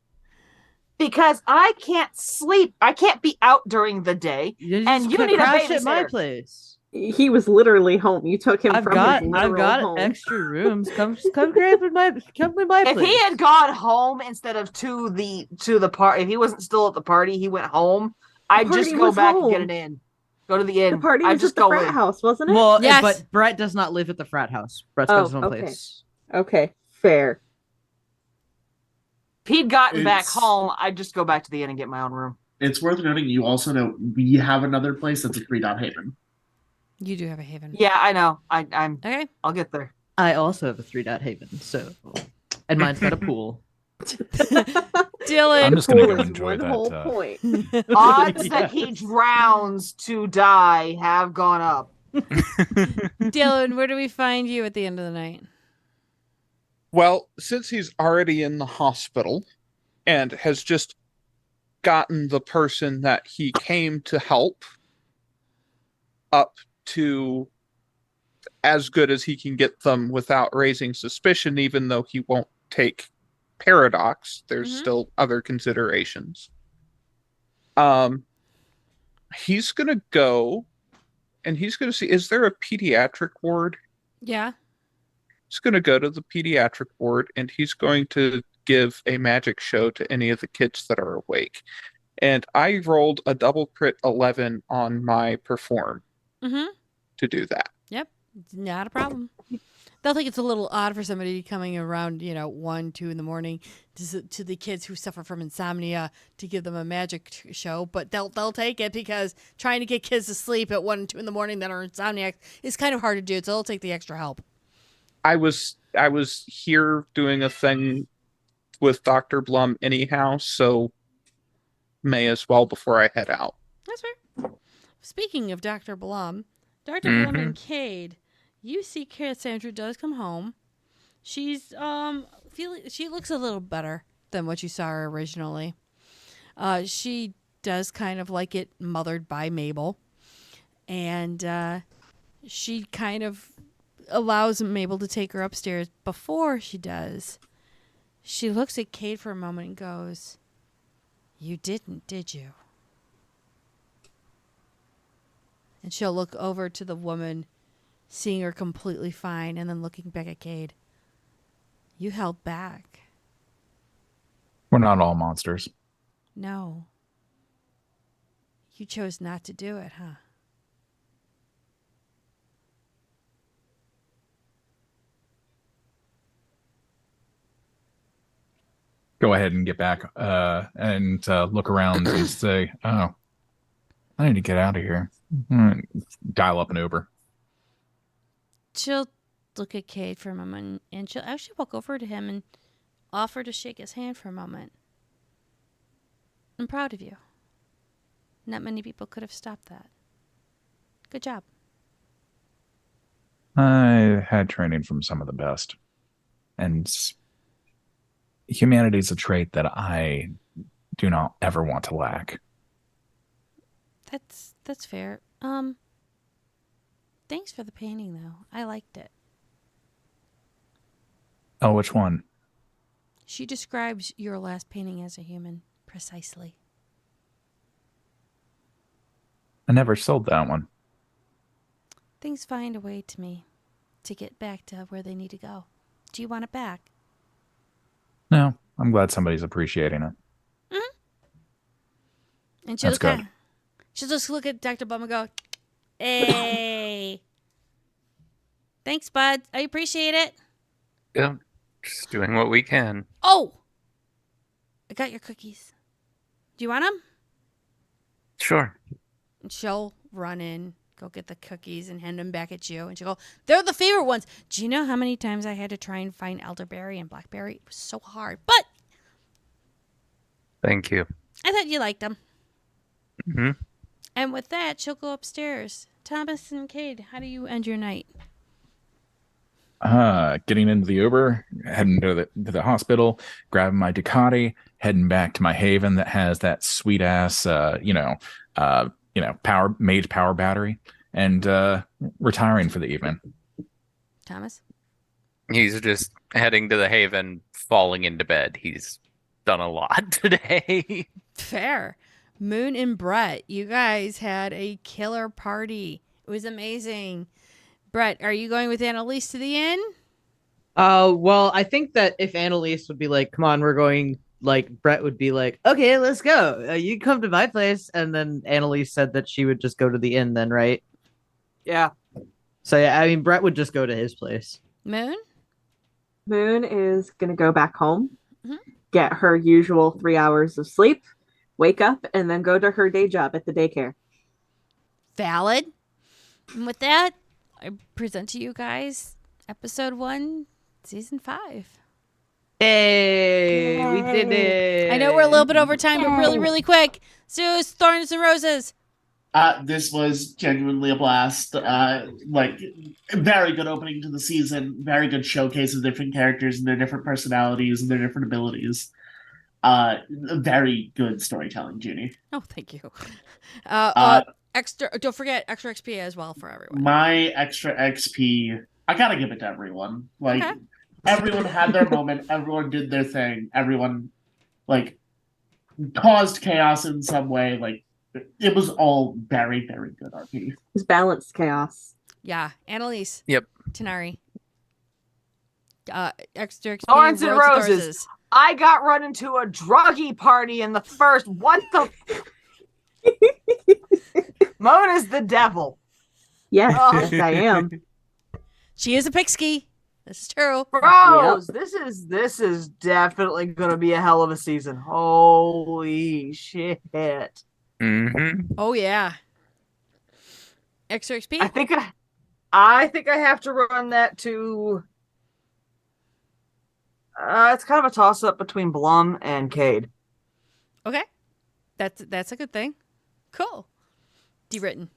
Because I can't sleep. I can't be out during the day. And you need a crash babysitter. at my place. He was literally home. You took him from his literal home. Extra rooms. Come grab my place. If he had gone home instead of to the party, if he wasn't still at the party, he went home. I'd just go back and get an inn. Go to the inn. The party I'd was just at the go frat in. house, wasn't it? Well, Yes. but Brett does not live at the frat house. Brett's got his own okay. place. Okay, fair. If he'd gotten back home, I'd just go back to the inn and get my own room. It's worth noting you also know we have another place that's a 3-dot haven. You do have a haven. Yeah, I know. I'm okay. I'll get there. I also have a 3-dot haven, and mine's got a pool. Dylan, I'm just gonna go enjoy that. Whole point. Odds that he drowns to die have gone up. Dylan, where do we find you at the end of the night? Well, since he's already in the hospital and has just gotten the person that he came to help up to as good as he can get them without raising suspicion, even though he won't take Paradox, there's still other considerations. He's gonna go and he's gonna see, is there a pediatric ward? Yeah. He's gonna go to the pediatric ward and he's going to give a magic show to any of the kids that are awake. And I rolled a double crit 11 on my perform to do that. Yep. Not a problem. They'll think it's a little odd for somebody coming around, 1, 2 in the morning to the kids who suffer from insomnia to give them a magic show, but they'll take it because trying to get kids to sleep at 1 and 2 in the morning that are insomniacs is kind of hard to do. So they'll take the extra help. I was here doing a thing with Dr. Blum anyhow, so may as well before I head out. That's fair. Speaking of Dr. Blum, Dr. Blum and Cade, you see Cassandra does come home. She's she looks a little better than what you saw her originally. She does kind of like it mothered by Mabel. And she kind of allows Mabel to take her upstairs. Before she does, she looks at Cade for a moment and goes, "You didn't, did you?" And she'll look over to the woman, seeing her completely fine, and then looking back at Cade. "You held back." We're not all monsters. "No. You chose not to do it, huh?" go ahead and get back and look around and say, "Oh, I need to get out of here." Dial up an Uber. She'll look at Cade for a moment, and she'll actually walk over to him and offer to shake his hand for a moment. I'm proud of you. Not many people could have stopped that. Good job. I had training from some of the best. And humanity is a trait that I do not ever want to lack. That's fair. Thanks for the painting, though. I liked it. Oh, which one? She describes your last painting as a human, precisely. I never sold that one. Things find a way to me to get back to where they need to go. Do you want it back? No, I'm glad somebody's appreciating it. Mm-hmm. And That's good. She'll just look at Dr. Bum and go, hey. Thanks, bud. I appreciate it. Yeah, just doing what we can. Oh! I got your cookies. Do you want them? Sure. And she'll run in, go get the cookies and hand them back at you. And she'll go, they're the favorite ones. Do you know how many times I had to try and find elderberry and blackberry? It was so hard. But Thank you. I thought you liked them. Mm-hmm. And with that, she'll go upstairs. Thomas and Cade, how do you end your night? Getting into the Uber, heading to the hospital, grabbing my Ducati, heading back to my Haven that has that sweet ass, Mage power battery, and retiring for the evening. Thomas? He's just heading to the Haven, falling into bed. He's done a lot today. Fair. Moon and Brett, you guys had a killer party. It was amazing. Brett, are you going with Annalise to the inn? Well, I think that if Annalise would be like, come on, we're going, like, Brett would be like, okay, let's go. You come to my place. And then Annalise said that she would just go to the inn then, right? Yeah. So, yeah, I mean, Brett would just go to his place. Moon? Moon is going to go back home, Mhm. get her usual 3 hours of sleep, wake up, and then go to her day job at the daycare. Valid. And with that, I present to you guys episode 1, season 5. Hey, we did it. I know we're a little bit over time, but really, really quick. Zeus, Thorns and Roses. This was genuinely a blast. Very good opening to the season. Very good showcase of different characters and their different personalities and their different abilities. Very good storytelling, Junie. Oh, thank you. Don't forget extra XP as well for everyone. My extra XP, I gotta give it to everyone. Like, okay. Everyone had their moment. Everyone did their thing. Everyone, caused chaos in some way. It was all very, very good RP. It was balanced chaos. Yeah. Annalise. Yep. Tanari. Extra XP. Thorns and Roses. I got run into a druggy party in the first. What the? Mona's the devil. Yes, yes, I am. She is a pixie. This is true. Bros, yep. This is definitely gonna be a hell of a season. Holy shit. Mm-hmm. Oh yeah. Extra XP? I think I have to run that to it's kind of a toss up between Blum and Cade. Okay. That's a good thing. Cool. D-written.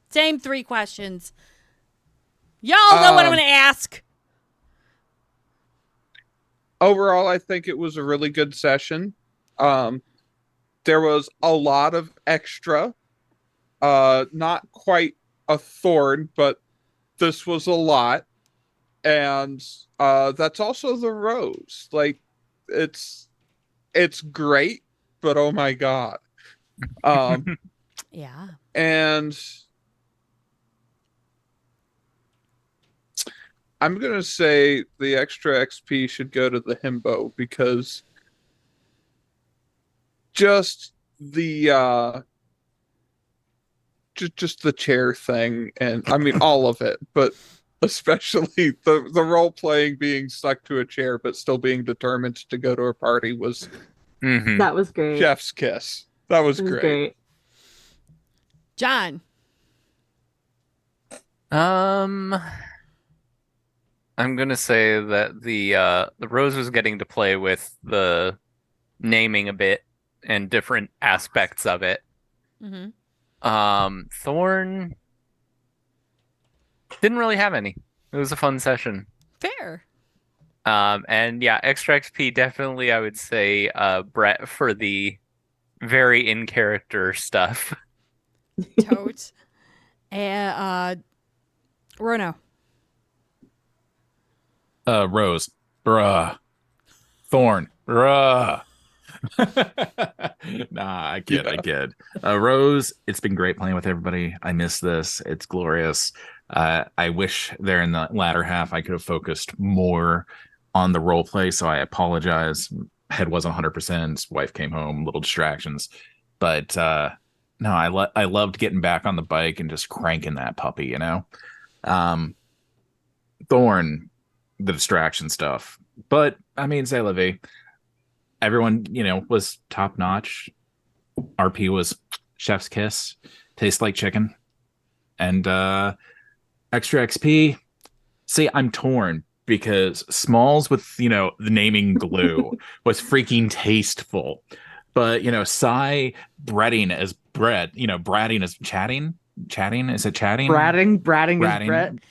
Same 3 questions. Y'all know what I'm going to ask. Overall, I think it was a really good session. There was a lot of extra. Not quite a thorn, but this was a lot. And that's also the rose. It's great, but oh my god. Yeah. And I'm going to say the extra XP should go to the himbo because just the just the chair thing, and I mean all of it, but especially the role playing being stuck to a chair but still being determined to go to a party was That was great. chef's kiss. That was It was great. great. John. I'm gonna say that the Rose was getting to play with the naming a bit and different aspects of it. Thorn didn't really have any. It was a fun session. Fair. And yeah, extra XP definitely I would say Brett for the very in character stuff. Totes. Rono. Rose, bruh. Thorn, bruh. Nah, I kid. Rose, it's been great playing with everybody. I miss this. It's glorious. I wish there in the latter half I could have focused more on the role play, so I apologize. Head wasn't 100%. Wife came home, little distractions. But no, I loved getting back on the bike and just cranking that puppy, you know? Thorn, the distraction stuff. But, I mean, c'est la vie. Everyone, you know, was top notch. RP was chef's kiss. Tastes like chicken. And extra XP. See, I'm torn because Smalls with, you know, the naming glue was freaking tasteful. But, you know, Psy breading as bread, you know, bratting as chatting. Chatting? Is it chatting? Bratting is Brett.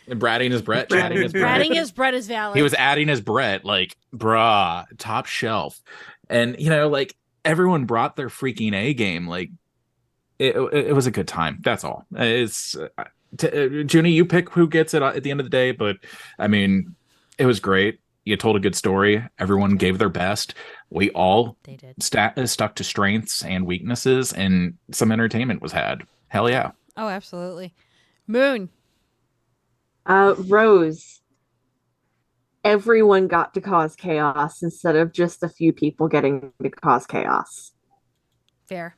Bratting is Brett. Chatting is Brett. Bratting is Brett is valid. He was adding his Brett, like, bruh, top shelf. And, you know, like, everyone brought their freaking A game. Like, it was a good time. That's all. It's Junie, you pick who gets it at the end of the day, but I mean, it was great. You told a good story. Everyone gave their best. We all stuck to strengths and weaknesses, and some entertainment was had. Hell yeah. Oh, absolutely. Moon. Rose. Everyone got to cause chaos instead of just a few people getting to cause chaos. Fair.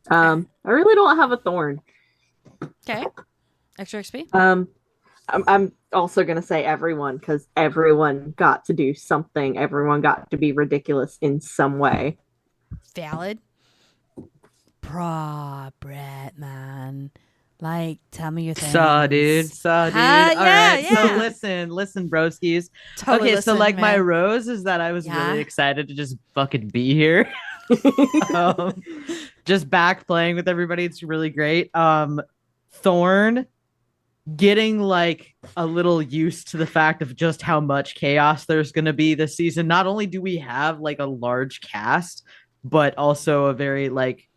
I really don't have a thorn. Okay. Extra XP. I'm also gonna say everyone because everyone got to do something. Everyone got to be ridiculous in some way. Valid. Brett, man. Like, tell me your things. Saw, dude. All yeah, right. yeah. So listen, broskies. Totally okay, so listening, like my man. rose is that I was Yeah. really excited to just fucking be here. Just back playing with everybody. It's really great. Thorn, getting like a little used to the fact of just how much chaos there's going to be this season. Not only do we have like a large cast, but also a very like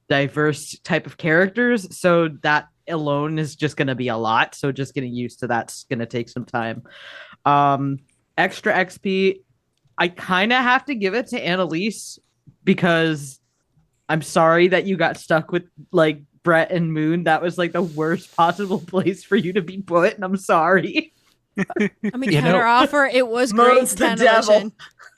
diverse type of characters. So that alone is just going to be a lot. So just getting used to that's going to take some time. Extra XP, I kind of have to give it to Annalise because I'm sorry that you got stuck with like Brett and Moon. That was like the worst possible place for you to be put, and I'm sorry. I mean, counter offer. It was great. Moon's the devil.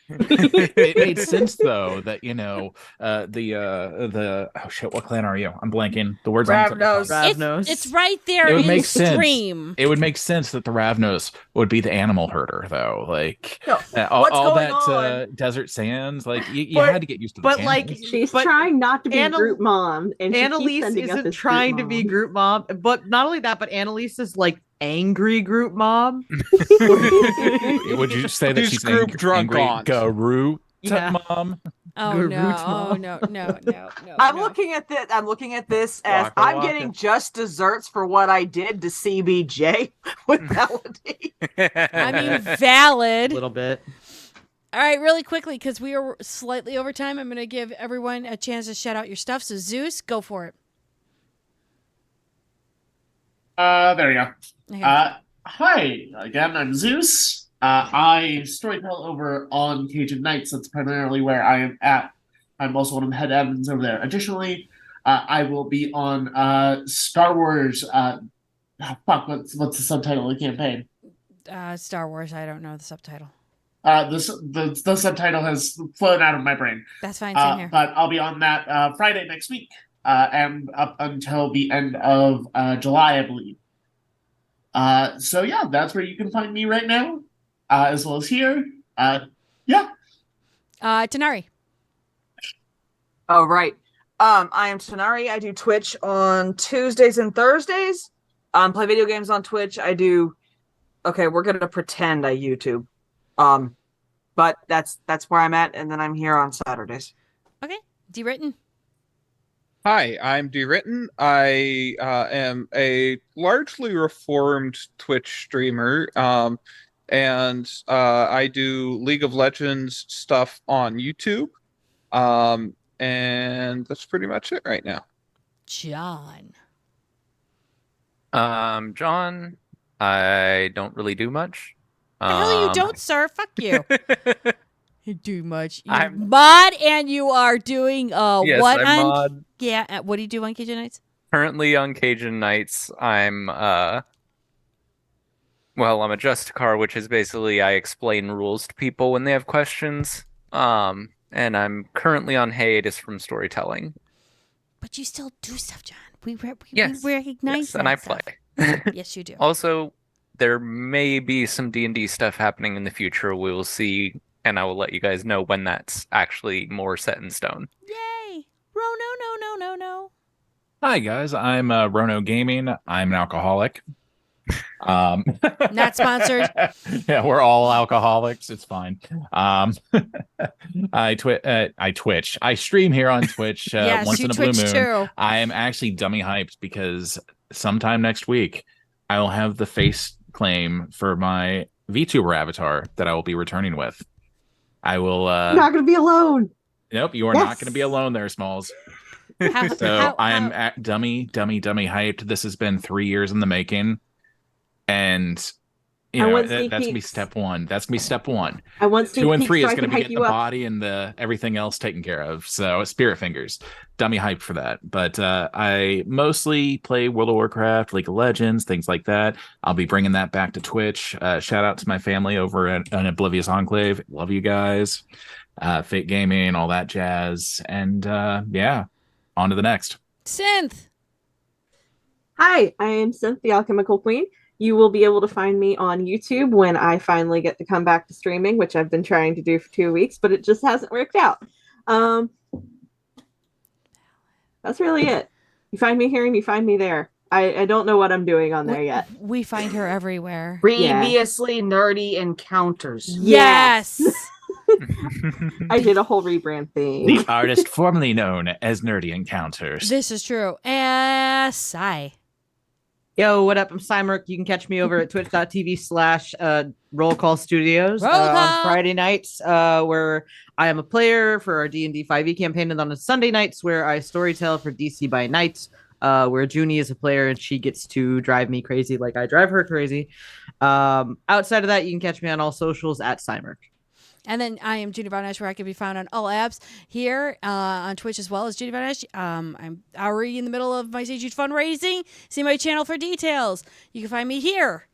It made sense though that you know the oh shit, what clan are you? I'm blanking. The words on the Ravnos. It's right there it would in make sense. stream. It would make sense that the Ravnos would be the animal herder though. Like No, all going that on? Desert sands. Like you had to get used to. The like she's trying not to be group mom, and she keeps Annalise ending up isn't as trying group to be mom. group mom, but not only that, but Annalise is like angry group mom. Would you say that She's she's group drunk angry aunt. Garou Yeah. mom? Oh Garut no! mom. No! I'm no. looking at this. I'm looking at this as Waka I'm waka. getting just desserts for what I did to CBJ with Melody. I mean, valid. A little bit. All right, really quickly, because we are slightly over time, I'm going to give everyone a chance to shout out your stuff. So, Zeus, go for it. There you go. Okay. Hi again. I'm Zeus. I storytell over on Cajun Nights. That's primarily where I am at. I'm also one of the head admins over there. Additionally, I will be on Star Wars. What's the subtitle of the campaign? Star Wars. I don't know the subtitle. The subtitle has flown out of my brain. That's fine. Same here. But I'll be on that Friday next week. and up until the end of July, I believe. So yeah, that's where you can find me right now, as well as here. Yeah. Tanari. Oh, right. I am Tanari. I do Twitch on Tuesdays and Thursdays. Play video games on Twitch. I do. Okay, we're gonna pretend I YouTube. But that's where I'm at, and then I'm here on Saturdays. Okay, D-Written. Hi, I'm D-Written. I am a largely reformed Twitch streamer, and I do League of Legends stuff on YouTube, and that's pretty much it right now. John. John, I don't really do much. The hell you don't, sir. Fuck you. You do much. You're I'm- mod and you are doing Yes, what I'm on mod. Yeah, what do you do on Cajun Nights? Currently on Cajun Nights, I'm a Justicar, which is basically I explain rules to people when they have questions. And I'm currently on hiatus from storytelling. But you still do stuff, John. We Yes, recognize that and I stuff. play. Yes, you do. Also, there may be some D&D stuff happening in the future. We will see, and I will let you guys know when that's actually more set in stone. Yay! No. Hi guys, I'm Rono Gaming. I'm an alcoholic. Not sponsored. Yeah, we're all alcoholics. It's fine. I Twitch. I stream here on Twitch Yes, once you in a blue Twitch moon. too. I am actually dummy hyped because sometime next week I will have the face claim for my VTuber avatar that I will be returning with. I will. You're not going to be alone. Nope, you are not going to be alone there, Smalls. So I'm at dummy hyped. This has been 3 years in the making, and you I know want that's sneak gonna be peeks. step one. That's gonna be step one. I want sneak 2 and peeks 3 so is I gonna can be hype getting the you up. body and the everything else taken care of. So Spirit Fingers, dummy hyped for that. But I mostly play World of Warcraft, League of Legends, things like that. I'll be bringing that back to Twitch. Shout out to my family over at an Oblivious Enclave. Love you guys. Fate Gaming, all that jazz, and yeah, on to the next. Synth. Hi, I am Synth, the Alchemical Queen. You will be able to find me on YouTube when I finally get to come back to streaming, which I've been trying to do for 2 weeks, but it just hasn't worked out. That's really it. You find me here and you find me there. I don't know what I'm doing on there yet. We find her everywhere. Previously nerdy encounters. Yes. I did a whole rebrand thing. The artist formerly known as Nerdy Encounters. This is true. Sigh. Yo, what up? I'm Cymerk. You can catch me over at twitch.tv/Roll Call Studios Roll call. on Friday nights, where I am a player for our D&D 5e campaign, and on Sunday nights where I storytell for DC by Night, where Junie is a player and she gets to drive me crazy like I drive her crazy. Outside of that, you can catch me on all socials at Cymerk. And then I am Judy Von Esch, where I can be found on all apps here on Twitch as well as Judy Von Esch. I'm already in the middle of my Sage Youth fundraising. See my channel for details. You can find me here.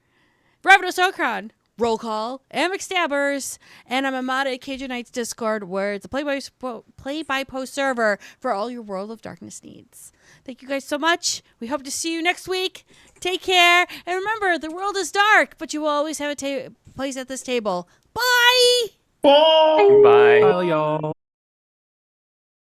Ravenous Okron, Roll Call, and McStabbers. And I'm a mod at Cajun Nights Discord, where it's a play-by-post server for all your World of Darkness needs. Thank you guys so much. We hope to see you next week. Take care. And remember, the world is dark, but you will always have a place at this table. Bye! Bye. Bye. Bye, y'all.